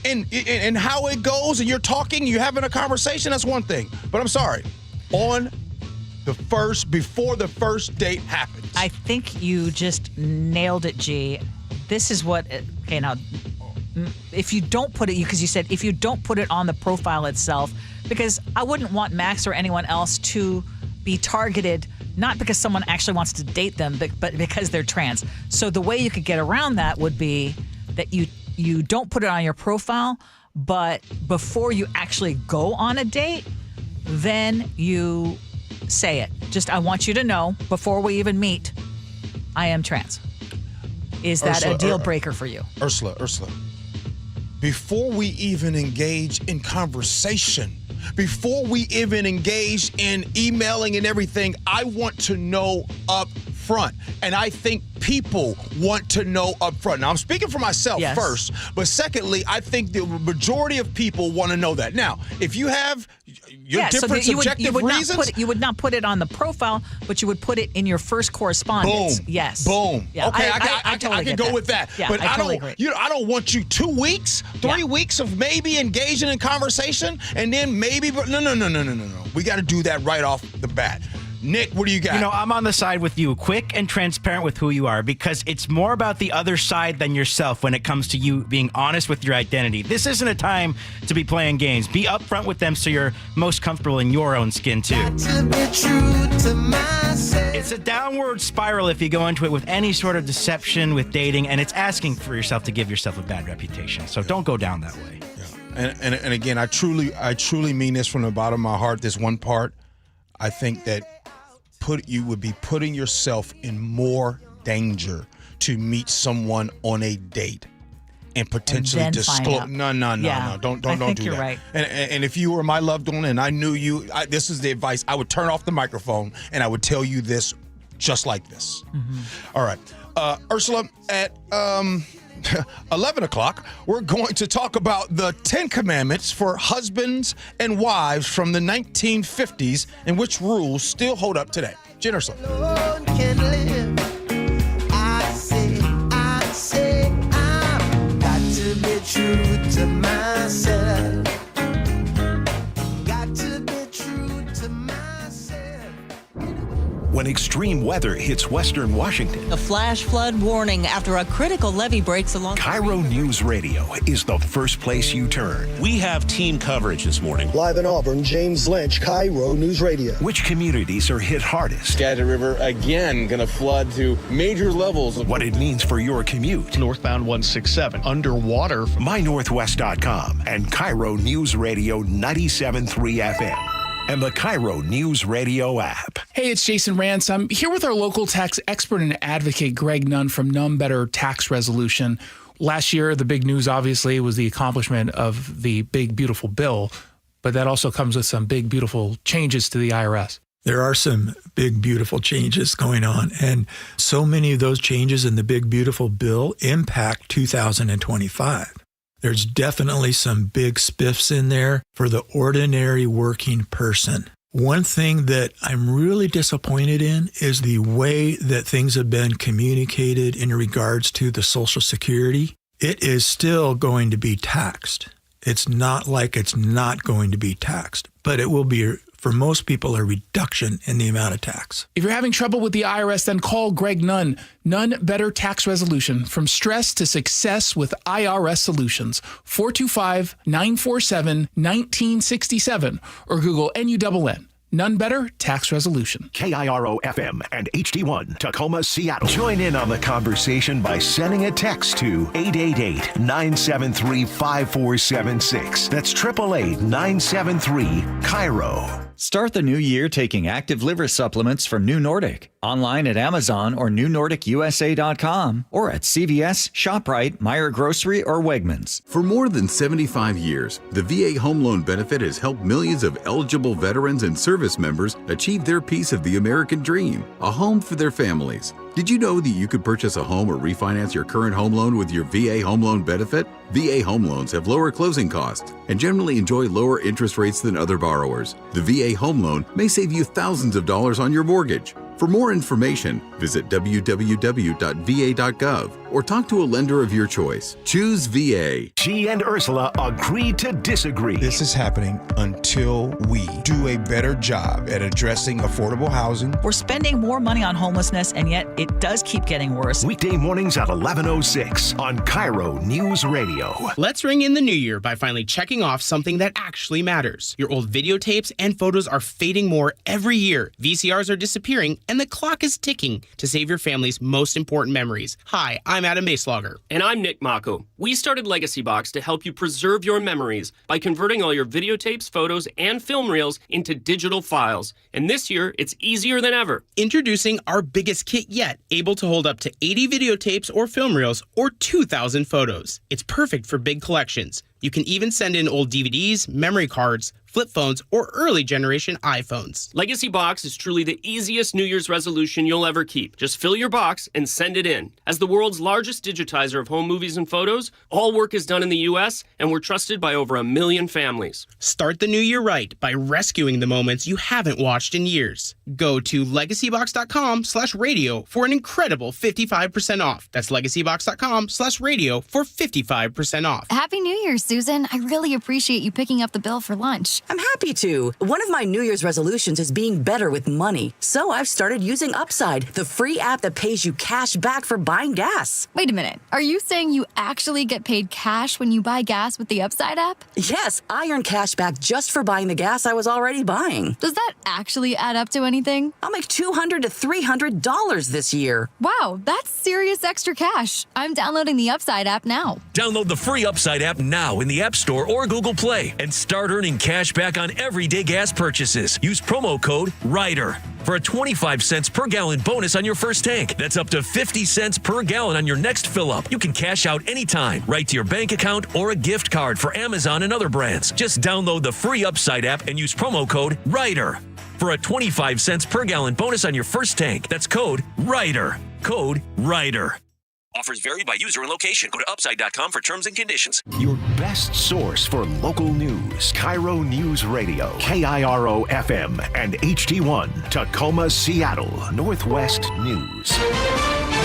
and how it goes, and you're talking, you're having a conversation, that's one thing. But I'm sorry, before the first date happens. I think you just nailed it, G. This is what, okay, now, if you don't put it, because you said if you don't put it on the profile itself, because I wouldn't want Max or anyone else to be targeted, not because someone actually wants to date them, but because they're trans. So the way you could get around that would be that you don't put it on your profile, but before you actually go on a date, then you say it. Just, I want you to know before we even meet, I am trans. Is that Ursula, a deal breaker for you? Ursula, before we even engage in conversation, Before we even engage in emailing and everything, I want to know up front. And I think people want to know up front. Now, I'm speaking for myself first, but secondly, I think the majority of people want to know that. Now, if you have your different subjective reasons. You would not put it on the profile, but you would put it in your first correspondence. Boom. Yes. Boom. Yeah, okay, I totally can go with that. Yeah, but I totally agree. I don't want you 2 weeks, 3 weeks of maybe engaging in conversation, and then maybe, but no. We got to do that right off the bat. Nick, what do you got? I'm on the side with you. Quick and transparent with who you are, because it's more about the other side than yourself when it comes to you being honest with your identity. This isn't a time to be playing games. Be upfront with them so you're most comfortable in your own skin, too. It's a downward spiral if you go into it with any sort of deception with dating, and it's asking for yourself to give yourself a bad reputation. So don't go down that way. Yeah. And again, I truly mean this from the bottom of my heart. This one part, I think that you would be putting yourself in more danger to meet someone on a date and potentially disclose. No. Don't do that. You're right. And if you were my loved one and I knew you, this is the advice. I would turn off the microphone and I would tell you this just like this. Mm-hmm. All right. Ursula, at 11 o'clock, we're going to talk about the 10 Commandments for husbands and wives from the 1950s and which rules still hold up today. Gee Ursula. I say, I've got to be true to myself. Got to be true to myself. When extreme weather hits Western Washington, A flash flood warning after a critical levee breaks along. KIRO News Radio is the first place you turn. We have team coverage this morning. Live in Auburn, James Lynch, KIRO News Radio. Which communities are hit hardest? Skagit River again going to flood to major levels. What it means for your commute. Northbound 167 underwater. MyNorthwest.com and KIRO News Radio 97.3 FM. And the KIRO News Radio app. Hey, it's Jason Rance. I'm here with our local tax expert and advocate, Greg Nunn from None Better Tax Resolution. Last year, the big news, obviously, was the accomplishment of the big, beautiful bill, but that also comes with some big, beautiful changes to the IRS. There are some big, beautiful changes going on, and so many of those changes in the big, beautiful bill impact 2025. There's definitely some big spiffs in there for the ordinary working person. One thing that I'm really disappointed in is the way that things have been communicated in regards to the Social Security. It is still going to be taxed. It's not like it's not going to be taxed, but it will be, for most people, a reduction in the amount of tax. If you're having trouble with the IRS, then call Greg Nunn. None Better Tax Resolution. From stress to success with IRS Solutions. 425-947-1967 or Google NUNN. None Better Tax Resolution. KIRO FM and HD1 Tacoma, Seattle. Join in on the conversation by sending a text to 888-973-5476. That's 888-973-KIRO. Start the new year taking active liver supplements from New Nordic. Online at Amazon or newnordicusa.com or at CVS, ShopRite, Meijer Grocery, or Wegmans. For more than 75 years, the VA Home Loan Benefit has helped millions of eligible veterans and service members achieve their piece of the American dream, a home for their families. Did you know that you could purchase a home or refinance your current home loan with your VA Home Loan Benefit? VA home loans have lower closing costs and generally enjoy lower interest rates than other borrowers. The VA home loan may save you thousands of dollars on your mortgage. For more information, visit www.va.gov or talk to a lender of your choice. Choose VA. Gee and Ursula agree to disagree. This is happening until we do a better job at addressing affordable housing. We're spending more money on homelessness, and yet it does keep getting worse. Weekday mornings at 11:06 on KIRO News Radio. Let's ring in the new year by finally checking off something that actually matters. Your old videotapes and photos are fading more every year. VCRs are disappearing, and the clock is ticking to save your family's most important memories. Hi, I'm Adam Baselogger. And I'm Nick Mako. We started Legacy Box to help you preserve your memories by converting all your videotapes, photos, and film reels into digital files. And this year, it's easier than ever. Introducing our biggest kit yet, able to hold up to 80 videotapes or film reels or 2,000 photos. It's perfect for big collections. You can even send in old DVDs, memory cards, flip phones, or early generation iPhones. Legacy Box is truly the easiest New Year's resolution you'll ever keep. Just fill your box and send it in. As the world's largest digitizer of home movies and photos, all work is done in the U.S., and we're trusted by over 1 million families. Start the new year right by rescuing the moments you haven't watched in years. Go to legacybox.com/radio for an incredible 55% off. That's legacybox.com/radio for 55% off. Happy New Year, Susan. I really appreciate you picking up the bill for lunch. I'm happy to. One of my New Year's resolutions is being better with money. So I've started using Upside, the free app that pays you cash back for buying gas. Wait a minute. Are you saying you actually get paid cash when you buy gas with the Upside app? Yes, I earn cash back just for buying the gas I was already buying. Does that actually add up to anything? I'll make $200 to $300 this year. Wow, that's serious extra cash. I'm downloading the Upside app now. Download the free Upside app now in the App Store or Google Play and start earning cash back on everyday gas purchases. Use promo code RIDER for a 25 cents per gallon bonus on your first tank. That's up to 50 cents per gallon on your next fill up. You can cash out anytime, right to your bank account or a gift card for Amazon and other brands. Just download the free Upside app and use promo code RIDER for a 25 cents per gallon bonus on your first tank. That's code RIDER. Code RIDER. Offers vary by user and location. Go to upside.com for terms and conditions. Your best source for local news. KIRO News Radio. KIRO FM and HD1. Tacoma, Seattle. Northwest News.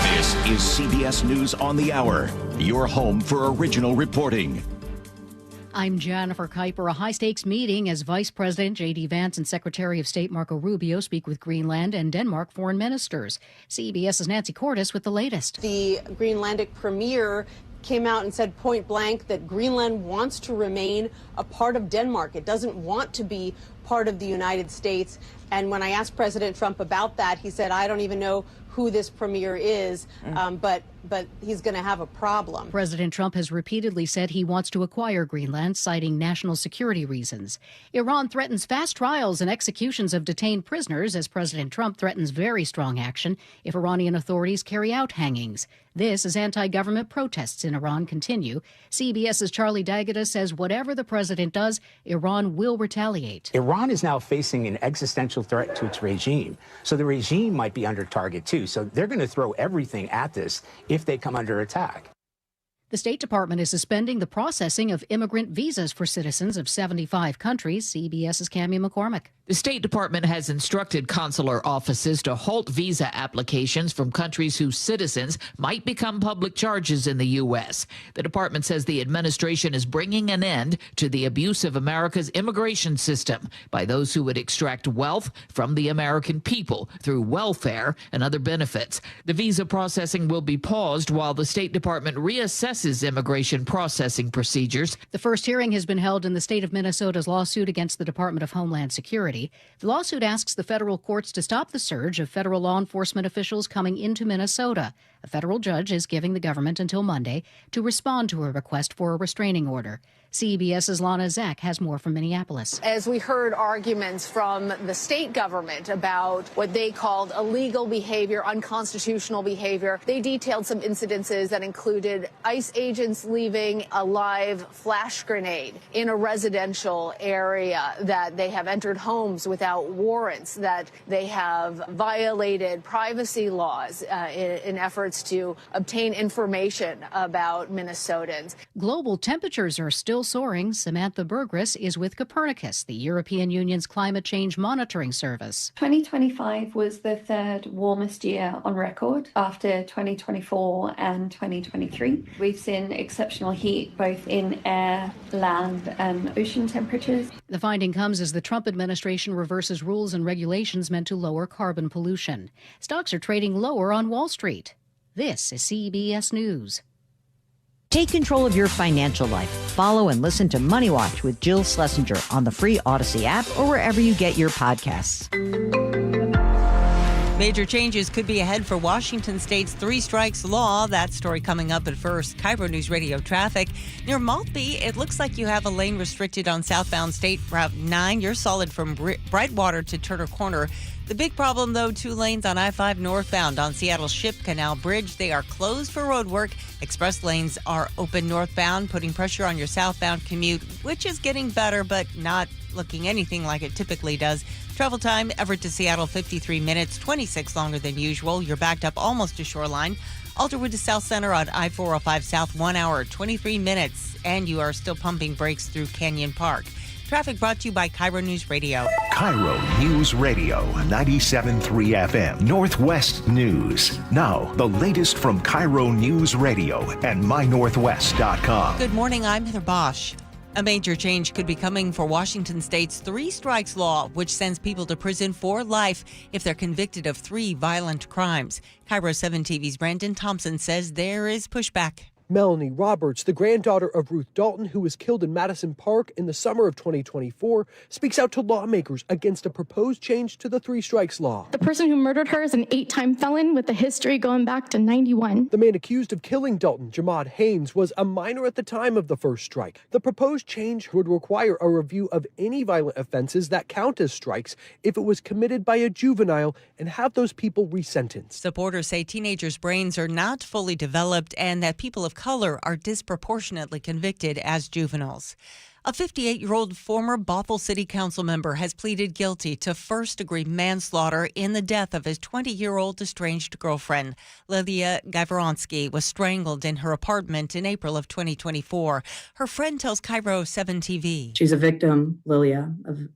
This is CBS News on the Hour. Your home for original reporting. I'm Jennifer Kuiper. A high-stakes meeting as Vice President J.D. Vance and Secretary of State Marco Rubio speak with Greenland and Denmark foreign ministers. CBS's Nancy Cordes with the latest. The Greenlandic premier came out and said point blank that Greenland wants to remain a part of Denmark. It doesn't want to be part of the United States. And when I asked President Trump about that, he said, I don't even know who this premier is, but he's going to have a problem. President Trump has repeatedly said he wants to acquire Greenland, citing national security reasons. Iran threatens fast trials and executions of detained prisoners as President Trump threatens very strong action if Iranian authorities carry out hangings. This as anti-government protests in Iran continue. CBS's Charlie D'Agata says whatever the president does, Iran will retaliate. Iran is now facing an existential threat to its regime. So the regime might be under target, too. So they're going to throw everything at this if they come under attack. The State Department is suspending the processing of immigrant visas for citizens of 75 countries. CBS's Cammie McCormick. The State Department has instructed consular offices to halt visa applications from countries whose citizens might become public charges in the U.S. The department says the administration is bringing an end to the abuse of America's immigration system by those who would extract wealth from the American people through welfare and other benefits. The visa processing will be paused while the State Department reassesses immigration processing procedures. The first hearing has been held in the state of Minnesota's lawsuit against the Department of Homeland Security. The lawsuit asks the federal courts to stop the surge of federal law enforcement officials coming into Minnesota. A federal judge is giving the government until Monday to respond to a request for a restraining order. CBS's Lana Zach has more from Minneapolis. As we heard arguments from the state government about what they called illegal behavior, unconstitutional behavior, they detailed some incidences that included ICE agents leaving a live flash grenade in a residential area, that they have entered homes without warrants, that they have violated privacy laws in efforts to obtain information about Minnesotans. Global temperatures are still soaring. Samantha Burgess is with Copernicus, the European Union's climate change monitoring service. 2025 was the third warmest year on record after 2024 and 2023. We've seen exceptional heat both in air, land and ocean temperatures. The finding comes as the Trump administration reverses rules and regulations meant to lower carbon pollution. Stocks are trading lower on Wall Street. This is CBS News. Take control of your financial life. Follow and listen to Money Watch with Jill Schlesinger on the free Odyssey app or wherever you get your podcasts. Major changes could be ahead for Washington State's three strikes law. That story coming up at first. KIRO News Radio traffic. Near Maltby, it looks like you have a lane restricted on southbound State Route 9. You're solid from Brightwater to Turner Corner. The big problem, though, 2 lanes on I-5 northbound on Seattle Ship Canal Bridge. They are closed for road work. Express lanes are open northbound, putting pressure on your southbound commute, which is getting better, but not looking anything like it typically does. Travel time, Everett to Seattle, 53 minutes, 26 longer than usual. You're backed up almost to Shoreline. Alderwood to South Center on I-405 South, 1 hour, 23 minutes. And you are still pumping brakes through Canyon Park. Traffic brought to you by KIRO News Radio. KIRO News Radio, 97.3 FM, Northwest News. Now, the latest from KIRO News Radio and mynorthwest.com. Good morning, I'm Heather Bosch. A major change could be coming for Washington State's 3 strikes law, which sends people to prison for life if they're convicted of 3 violent crimes. KIRO 7 TV's Brandon Thompson says there is pushback. Melanie Roberts, the granddaughter of Ruth Dalton, who was killed in Madison Park in the summer of 2024, speaks out to lawmakers against a proposed change to the 3 strikes law. The person who murdered her is an 8-time felon with a history going back to 91. The man accused of killing Dalton, Jamad Haynes, was a minor at the time of the first strike. The proposed change would require a review of any violent offenses that count as strikes if it was committed by a juvenile and have those people resentenced. Supporters say teenagers' brains are not fully developed and that people of color are disproportionately convicted as juveniles. A 58-year-old former Bothell City Council member has pleaded guilty to first-degree manslaughter in the death of his 20-year-old estranged girlfriend. Lilia Gavronsky was strangled in her apartment in April of 2024. Her friend tells KIRO 7 TV. She's a victim, Lilia, of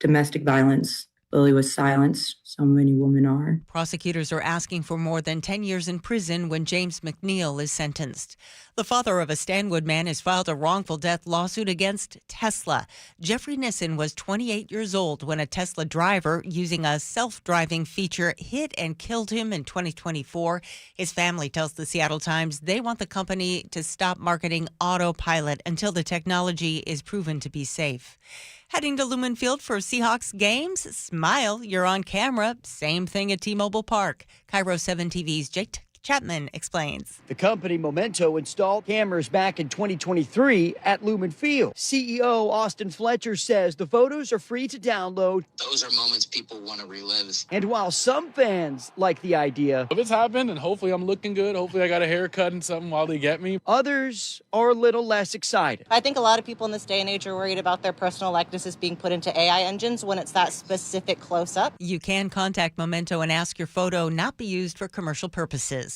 domestic violence. Lily was silenced. So many women are. Prosecutors are asking for more than 10 years in prison when James McNeil is sentenced. The father of a Stanwood man has filed a wrongful death lawsuit against Tesla. Jeffrey Nissen was 28 years old when a Tesla driver using a self-driving feature hit and killed him in 2024. His family tells the Seattle Times they want the company to stop marketing autopilot until the technology is proven to be safe. Heading to Lumen Field for Seahawks games? Smile, you're on camera. Same thing at T-Mobile Park. KIRO 7 TV's Jake Chapman explains. The company Memento installed cameras back in 2023 at Lumen Field. CEO Austin Fletcher says the photos are free to download. Those are moments people want to relive. And while some fans like the idea, if it's happened and hopefully I'm looking good, hopefully I got a haircut and something while they get me, others are a little less excited. I think a lot of people in this day and age are worried about their personal likenesses being put into AI engines when it's that specific close-up. You can contact Memento and ask your photo not be used for commercial purposes.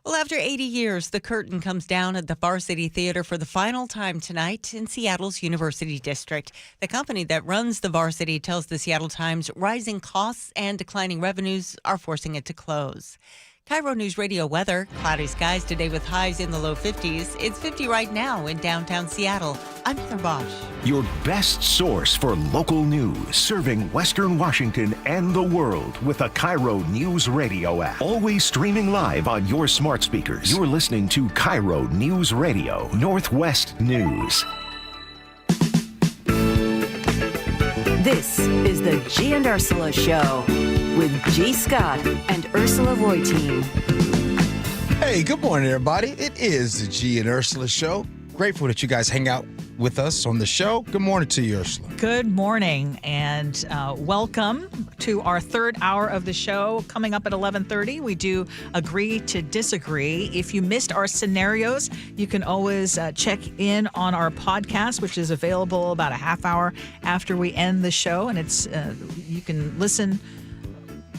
Well, after 80 years, the curtain comes down at the Varsity Theater for the final time tonight in Seattle's University District. The company that runs the Varsity tells the Seattle Times rising costs and declining revenues are forcing it to close. KIRO News Radio weather. Cloudy skies today with highs in the low 50s. It's 50 right now in downtown Seattle. I'm Heather Bosch. Your best source for local news, serving Western Washington and the world with a KIRO News Radio app. Always streaming live on your smart speakers. You're listening to KIRO News Radio, Northwest News. This is the Gee and Ursula Show with G. Scott and Ursula Reutin. Hey, good morning, everybody. It is the Gee and Ursula Show. Grateful that you guys hang out with us on the show. Good morning to you, Ursula. Good morning, and welcome to our third hour of the show. Coming up at 11:30, we do Agree to Disagree. If you missed our scenarios, you can always check in on our podcast, which is available about a half hour after we end the show, and it's you can listen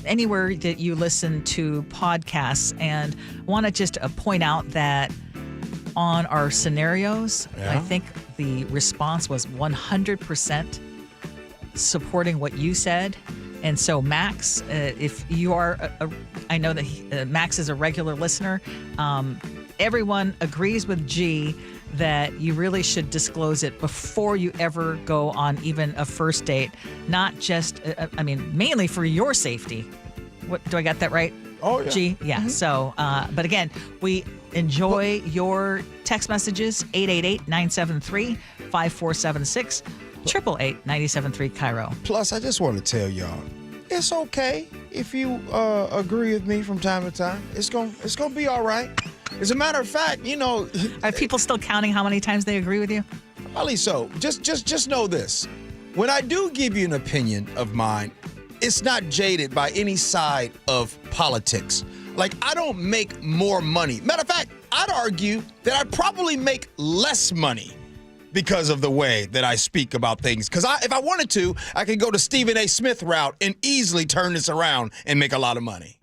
anywhere that you listen to podcasts. And I want to just point out that on our scenarios, I think the response was 100% supporting what you said. And so Max, if you are, I know that Max is a regular listener, everyone agrees with G that you really should disclose it before you ever go on even a first date, not just, mainly for your safety. What, do I got that right? Oh, yeah. G? Yeah. Mm-hmm. So, but again, we enjoy your text messages, 888-973-5476, 888-973-KIRO. Plus, I just want to tell y'all, it's okay if you agree with me from time to time, it's gonna be all right. As a matter of fact, Are people still counting how many times they agree with you? Probably so. Just know this. When I do give you an opinion of mine, it's not jaded by any side of politics. Like, I don't make more money. Matter of fact, I'd argue that I probably make less money because of the way that I speak about things. Because if I wanted to, I could go the Stephen A. Smith route and easily turn this around and make a lot of money.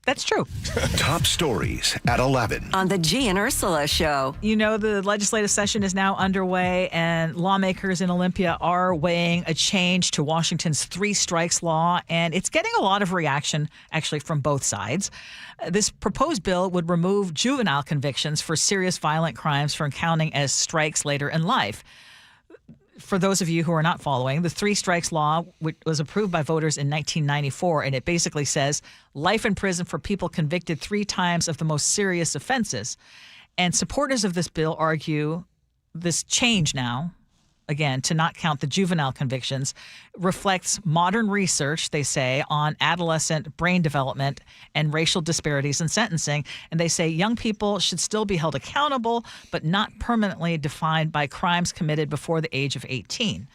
That's true. Top stories at 11. On the Gee and Ursula Show. You know, the legislative session is now underway, and lawmakers in Olympia are weighing a change to Washington's 3 strikes law, and it's getting a lot of reaction, actually, from both sides. This proposed bill would remove juvenile convictions for serious violent crimes from counting as strikes later in life. For those of you who are not following, the 3 strikes law which was approved by voters in 1994, and it basically says life in prison for people convicted 3 times of the most serious offenses. And supporters of this bill argue this change now, again, to not count the juvenile convictions, reflects modern research, they say, on adolescent brain development and racial disparities in sentencing. And they say young people should still be held accountable, but not permanently defined by crimes committed before the age of 18.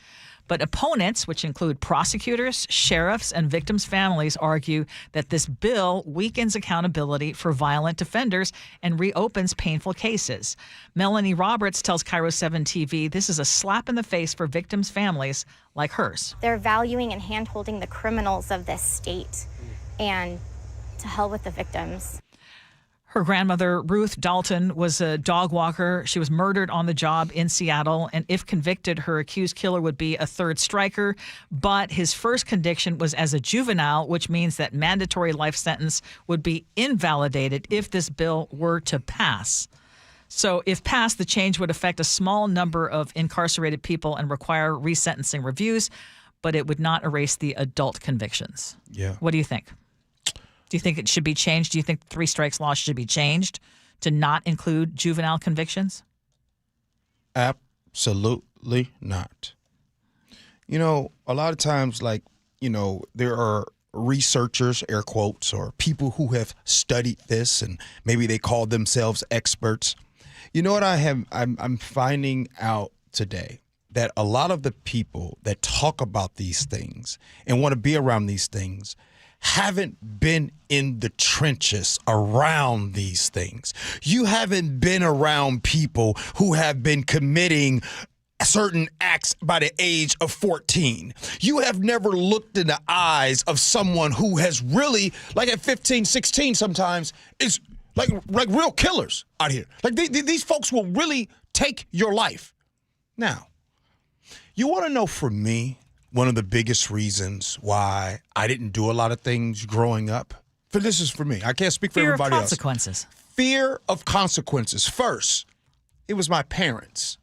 But opponents, which include prosecutors, sheriffs, and victims' families, argue that this bill weakens accountability for violent offenders and reopens painful cases. Melanie Roberts tells KIRO 7 TV this is a slap in the face for victims' families like hers. They're valuing and hand-holding the criminals of this state, and to hell with the victims. Her grandmother, Ruth Dalton, was a dog walker. She was murdered on the job in Seattle, and if convicted, her accused killer would be a 3rd striker. But his first conviction was as a juvenile, which means that mandatory life sentence would be invalidated if this bill were to pass. So if passed, the change would affect a small number of incarcerated people and require resentencing reviews, but it would not erase the adult convictions. Yeah. What do you think? Do you think it should be changed? Do you think 3 strikes law should be changed to not include juvenile convictions? Absolutely not. You know, a lot of times, there are researchers, air quotes, or people who have studied this, and maybe they call themselves experts. You know what I'm finding out today? That a lot of the people that talk about these things and want to be around these things haven't been in the trenches around these things. You haven't been around people who have been committing certain acts by the age of 14. You have never looked in the eyes of someone who has really, like at 15, 16 sometimes, is like real killers out here. Like these folks will really take your life. Now, you want to know from me, one of the biggest reasons why I didn't do a lot of things growing up? For this is for me. I can't speak for everybody else. Fear of consequences. Fear of consequences. First, it was my parents.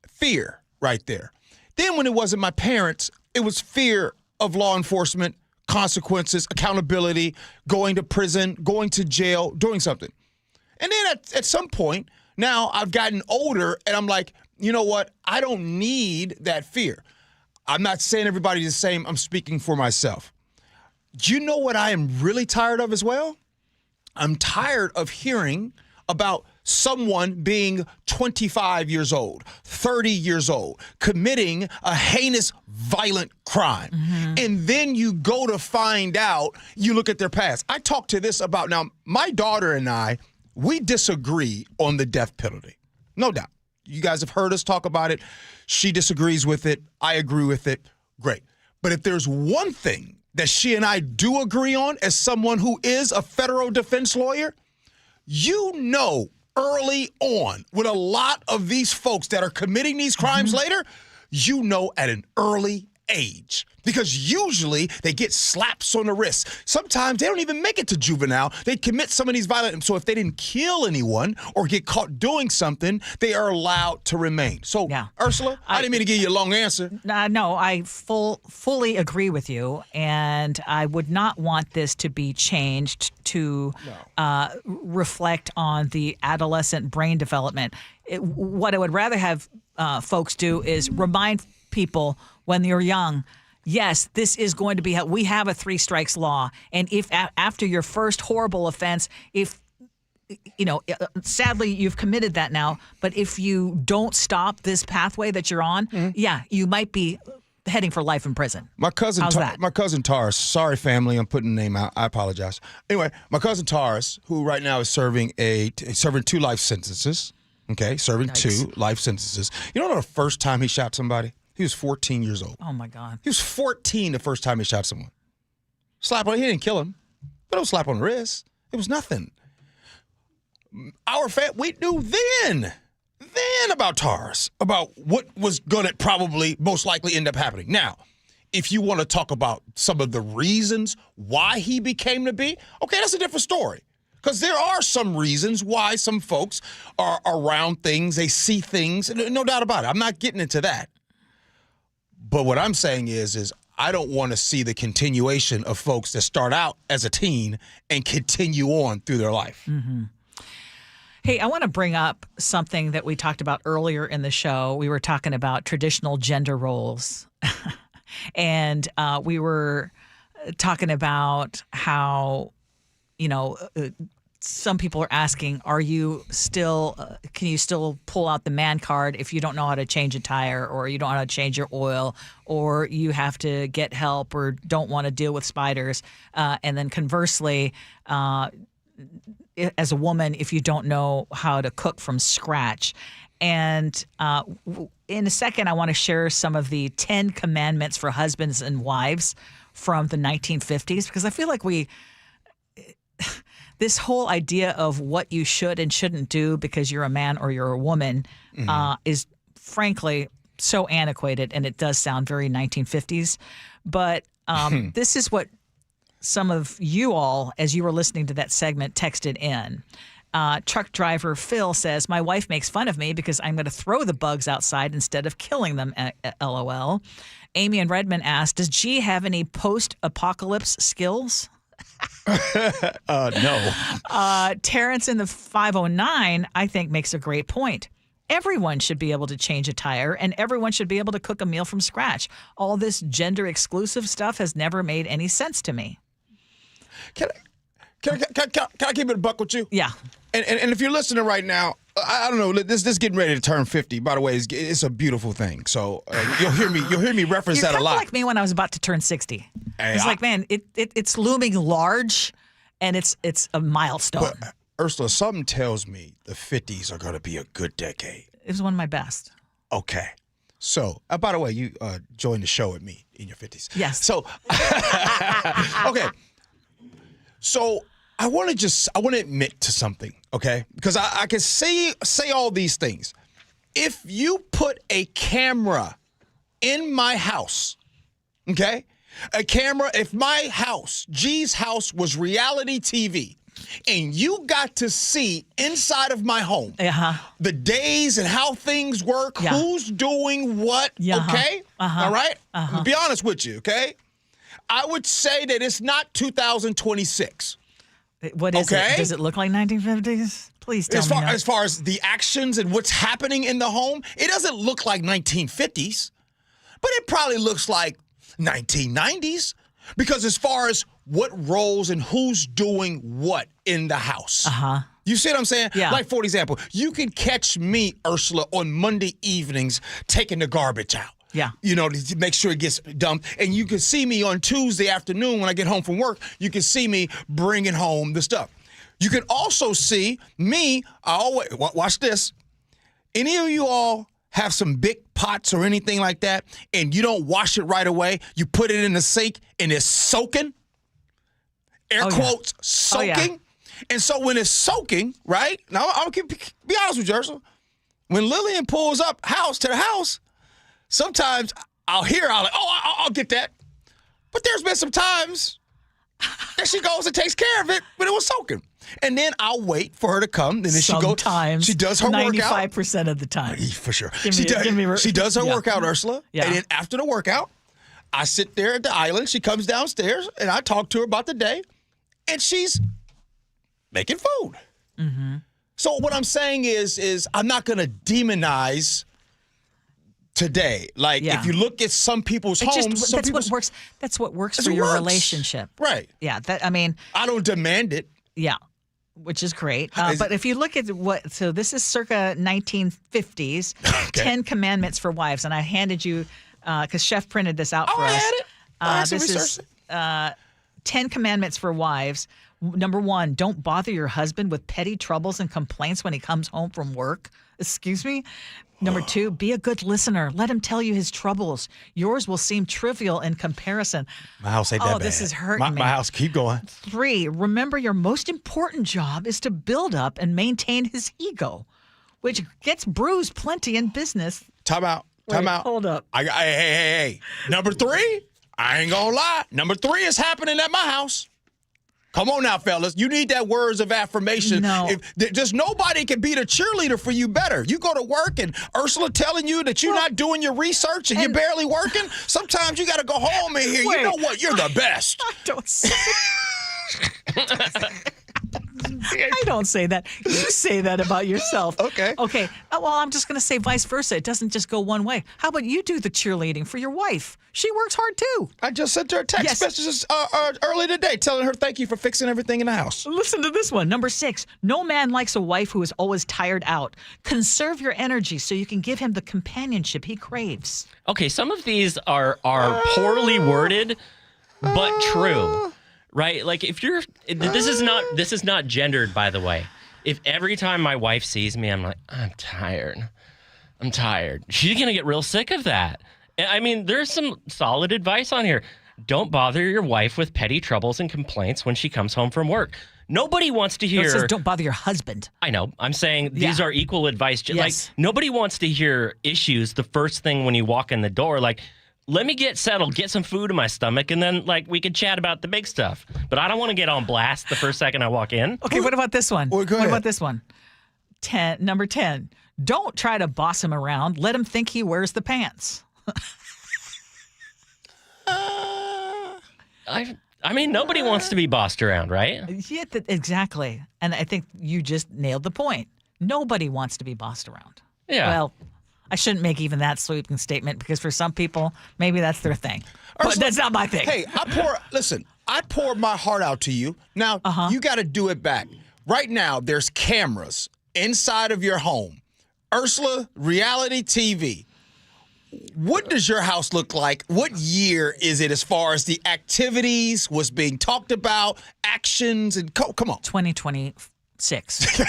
Fear right there. Then when it wasn't my parents, it was fear of law enforcement, consequences, accountability, going to prison, going to jail, doing something. And then at some point, now I've gotten older and I'm like, you know what? I don't need that fear. I'm not saying everybody's the same. I'm speaking for myself. Do you know what I am really tired of as well? I'm tired of hearing about someone being 25 years old, 30 years old, committing a heinous, violent crime. Mm-hmm. And then you go to find out, you look at their past. I talked to this about, now, my daughter and I, we disagree on the death penalty. No doubt. You guys have heard us talk about it. She disagrees with it. I agree with it. Great. But if there's one thing that she and I do agree on as someone who is a federal defense lawyer, you know early on with a lot of these folks that are committing these crimes later, you know at an early age. Because usually they get slaps on the wrist. Sometimes they don't even make it to juvenile. They commit some of these violent. So if they didn't kill anyone or get caught doing something, they are allowed to remain. So, yeah. Ursula, I didn't mean to give you a long answer. No, I fully agree with you. And I would not want this to be changed to reflect on the adolescent brain development. What I would rather have folks do is remind people when you're young, yes, this is going to be how we have a 3 strikes law. And if after your first horrible offense, if sadly you've committed that now, but if you don't stop this pathway that you're on, you might be heading for life in prison. My cousin Taurus, sorry family, I'm putting the name out. I apologize. Anyway, my cousin Taurus, who right now is serving 2 life sentences. Okay, serving Yikes. 2 life sentences. You know the first time he shot somebody? He was 14 years old. Oh my God. He was 14 the first time he shot someone. Slap on, he didn't kill him, but it was slap on the wrist. It was nothing. We knew then about Taurus, about what was going to probably most likely end up happening. Now, if you want to talk about some of the reasons why he became to be, okay, that's a different story. Because there are some reasons why some folks are around things, they see things, no doubt about it. I'm not getting into that. But what I'm saying is I don't want to see the continuation of folks that start out as a teen and continue on through their life. Mm-hmm. Hey, I want to bring up something that we talked about earlier in the show. We were talking about traditional gender roles. And we were talking about how, some people are asking, are you still, can you still pull out the man card if you don't know how to change a tire, or you don't know how to change your oil, or you have to get help or don't want to deal with spiders? And then conversely, as a woman, if you don't know how to cook from scratch. And in a second, I want to share some of the 10 commandments for husbands and wives from the 1950s, because I feel like this whole idea of what you should and shouldn't do because you're a man or you're a woman is frankly so antiquated, and it does sound very 1950s. But this is what some of you all, as you were listening to that segment, texted in. Truck driver Phil says, my wife makes fun of me because I'm going to throw the bugs outside instead of killing them, LOL. Amy in Redmond asked, does Gee have any post-apocalypse skills? No. Terrence in the 509, I think, makes a great point. Everyone should be able to change a tire, and everyone should be able to cook a meal from scratch. All this gender-exclusive stuff has never made any sense to me. Can I keep it a buck with you? Yeah. And if you're listening right now, I don't know. This getting ready to turn 50. By the way, it's a beautiful thing. So you'll hear me reference that a lot. You're kind of like me when I was about to turn 60. It's like, man, it's looming large, and it's a milestone. But Ursula, something tells me the 50s are going to be a good decade. It was one of my best. Okay. So, by the way, you joined the show with me in your 50s. Yes. So, okay. So I want to admit to something, okay? Because I can say all these things. If you put a camera in my house, okay? If my house, Gee's house, was reality TV, and you got to see inside of my home the days and how things work, who's doing what, okay? All right? To be honest with you, okay? I would say that it's not 2026. What is it? Does it look like 1950s? Please tell me. As far as the actions and what's happening in the home, it doesn't look like 1950s, but it probably looks like 1990s, because as far as what roles and who's doing what in the house. You see what I'm saying? Yeah. Like, for example, you can catch me, Ursula, on Monday evenings taking the garbage out. Yeah. To make sure it gets dumped. And you can see me on Tuesday afternoon when I get home from work. You can see me bringing home the stuff. You can also see me, watch this. Any of you all have some big pots or anything like that, and you don't wash it right away, you put it in the sink, and it's soaking? Air quotes, soaking. Oh, yeah. And so when it's soaking, right? Now, I'll be honest with you, Ursula. When Lillian pulls up to the house, sometimes I'll get that. But there's been some times that she goes and takes care of it when it was soaking. And then I'll wait for her to come. And then sometimes, she does her 95% of the time. For sure. She does her workout, Ursula. Yeah. And then after the workout, I sit there at the island. She comes downstairs, and I talk to her about the day. And she's making food. So what I'm saying is I'm not going to demonize today. Like, if you look at some people's homes, that's what works for your relationship. Right. Yeah. I don't demand it. Yeah. Which is great. But if you look at so this is circa 1950s, 10 Commandments for Wives. And I handed you, because Chef printed this out for us. I had it. This is 10 Commandments for Wives. Number 1, don't bother your husband with petty troubles and complaints when he comes home from work. Excuse me? Number 2, be a good listener. Let him tell you his troubles. Yours will seem trivial in comparison. My house ain't that bad. Oh, this is hurting me. My house, keep going. 3, remember your most important job is to build up and maintain his ego, which gets bruised plenty in business. Time out. Hold up. Hey. Number 3, I ain't gonna lie. Number 3 is happening at my house. Come on now, fellas. You need that words of affirmation. No. Just nobody can be the cheerleader for you better. You go to work and Ursula telling you that you're not doing your research and you're barely working. Sometimes you got to go home and hear, you know what? You're the best. I don't say I don't say that. You say that about yourself. Okay. Well, I'm just going to say vice versa. It doesn't just go one way. How about you do the cheerleading for your wife? She works hard too. I just sent her a text messages early today telling her thank you for fixing everything in the house. Listen to this one. Number 6, no man likes a wife who is always tired out. Conserve your energy so you can give him the companionship he craves. Okay, some of these are poorly worded, but true. Right? Like if you're this is not gendered, by the way. If every time my wife sees me, I'm like, I'm tired. She's going to get real sick of that. I mean, there's some solid advice on here. Don't bother your wife with petty troubles and complaints when she comes home from work. Nobody wants to hear. No, it says don't bother your husband. I know. I'm saying these are equal advice. Yes. Like nobody wants to hear issues the first thing when you walk in the door. Like, let me get settled, get some food in my stomach, and then we could chat about the big stuff. But I don't want to get on blast the first second I walk in. Okay, what about this one? Well, go what ahead. about this one? Number 10. Don't try to boss him around. Let him think he wears the pants. I mean, nobody wants to be bossed around, right? Yeah, exactly. And I think you just nailed the point. Nobody wants to be bossed around. Yeah. Well, I shouldn't make even that sweeping statement because for some people, maybe that's their thing. But that's not my thing. Hey, I pour my heart out to you. Now, you got to do it back. Right now, there's cameras inside of your home. Ursula, reality TV. What does your house look like? What year is it as far as the activities, what's being talked about, actions, and come on. 2026.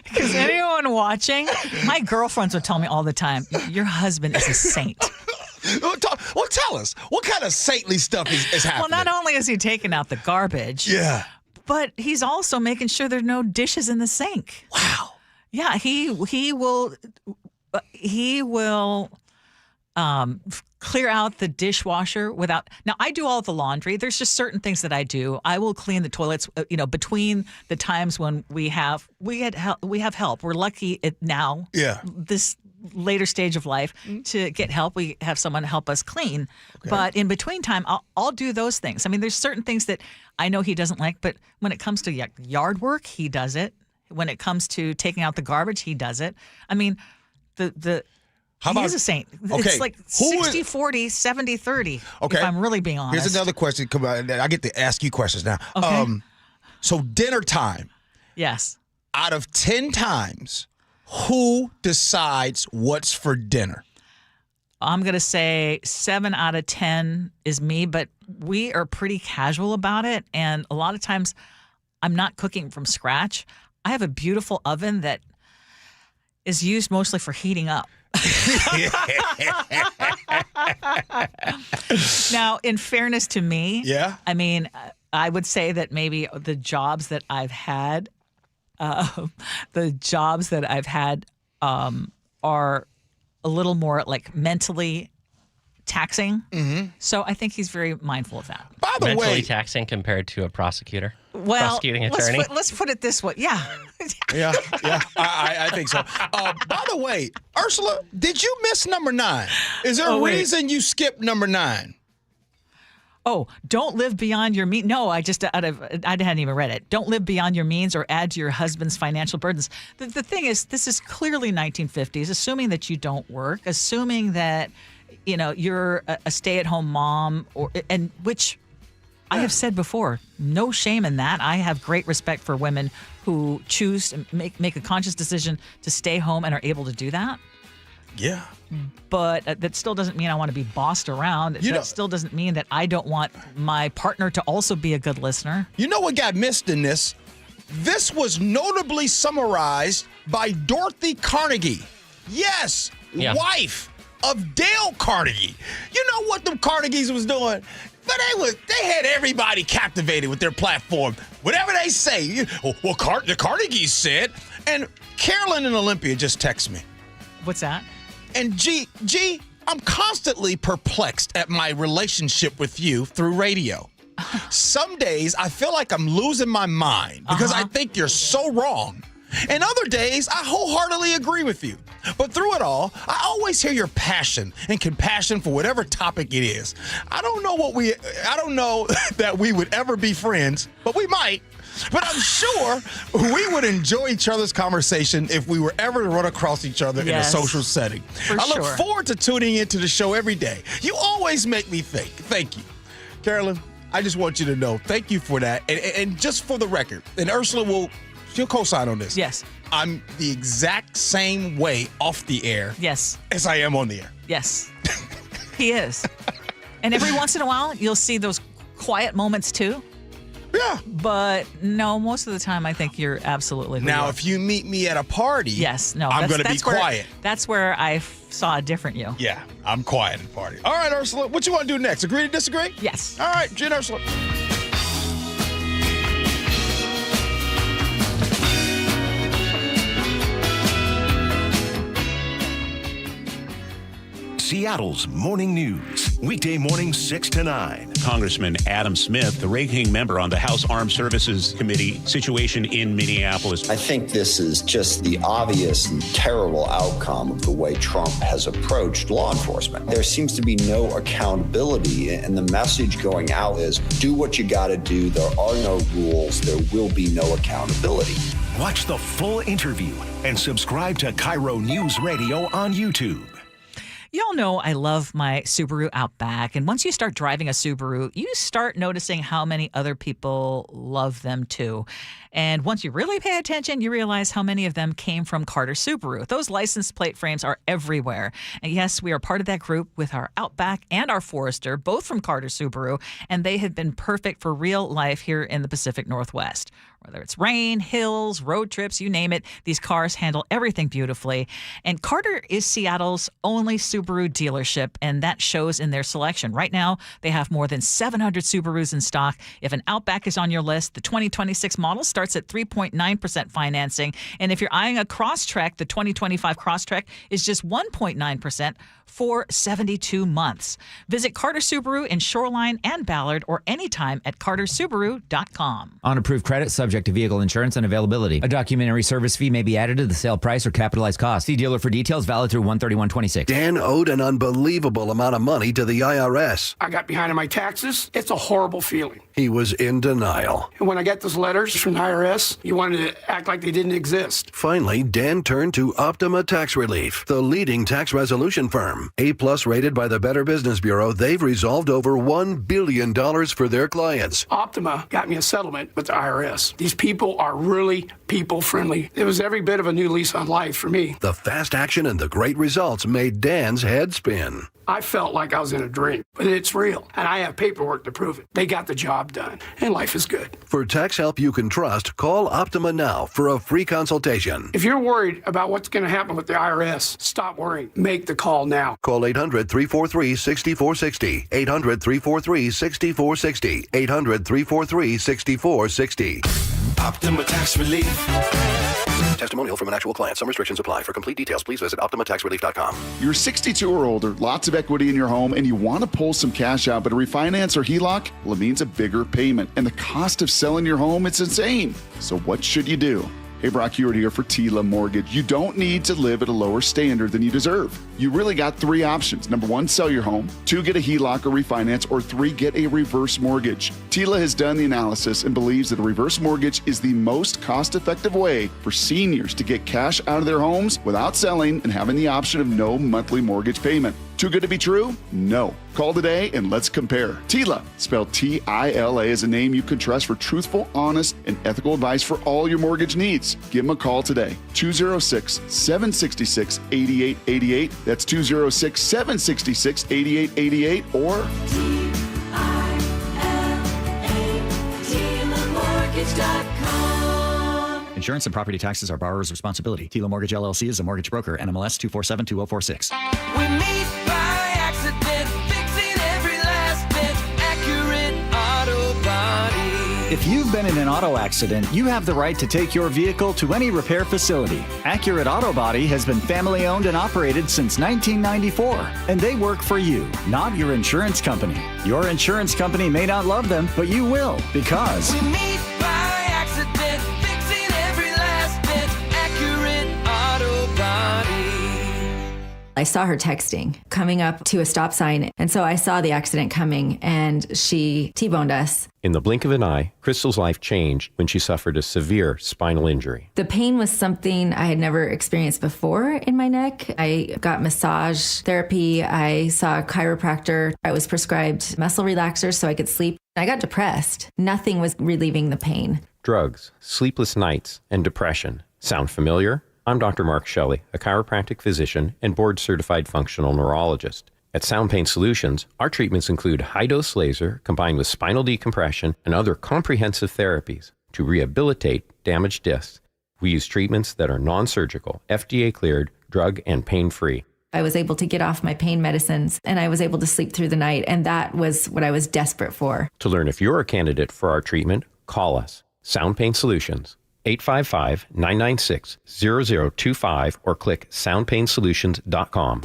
Because anyone watching, my girlfriends would tell me all the time, your husband is a saint. Well, tell us. What kind of saintly stuff is happening? Well, not only is he taking out the garbage, but he's also making sure there are no dishes in the sink. Wow. Yeah, he will clear out the dishwasher without. Now, I do all the laundry. There's just certain things that I do. I will clean the toilets. Between the times when we have help. We're lucky now. Yeah. This later stage of life to get help. We have someone help us clean. Okay. But in between time, I'll do those things. I mean, there's certain things that I know he doesn't like, but when it comes to yard work, he does it. When it comes to taking out the garbage, he does it. I mean, he is a saint. Okay. It's like 60-40, 70-30, if I'm really being honest. Here's another question. Come on, I get to ask you questions now. Okay. So dinner time. Yes. Out of 10 times, who decides what's for dinner? I'm going to say 7 out of 10 is me, but we are pretty casual about it. And a lot of times I'm not cooking from scratch. I have a beautiful oven that is used mostly for heating up. Now, in fairness to me, I mean, I would say that maybe the jobs that I've had, are a little more like mentally taxing. Mm-hmm. So I think he's very mindful of that. By the mentally way, taxing compared to a prosecutor, prosecuting attorney. Let's put it this way. Yeah. Yeah, I think so. By the way, Ursula, did you miss number 9? Is there a reason you skipped number 9? Oh, don't live beyond your means. No, I hadn't even read it. Don't live beyond your means or add to your husband's financial burdens. The thing is, this is clearly 1950s, assuming that you don't work, assuming that, you're a stay-at-home mom, which I have said before, no shame in that. I have great respect for women who choose to make a conscious decision to stay home and are able to do that. Yeah. But that still doesn't mean I want to be bossed around. That still doesn't mean that I don't want my partner to also be a good listener. You know what got missed in this? This was notably summarized by Dorothy Carnegie. Yes, wife of Dale Carnegie. You know what them Carnegies was doing? But they had everybody captivated with their platform. Whatever they say, the Carnegies said. And Carolyn and Olympia just text me. What's that? And G, I'm constantly perplexed at my relationship with you through radio. Some days I feel like I'm losing my mind because I think you're so wrong. And other days I wholeheartedly agree with you. But through it all, I always hear your passion and compassion for whatever topic it is. I don't know that we would ever be friends, but we might. But I'm sure we would enjoy each other's conversation if we were ever to run across each other in a social setting. I look forward to tuning into the show every day. You always make me think. Thank you. Carolyn, I just want you to know, thank you for that. And just for the record, and Ursula she'll co-sign on this. Yes. I'm the exact same way off the air. Yes. As I am on the air. Yes. He is. And every once in a while, you'll see those quiet moments too. Yeah. But no, most of the time I think you're absolutely Now, if you meet me at a party, I'm going to be quiet. That's where I saw a different you. Yeah, I'm quiet at a party. All right, Ursula, what you want to do next? Agree to disagree? Yes. All right, Gee and Ursula. Seattle's Morning News. Weekday morning 6 to 9. Congressman Adam Smith, the ranking member on the House Armed Services Committee, situation in Minneapolis. I think this is just the obvious and terrible outcome of the way Trump has approached law enforcement. There seems to be no accountability, and the message going out is do what you got to do. There are no rules. There will be no accountability. Watch the full interview and subscribe to KIRO Newsradio on YouTube. Y'all know I love my Subaru Outback, and once you start driving a Subaru, you start noticing how many other people love them too. And once you really pay attention, you realize how many of them came from Carter Subaru. Those license plate frames are everywhere. And yes, we are part of that group with our Outback and our Forester, both from Carter Subaru, and they have been perfect for real life here in the Pacific Northwest. Whether it's rain, hills, road trips, you name it, these cars handle everything beautifully. And Carter is Seattle's only Subaru dealership, and that shows in their selection. Right now, they have more than 700 Subarus in stock. If an Outback is on your list, the 2026 model starts at 3.9% financing. And if you're eyeing a Crosstrek, the 2025 Crosstrek is just 1.9% for 72 months. Visit Carter Subaru in Shoreline and Ballard or anytime at cartersubaru.com. On approved credit, subject to vehicle insurance and availability. A documentary service fee may be added to the sale price or capitalized cost. See dealer for details. Valid through 1/31/26. Dan owed an unbelievable amount of money to the IRS. I got behind on my taxes. It's a horrible feeling. He was in denial. And when I get those letters from the IRS, you wanted to act like they didn't exist. Finally, Dan turned to Optima Tax Relief, the leading tax resolution firm. A+ rated by the Better Business Bureau, they've resolved over $1 billion for their clients. Optima got me a settlement with the IRS. These people are really people-friendly. It was every bit of a new lease on life for me. The fast action and the great results made Dan's head spin. I felt like I was in a dream, but it's real, and I have paperwork to prove it. They got the job done, and life is good. For tax help you can trust, call Optima now for a free consultation. If you're worried about what's going to happen with the IRS, stop worrying. Make the call now. Call 800-343-6460. 800-343-6460. 800-343-6460. Optima Tax Relief. Testimonial from an actual client. Some restrictions apply. For complete details, please visit OptimaTaxRelief.com. You're 62 or older, lots of equity in your home, and you want to pull some cash out, but a refinance or HELOC, well, it means a bigger payment. And the cost of selling your home, it's insane. So what should you do? Hey, Brock Hewitt here for Tila Mortgage. You don't need to live at a lower standard than you deserve. You really got 3 options. Number 1, sell your home. 2, get a HELOC or refinance. Or 3, get a reverse mortgage. Tila has done the analysis and believes that a reverse mortgage is the most cost-effective way for seniors to get cash out of their homes without selling and having the option of no monthly mortgage payment. Too good to be true? No. Call today and let's compare. Tila, spelled Tila, is a name you can trust for truthful, honest, and ethical advice for all your mortgage needs. Give them a call today. 206-766-8888. That's 206-766-8888 or TilaMortgage.com. Insurance and property taxes are borrower's responsibility. Tila Mortgage LLC is a mortgage broker. NMLS 2472046. We meet by accident, fixing every last bit. Accurate Auto Body. If you've been in an auto accident, you have the right to take your vehicle to any repair facility. Accurate Auto Body has been family owned and operated since 1994, and they work for you, not your insurance company. Your insurance company may not love them, but you will, because We meet by accident, fixing every last bit. Accurate Auto Body. I saw her texting, coming up to a stop sign, and so I saw the accident coming, and she T-boned us. In the blink of an eye, Crystal's life changed when she suffered a severe spinal injury. The pain was something I had never experienced before in my neck. I got massage therapy. I saw a chiropractor. I was prescribed muscle relaxers so I could sleep. I got depressed. Nothing was relieving the pain. Drugs, sleepless nights, and depression. Sound familiar? I'm Dr. Mark Shelley, a chiropractic physician and board-certified functional neurologist. At Sound Pain Solutions, our treatments include high-dose laser combined with spinal decompression and other comprehensive therapies to rehabilitate damaged discs. We use treatments that are non-surgical, FDA-cleared, drug and pain-free. I was able to get off my pain medicines, and I was able to sleep through the night, and that was what I was desperate for. To learn if you're a candidate for our treatment, call us. Sound Pain Solutions, 855-996-0025 or click soundpainsolutions.com.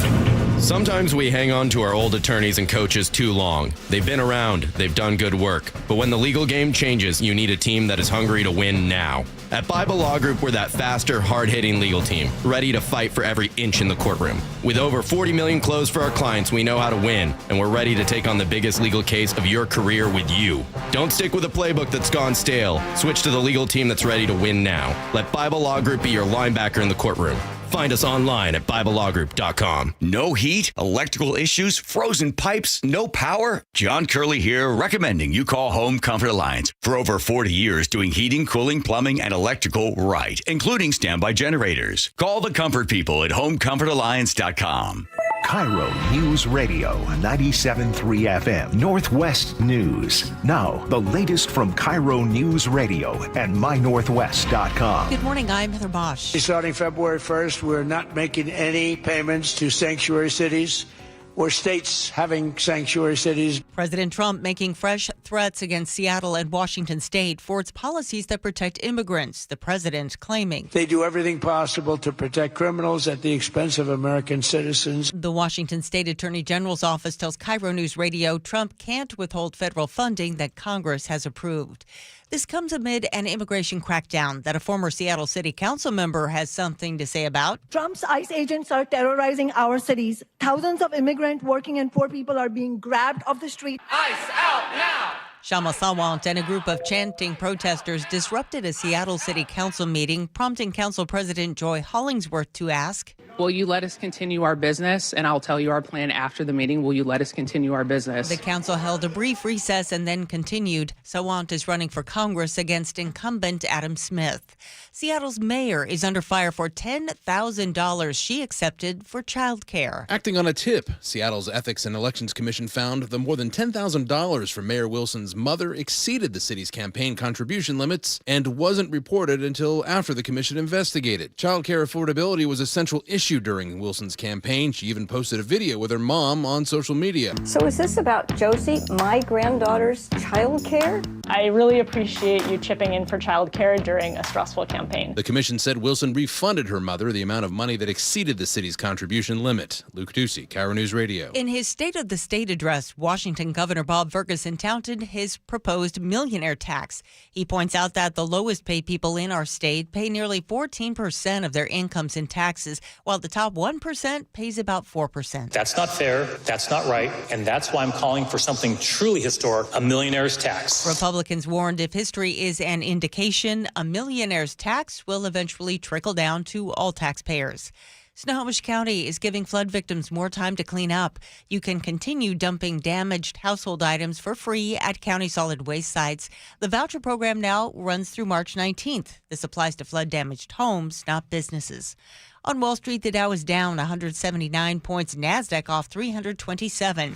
Sometimes we hang on to our old attorneys and coaches too long. They've been around, they've done good work. But when the legal game changes, you need a team that is hungry to win now. At Bible Law Group, we're that faster, hard-hitting legal team, ready to fight for every inch in the courtroom. With over 40 million closed for our clients, we know how to win, and we're ready to take on the biggest legal case of your career with you. Don't stick with a playbook that's gone stale. Switch to the legal team that's ready to win now. Let Bible Law Group be your linebacker in the courtroom. Find us online at BibleLawGroup.com. No heat, electrical issues, frozen pipes, no power? John Curley here, recommending you call Home Comfort Alliance. For over 40 years doing heating, cooling, plumbing, and electrical right, including standby generators. Call the comfort people at HomeComfortAlliance.com. KIRO Newsradio 97.3 FM Northwest News. Now, the latest from KIRO Newsradio and MyNorthwest.com. Good morning, I'm Heather Bosch. Starting February 1st, we're not making any payments to sanctuary cities or states having sanctuary cities. President Trump making fresh threats against Seattle and Washington state for its policies that protect immigrants, the president claiming. They do everything possible to protect criminals at the expense of American citizens. The Washington State Attorney General's office tells KIRO News Radio Trump can't withhold federal funding that Congress has approved. This comes amid an immigration crackdown that a former Seattle City Council member has something to say about. Trump's ICE agents are terrorizing our cities. Thousands of immigrant, working, and poor people are being grabbed off the street. ICE out now! Shama Sawant and a group of chanting protesters disrupted a Seattle City Council meeting, prompting Council President Joy Hollingsworth to ask, will you let us continue our business? And I'll tell you our plan after the meeting. Will you let us continue our business? The council held a brief recess and then continued. Sawant is running for Congress against incumbent Adam Smith. Seattle's mayor is under fire for $10,000 she accepted for child care. Acting on a tip, Seattle's Ethics and Elections Commission found the more than $10,000 from Mayor Wilson's mother exceeded the city's campaign contribution limits and wasn't reported until after the commission investigated. Child care affordability was a central issue issue during Wilson's campaign. She even posted a video with her mom on social media. So is this about Josie, my granddaughter's child care? I really appreciate you chipping in for child care during a stressful campaign. The commission said Wilson refunded her mother the amount of money that exceeded the city's contribution limit. Luke Ducey, KIRO News Radio. In his State of the State address, Washington Governor Bob Ferguson touted his proposed millionaire tax. He points out that the lowest paid people in our state pay nearly 14% of their incomes in taxes, while the top 1% pays about 4%. That's not fair, that's not right, and that's why I'm calling for something truly historic, a millionaire's tax. Republicans warned if history is an indication, a millionaire's tax will eventually trickle down to all taxpayers. Snohomish County is giving flood victims more time to clean up. You can continue dumping damaged household items for free at county solid waste sites. The voucher program now runs through March 19th. This applies to flood-damaged homes, not businesses. On Wall Street, the Dow is down 179 points. NASDAQ off 327.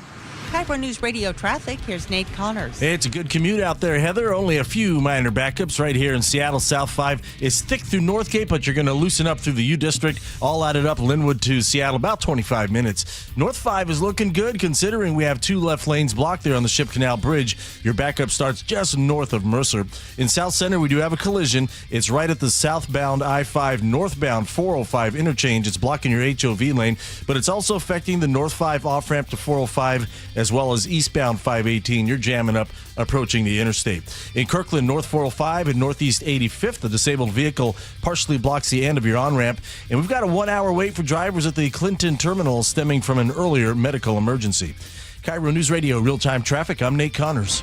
KIRO News Radio traffic. Here's Nate Connors. It's a good commute out there, Heather. Only a few minor backups right here in Seattle. South 5 is thick through Northgate, but you're going to loosen up through the U District. All added up, Linwood to Seattle, about 25 minutes. North 5 is looking good, considering we have 2 left lanes blocked there on the Ship Canal Bridge. Your backup starts just north of Mercer. In South Center, we do have a collision. It's right at the southbound I-5, northbound 405 interchange. It's blocking your HOV lane, but it's also affecting the North 5 off-ramp to 405, as well as eastbound 518. You're jamming up approaching the interstate. In Kirkland, North 405 and Northeast 85th, the disabled vehicle partially blocks the end of your on-ramp. And we've got a 1-hour wait for drivers at the Clinton terminal stemming from an earlier medical emergency. KIRO News Radio real-time traffic. I'm Nate Connors.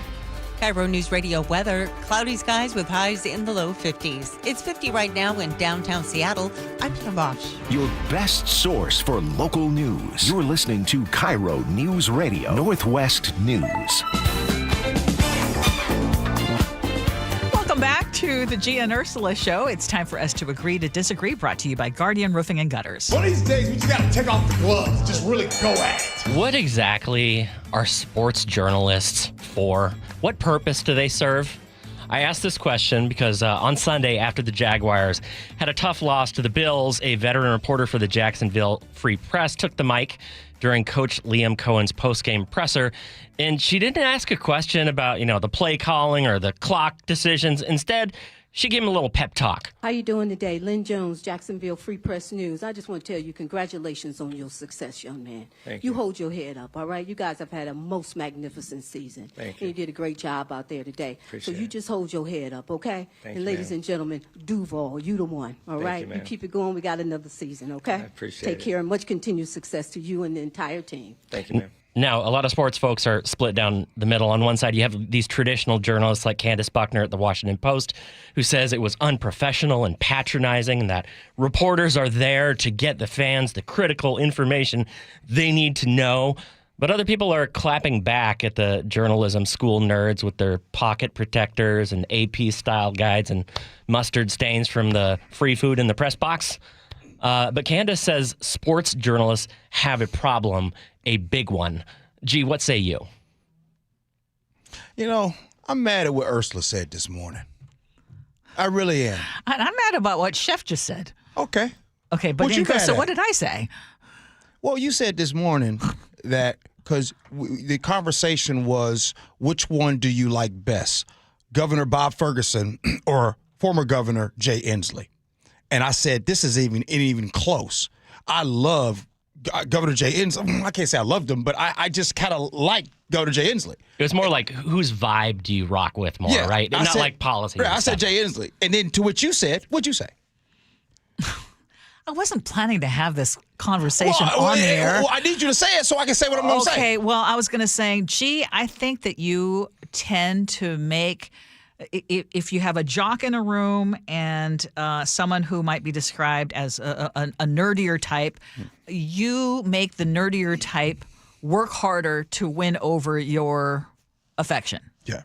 KIRO News Radio weather. Cloudy skies with highs in the low 50s. It's 50 right now in downtown Seattle. I'm Kim Bosch. Your best source for local news. You're listening to KIRO News Radio, Northwest News. Welcome back to the Gee and Ursula Show. It's time for us to agree to disagree, brought to you by Guardian Roofing and Gutters. One of these days, we just got to take off the gloves, just really go at it. What exactly are sports journalists for? What purpose do they serve? I asked this question because on Sunday, after the Jaguars had a tough loss to the Bills, a veteran reporter for the Jacksonville Free Press took the mic during Coach Liam Cohen's postgame presser, and she didn't ask a question about, the play calling or the clock decisions. Instead, she gave him a little pep talk. How you doing today? Lynn Jones, Jacksonville Free Press News. I just want to tell you congratulations on your success, young man. Thank you. Hold your head up, all right? You guys have had a most magnificent season. Thank you. And you did a great job out there today. Appreciate so you just hold your head up, okay? Thank and you, ladies ma'am. and gentlemen, Duval, you the one, all Thank right? you, ma'am. keep it going. We got another season, okay? I appreciate Take it. care and much continued success to you and the entire team. Thank you, ma'am. Now, a lot of sports folks are split down the middle. On one side, you have these traditional journalists like Candace Buckner at the Washington Post, who says it was unprofessional and patronizing and that reporters are there to get the fans the critical information they need to know. But other people are clapping back at the journalism school nerds with their pocket protectors and AP-style guides and mustard stains from the free food in the press box. But Candace says sports journalists have a problem, a big one. Gee, what say you? I'm mad at what Ursula said this morning. I really am. I'm mad about what Chef just said. Okay. Okay, but What you mad so at? what did I say? Well, you said this morning that because the conversation was, which one do you like best, Governor Bob Ferguson or former Governor Jay Inslee? And I said, this is even close. I love Governor Jay Inslee. I can't say I loved him, but I just kind of like Governor Jay Inslee. It was more like, whose vibe do you rock with more, right? And not like policy. Right, I said Jay Inslee. And then to what you said, what'd you say? I wasn't planning to have this conversation on the air. Well, I need you to say it so I can say what I'm going to say. Okay, well, I was going to say, Gee, I think that you tend to make, if you have a jock in a room and someone who might be described as a nerdier type, you make the nerdier type work harder to win over your affection. Yeah.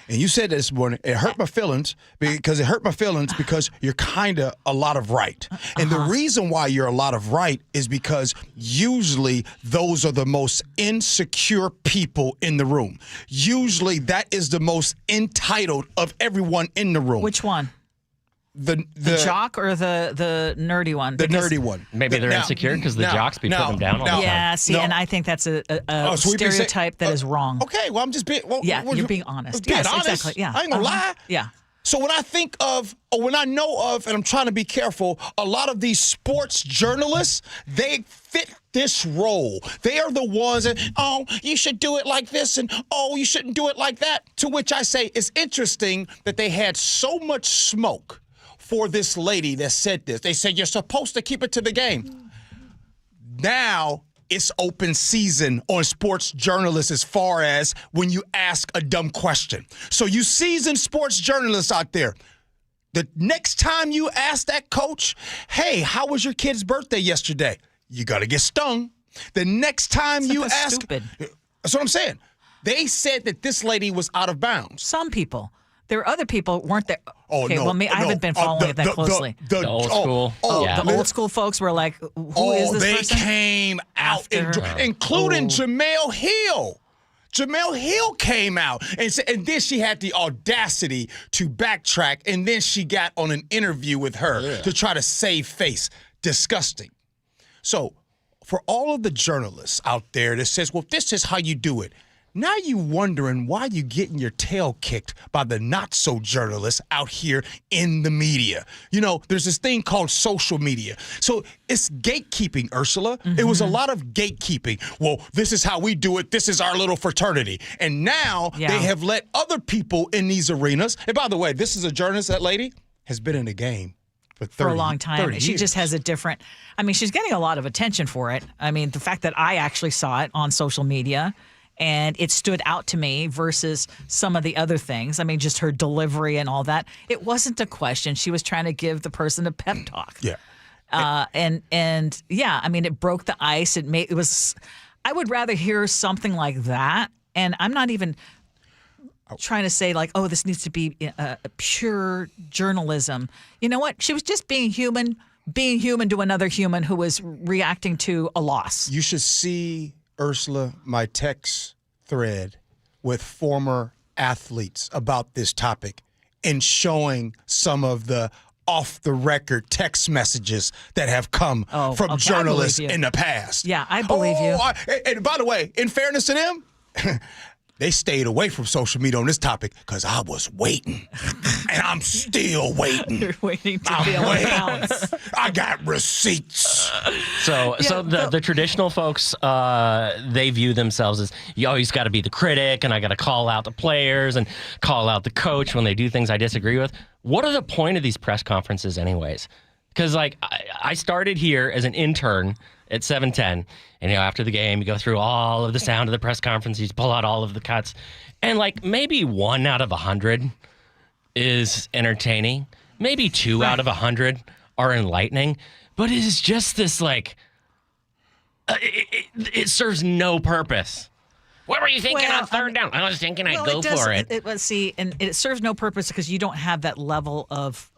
And you said that this morning. It hurt my feelings because you're kind of a lot of right. And the reason why you're a lot of right is because usually those are the most insecure people in the room. Usually that is the most entitled of everyone in the room. Which one? the jock or the nerdy one? The nerdy one. Maybe they're insecure because the jocks be putting them down all the time. Yeah, see, and I think that's a so stereotype that is wrong. Okay, well, I'm just being... Well, you're being honest. Being Yes, honest. exactly. Yeah. I ain't gonna lie. Yeah. So when I think of, or when I know of, and I'm trying to be careful, a lot of these sports journalists, they fit this role. They are the ones that, oh, you should do it like this, and oh, you shouldn't do it like that. To which I say, it's interesting that they had so much smoke for this lady that said this. They said, you're supposed to keep it to the game. Now, it's open season on sports journalists as far as when you ask a dumb question. So you seasoned sports journalists out there, the next time you ask that coach, hey, how was your kid's birthday yesterday? You got to get stung. The next time you ask. Stupid. That's what I'm saying. They said that this lady was out of bounds. Some people. There were other people weren't there. Oh, okay, no. well, I haven't been following it that closely. The old school. The old school folks were like, who is this person? They came out, including Jamel Hill. Jamel Hill came out and then she had the audacity to backtrack, and then she got on an interview with her to try to save face. Disgusting. So for all of the journalists out there that says, well, this is how you do it, now you wondering why you getting your tail kicked by the not-so-journalists out here in the media. You know, there's this thing called social media. So it's gatekeeping, Ursula. Mm-hmm. It was a lot of gatekeeping. Well, this is how we do it. This is our little fraternity. And now they have let other people in these arenas. And by the way, this is a journalist, that lady, has been in the game for a long time. She just has a different, I mean, she's getting a lot of attention for it. I mean, the fact that I actually saw it on social media and it stood out to me versus some of the other things. I mean, just her delivery and all that. It wasn't a question. She was trying to give the person a pep talk. Yeah. And yeah, I mean, it broke the ice. I would rather hear something like that. And I'm not even trying to say like, oh, this needs to be a pure journalism. You know what? She was just being human to another human who was reacting to a loss. You should see, Ursula, my text thread with former athletes about this topic and showing some of the off-the-record text messages that have come from journalists in the past. Yeah, I believe you. And by the way, in fairness to them, they stayed away from social media on this topic because I was waiting. And I'm still waiting. You're waiting to be able to bounce. I got receipts. So the traditional folks, they view themselves as, you always got to be the critic, and I got to call out the players and call out the coach when they do things I disagree with. What are the point of these press conferences anyways? Because, like, I started here as an intern at 710, and, you know, after the game, you go through all of the sound of the press conference, you pull out all of the cuts, and, like, maybe 1 out of 100 is entertaining. Maybe 2 out of 100 are enlightening, but it is just this, like, it serves no purpose. What were you thinking on third down? I was thinking I'd go for it. Let's see, and it serves no purpose because you don't have that level of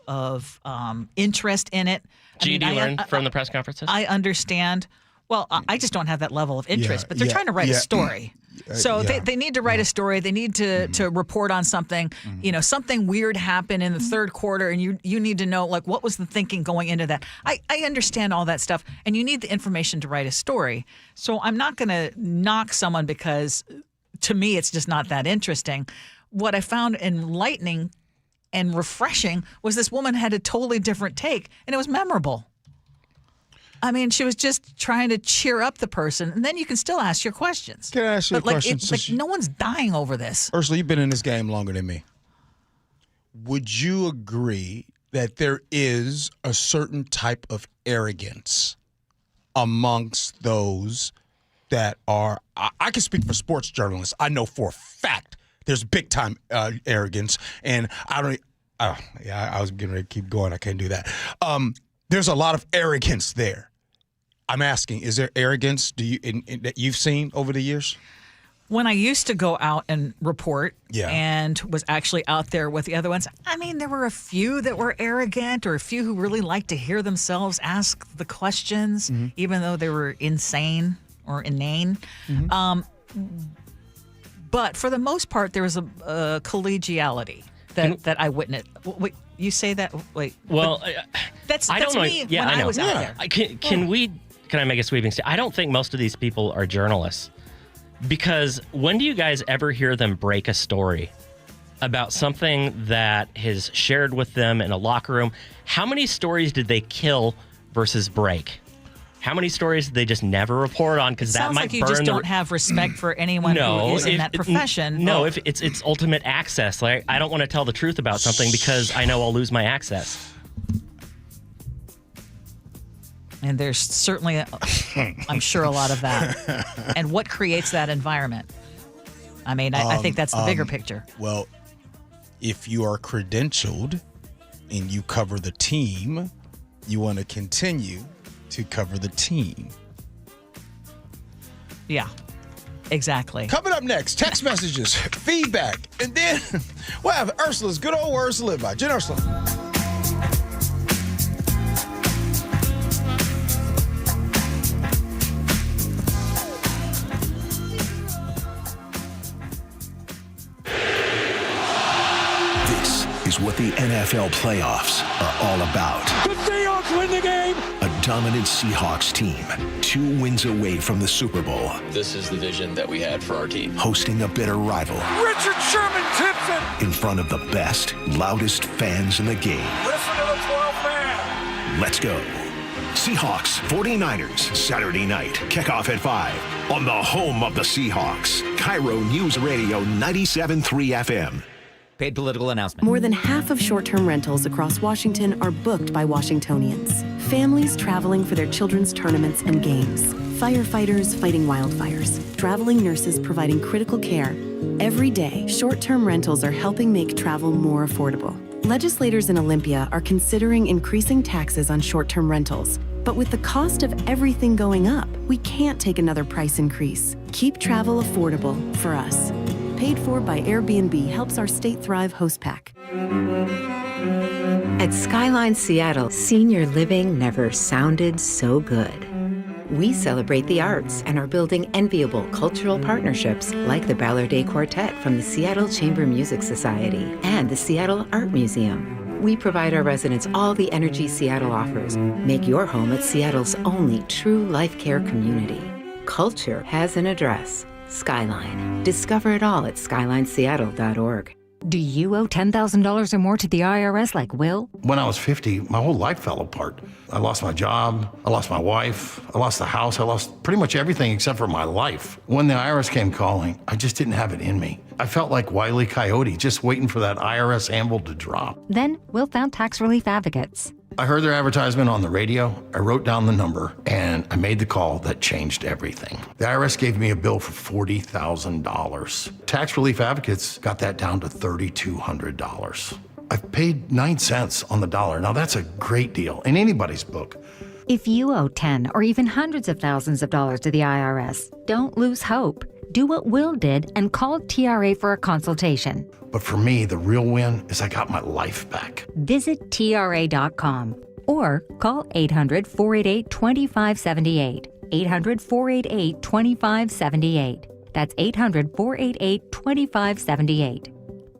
interest in it. Gee, do you learn from the press conferences? I understand. Well, I just don't have that level of interest, but they're trying to write a story. So they need to write a story. They need to report on something. Mm-hmm. You know, something weird happened in the third quarter, and you need to know, like, what was the thinking going into that. I understand all that stuff, and you need the information to write a story. So I'm not going to knock someone because, to me, it's just not that interesting. What I found enlightening and refreshing was this woman had a totally different take, and it was memorable. I mean, she was just trying to cheer up the person, and then you can still ask your questions. Can I ask you a question? No one's dying over this. Ursula, you've been in this game longer than me. Would you agree that there is a certain type of arrogance amongst those that are, I can speak for sports journalists. I know for a fact there's big-time arrogance, and I was getting ready to keep going. I can't do that. There's a lot of arrogance there. I'm asking, is there arrogance that you've seen over the years? When I used to go out and report Yeah. and was actually out there with the other ones, I mean, there were a few that were arrogant or a few who really liked to hear themselves ask the questions, even though they were insane or inane. But for the most part, there was a collegiality that I witnessed. You say that. Wait. Well, that's I don't know. me Yeah, when I know. I was out there. Can I make a sweeping statement? I don't think most of these people are journalists, because when do you guys ever hear them break a story about something that is shared with them in a locker room? How many stories did they kill versus break? How many stories did they just never report on? Because that might like you burn just don't have respect for anyone who is in that profession. No, if it's ultimate access. Like, I don't want to tell the truth about something because I know I'll lose my access. And there's certainly, I'm sure, a lot of that. And what creates that environment? I mean, I think that's the bigger picture. Well, if you are credentialed and you cover the team, you want to continue to cover the team. Yeah, exactly. Coming up next, text messages, feedback, and then we'll have Ursula's good old words to live by. Gee Ursula. This is what the NFL playoffs are all about. The Seahawks win the game. A dominant Seahawks team, 2 wins away from the Super Bowl. This is the vision that we had for our team. Hosting a bitter rival. Richard Sherman tips it. In front of the best, loudest fans in the game. Listen to the 12th man. Let's go. Seahawks 49ers, Saturday night. Kickoff at 5 on the home of the Seahawks. KIRO Newsradio 97.3 FM. Paid political announcement. More than half of short-term rentals across Washington are booked by Washingtonians. Families traveling for their children's tournaments and games. Firefighters fighting wildfires. Traveling nurses providing critical care. Every day, short-term rentals are helping make travel more affordable. Legislators in Olympia are considering increasing taxes on short-term rentals. But with the cost of everything going up, we can't take another price increase. Keep travel affordable for us. Paid for by Airbnb helps our state thrive host pack. At Skyline Seattle, senior living never sounded so good. We celebrate the arts and are building enviable cultural partnerships like the Ballardet Quartet from the Seattle Chamber Music Society and the Seattle Art Museum. We provide our residents all the energy Seattle offers. Make your home at Seattle's only true life care community. Culture has an address. Skyline. Discover it all at skylineseattle.org. Do you owe $10,000 or more to the IRS like Will? When I was 50, my whole life fell apart. I lost my job, I lost my wife, I lost the house, I lost pretty much everything except for my life. When the IRS came calling, I just didn't have it in me. I felt like Wile E. Coyote, just waiting for that IRS anvil to drop. Then Will found Tax Relief Advocates. I heard their advertisement on the radio, I wrote down the number, and I made the call that changed everything. The IRS gave me a bill for $40,000. Tax Relief Advocates got that down to $3,200. I've paid 9 cents on the dollar. Now that's a great deal in anybody's book. If you owe 10 or even hundreds of thousands of dollars to the IRS, don't lose hope. Do what Will did and call TRA for a consultation. But for me, the real win is I got my life back. Visit TRA.com or call 800-488-2578. 800-488-2578. That's 800-488-2578.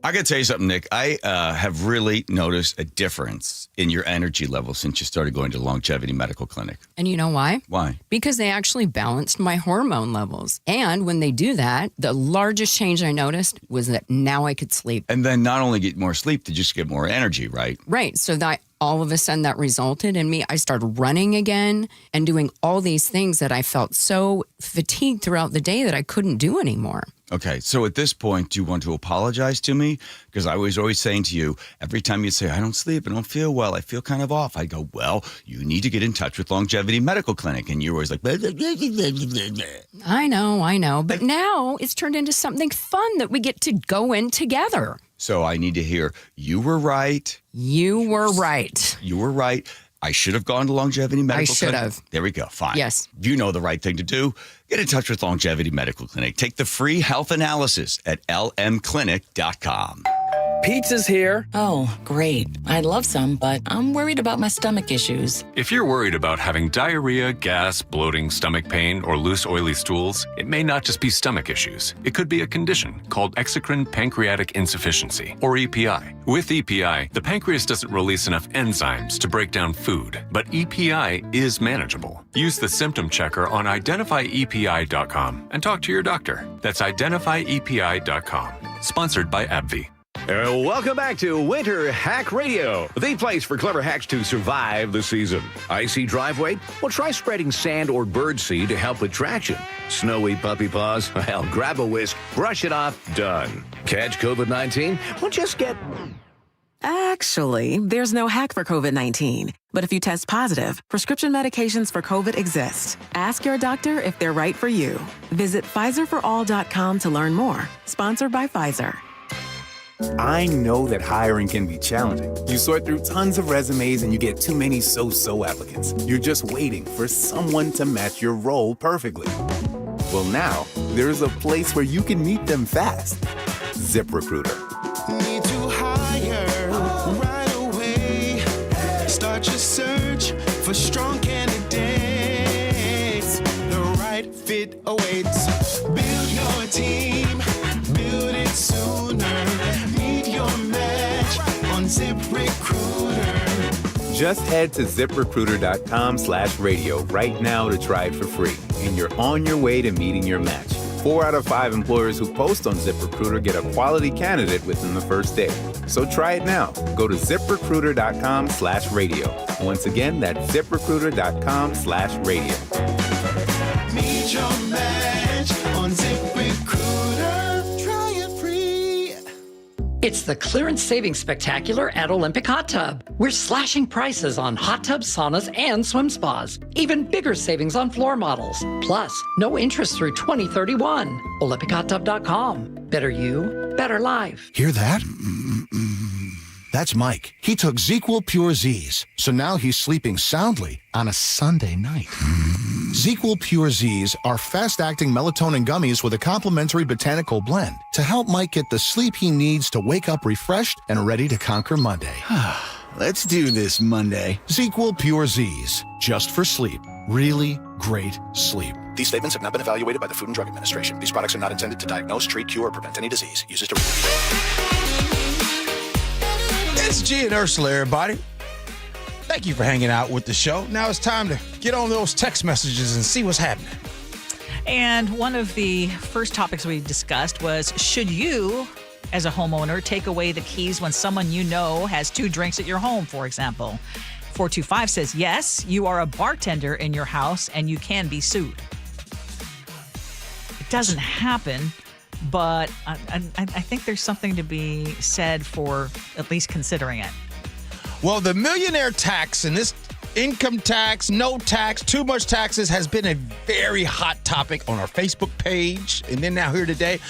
I got to tell you something, Nick. I have really noticed a difference in your energy level since you started going to the Longevity Medical Clinic. And you know why? Why? Because they actually balanced my hormone levels. And when they do that, the largest change I noticed was that now I could sleep. And then not only get more sleep, to just get more energy, right? Right. So that all of a sudden that resulted in me, I started running again and doing all these things that I felt so fatigued throughout the day that I couldn't do anymore. Okay, so at this point, do you want to apologize to me? Because I was always saying to you, every time you say, I don't sleep, I don't feel well, I feel kind of off, I go, well, you need to get in touch with Longevity Medical Clinic. And you're always like, blah, blah, blah, blah, blah, blah. I know. But now it's turned into something fun that we get to go in together. So I need to hear, you were right. You were right. You were right. I should have gone to Longevity Medical Clinic. I should have. There we go. Fine. Yes. You know the right thing to do. Get in touch with Longevity Medical Clinic. Take the free health analysis at lmclinic.com. Pizza's here. Oh, great. I'd love some, but I'm worried about my stomach issues. If you're worried about having diarrhea, gas, bloating, stomach pain, or loose, oily stools, it may not just be stomach issues. It could be a condition called exocrine pancreatic insufficiency, or EPI. With EPI, the pancreas doesn't release enough enzymes to break down food, but EPI is manageable. Use the symptom checker on identifyepi.com and talk to your doctor. That's identifyepi.com. Sponsored by AbbVie. Welcome back to Winter Hack Radio, the place for clever hacks to survive the season. Icy driveway? Well, try spreading sand or birdseed to help with traction. Snowy puppy paws? Well, grab a whisk, brush it off, done. Catch COVID-19? Well, just get... Actually, there's no hack for COVID-19. But if you test positive, prescription medications for COVID exist. Ask your doctor if they're right for you. Visit PfizerForAll.com to learn more. Sponsored by Pfizer. I know that hiring can be challenging. You sort through tons of resumes and you get too many so-so applicants. You're just waiting for someone to match your role perfectly. Well, now, there's a place where you can meet them fast. ZipRecruiter. Need to hire right away. Start your search for strong candidates. The right fit awaits. Build your team. Build it sooner. Meet your match on ZipRecruiter. Just head to ZipRecruiter.com/radio right now to try it for free. And you're on your way to meeting your match. 4 out of 5 employers who post on ZipRecruiter get a quality candidate within the first day. So try it now. Go to ZipRecruiter.com/radio. Once again, that's ZipRecruiter.com/radio. Meet your match on ZipRecruiter. Try it free. It's the Clearance Savings Spectacular at Olympic Hot Tub. We're slashing prices on hot tubs, saunas, and swim spas. Even bigger savings on floor models. Plus, no interest through 2031. OlympicHotTub.com. Better you, better life. Hear that? That's Mike. He took ZzzQuil Pure Z's, so now he's sleeping soundly on a Sunday night. ZzzQuil Pure Z's are fast-acting melatonin gummies with a complementary botanical blend to help Mike get the sleep he needs to wake up refreshed and ready to conquer Monday. Let's do this Monday. ZzzQuil Pure Z's, just for sleep. Really great sleep. These statements have not been evaluated by the Food and Drug Administration. These products are not intended to diagnose, treat, cure, or prevent any disease. Use as directed. It's Gee and Ursula, everybody. Thank you for hanging out with the show. Now it's time to get on those text messages and see what's happening. And one of the first topics we discussed was, should you, as a homeowner, take away the keys when someone you know has 2 drinks at your home, for example? 425 says, yes, you are a bartender in your house and you can be sued. It doesn't happen, but I think there's something to be said for at least considering it. Well, the millionaire tax and this income tax, no tax, too much taxes has been a very hot topic on our Facebook page. And then now here today,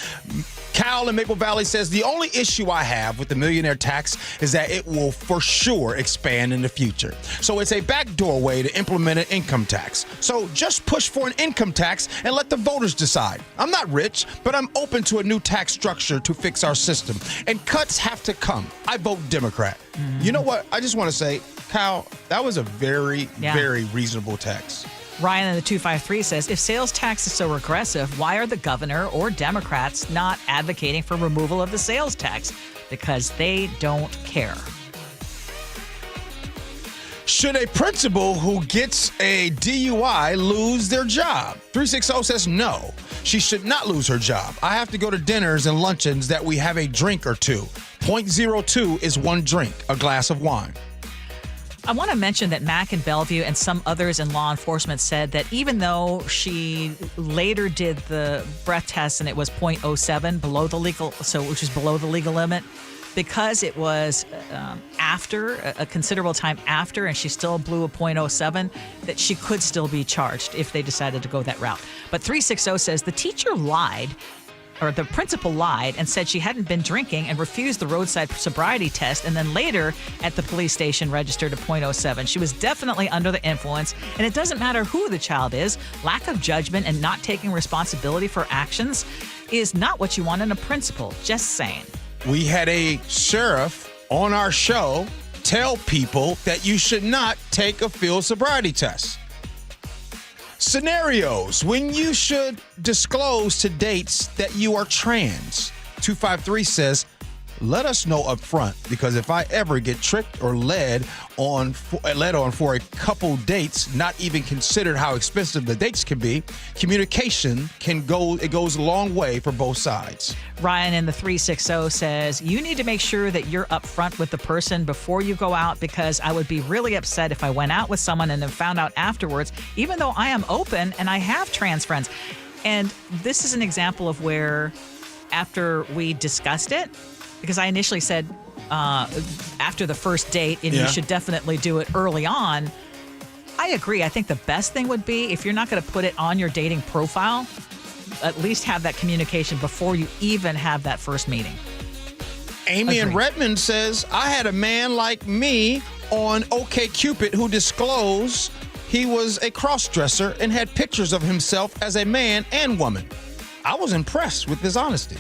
Cal in Maple Valley says, the only issue I have with the millionaire tax is that it will for sure expand in the future. So it's a backdoor way to implement an income tax. So just push for an income tax and let the voters decide. I'm not rich, but I'm open to a new tax structure to fix our system. And cuts have to come. I vote Democrat. You know what? I just want to say, Cal, that was a very, very reasonable tax. Ryan in the 253 says, if sales tax is so regressive, why are the governor or Democrats not advocating for removal of the sales tax? Because they don't care. Should a principal who gets a DUI lose their job? 360 says no. She should not lose her job. I have to go to dinners and luncheons that we have a drink or two. 0.02 is 1 drink, a glass of wine. I want to mention that Mac in Bellevue and some others in law enforcement said that even though she later did the breath test and it was 0.07 below the legal, which is below the legal limit, because it was after a considerable time after, and she still blew a 0.07, that she could still be charged if they decided to go that route. But 360 says the teacher lied. Or the principal lied and said she hadn't been drinking and refused the roadside sobriety test, and then later at the police station registered a 0.07. She was definitely under the influence, and it doesn't matter who the child is. Lack of judgment and not taking responsibility for actions is not what you want in a principal. Just saying. we had a sheriff on our show tell people that you should not take a field sobriety test. Scenarios when you should disclose to dates that you are trans. 253 says, let us know up front, because if I ever get tricked or led on for a couple dates, not even considered how expensive the dates can be, communication goes a long way for both sides. Ryan in the 360 says, you need to make sure that you're upfront with the person before you go out, because I would be really upset if I went out with someone and then found out afterwards, even though I am open and I have trans friends. And this is an example of where, after we discussed it, because I initially said after the first date, and you should definitely do it early on. I agree. I think the best thing would be, if you're not going to put it on your dating profile, at least have that communication before you even have that first meeting. Amy in Redmond says, I had a man like me on OkCupid who disclosed he was a cross-dresser and had pictures of himself as a man and woman. I was impressed with his honesty.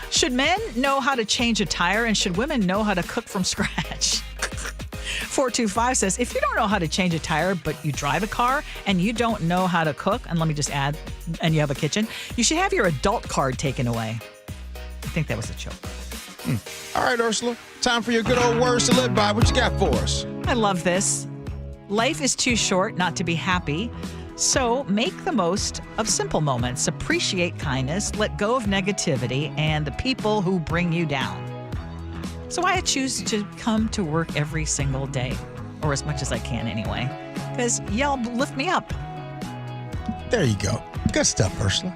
Should men know how to change a tire, and should women know how to cook from scratch? 425 says, if you don't know how to change a tire, but you drive a car and you don't know how to cook, and let me just add, and you have a kitchen, you should have your adult card taken away. I think that was a joke. All right, Ursula, time for your good old words to live by. What you got for us? I love this. Life is too short not to be happy. So make the most of simple moments. Appreciate kindness, let go of negativity, and the people who bring you down. So I choose to come to work every single day, or as much as I can anyway, because y'all lift me up. There you go. Good stuff, Ursula.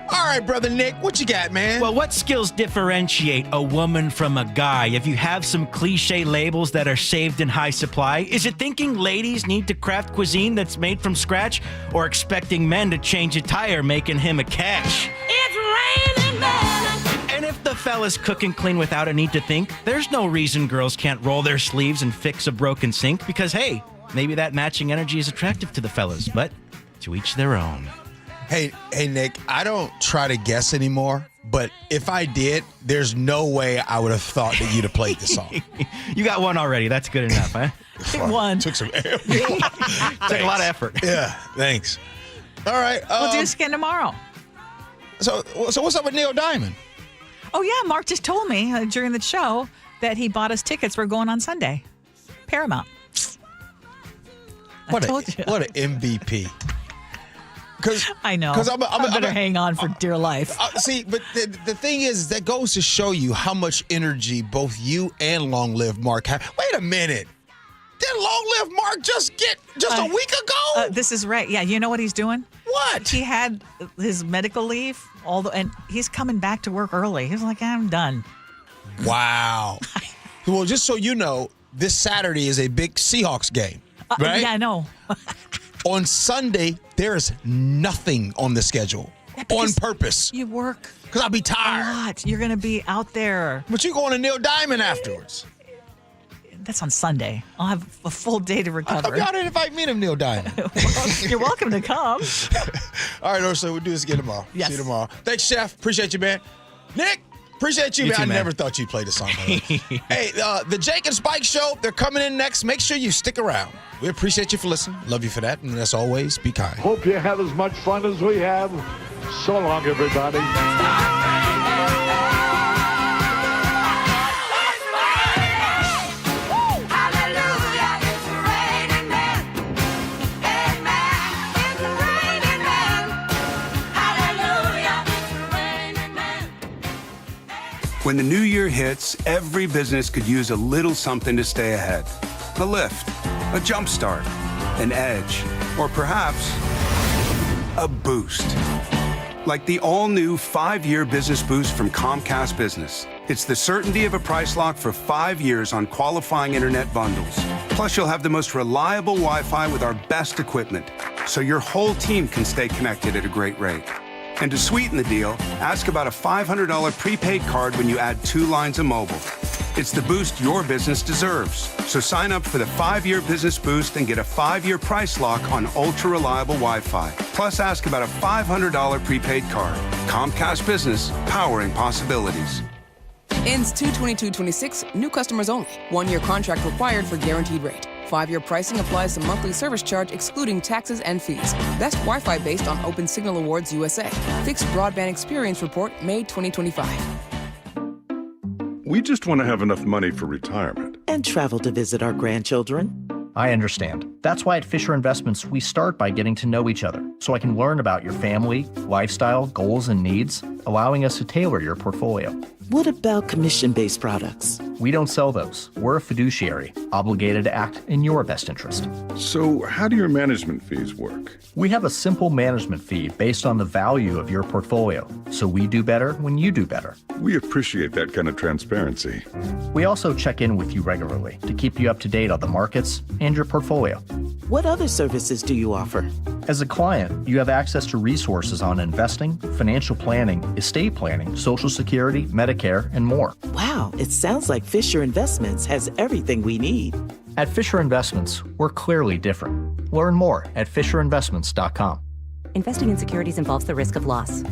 All right, Brother Nick, what you got, man? Well, what skills differentiate a woman from a guy? If you have some cliche labels that are saved in high supply, is it thinking ladies need to craft cuisine that's made from scratch, or expecting men to change a tire, making him a catch? It's raining men. And if the fella's cook and clean without a need to think, there's no reason girls can't roll their sleeves and fix a broken sink, because, hey, maybe that matching energy is attractive to the fellas, but to each their own. Hey, Nick, I don't try to guess anymore, but if I did, there's no way I would have thought that you'd have played the song. You got one already. That's good enough, huh? One. Took some Took a lot of effort. Yeah, thanks. All right. We'll do this again tomorrow. So what's up with Neil Diamond? Oh, yeah, Mark just told me during the show that he bought us tickets. We're going on Sunday. Paramount. What an MVP. I know. I better hang on for dear life. See, but the thing is, that goes to show you how much energy both you and Long Live Mark have. Wait a minute. Did Long Live Mark just get a week ago? This is right. Yeah, you know what he's doing? What? He had his medical leave, and he's coming back to work early. He's like, I'm done. Wow. Well, just so you know, this Saturday is a big Seahawks game, right? Yeah, I know. On Sunday, there's nothing on the schedule on purpose. You work. Because I'll be tired. A lot. You're going to be out there. But you're going to Neil Diamond afterwards. That's on Sunday. I'll have a full day to recover. Y'all didn't invite me to Neil Diamond. Well, you're welcome to come. All right, Ursula, we'll do this again tomorrow. Yes. See you tomorrow. Thanks, Chef. Appreciate you, man. Nick, appreciate you, man. I never thought you'd play the song. Hey, the Jake and Spike Show, they're coming in next. Make sure you stick around. We appreciate you for listening. Love you for that. And as always, be kind. Hope you have as much fun as we have. So long, everybody. When the new year hits, every business could use a little something to stay ahead. A lift, a jump start, an edge, or perhaps a boost. Like the all-new 5-year business boost from Comcast Business. It's the certainty of a price lock for 5 years on qualifying internet bundles. Plus, you'll have the most reliable Wi-Fi with our best equipment, so your whole team can stay connected at a great rate. And to sweeten the deal, ask about a $500 prepaid card when you add 2 lines of mobile. It's the boost your business deserves. So sign up for the 5-year business boost and get a 5-year price lock on ultra-reliable Wi-Fi. Plus, ask about a $500 prepaid card. Comcast Business, powering possibilities. Ends 2/22/26. New customers only. 1-year contract required for guaranteed rate. 5-year pricing applies to monthly service charge excluding taxes and fees. Best Wi-Fi based on Open Signal Awards USA. Fixed Broadband Experience Report, May 2025. We just want to have enough money for retirement. And travel to visit our grandchildren. I understand. That's why at Fisher Investments, we start by getting to know each other so I can learn about your family, lifestyle, goals, and needs, allowing us to tailor your portfolio. What about commission-based products? We don't sell those. We're a fiduciary, obligated to act in your best interest. So how do your management fees work? We have a simple management fee based on the value of your portfolio, so we do better when you do better. We appreciate that kind of transparency. We also check in with you regularly to keep you up to date on the markets and your portfolio. What other services do you offer? As a client, you have access to resources on investing, financial planning, estate planning, Social Security, Medicare, and more. Wow, it sounds like Fisher Investments has everything we need. At Fisher Investments, we're clearly different. Learn more at FisherInvestments.com. Investing in securities involves the risk of loss.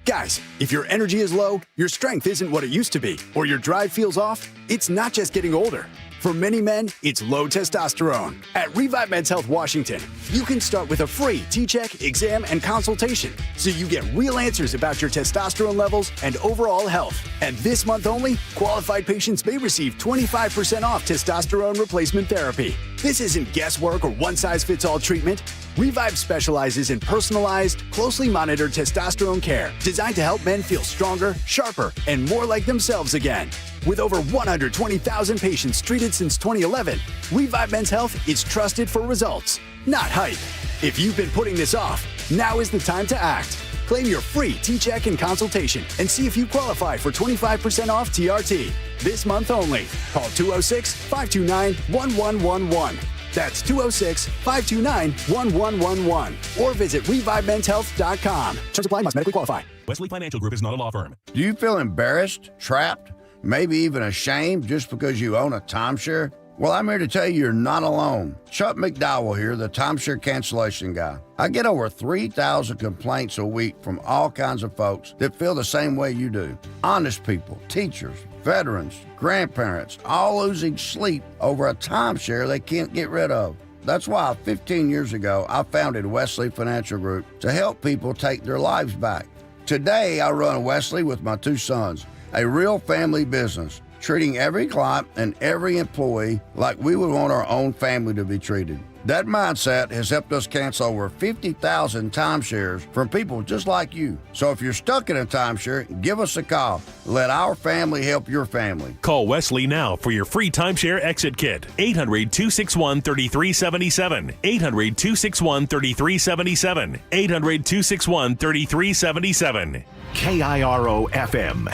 Guys, if your energy is low, your strength isn't what it used to be, or your drive feels off, it's not just getting older. For many men, it's low testosterone. At Revive Men's Health Washington, you can start with a free T-check, exam, and consultation, so you get real answers about your testosterone levels and overall health. And this month only, qualified patients may receive 25% off testosterone replacement therapy. This isn't guesswork or one-size-fits-all treatment. Revive specializes in personalized, closely monitored testosterone care designed to help men feel stronger, sharper, and more like themselves again. With over 120,000 patients treated since 2011, Revive Men's Health is trusted for results, not hype. If you've been putting this off, now is the time to act. Claim your free T-check and consultation and see if you qualify for 25% off TRT. This month only. Call 206-529-1111. That's 206-529-1111. Or visit ReviveMen'sHealth.com. Terms apply, must medically qualify. Wesley Financial Group is not a law firm. Do you feel embarrassed, trapped, maybe even ashamed just because you own a timeshare? Well, I'm here to tell you you're not alone. Chuck McDowell here, the timeshare cancellation guy. I get over 3,000 complaints a week from all kinds of folks that feel the same way you do. Honest people, teachers, veterans, grandparents, all losing sleep over a timeshare they can't get rid of. That's why 15 years ago, I founded Wesley Financial Group to help people take their lives back. Today, I run Wesley with my 2 sons, a real family business, treating every client and every employee like we would want our own family to be treated. That mindset has helped us cancel over 50,000 timeshares from people just like you. So if you're stuck in a timeshare, give us a call. Let our family help your family. Call Wesley now for your free timeshare exit kit. 800-261-3377. 800-261-3377. 800-261-3377. KIRO FM.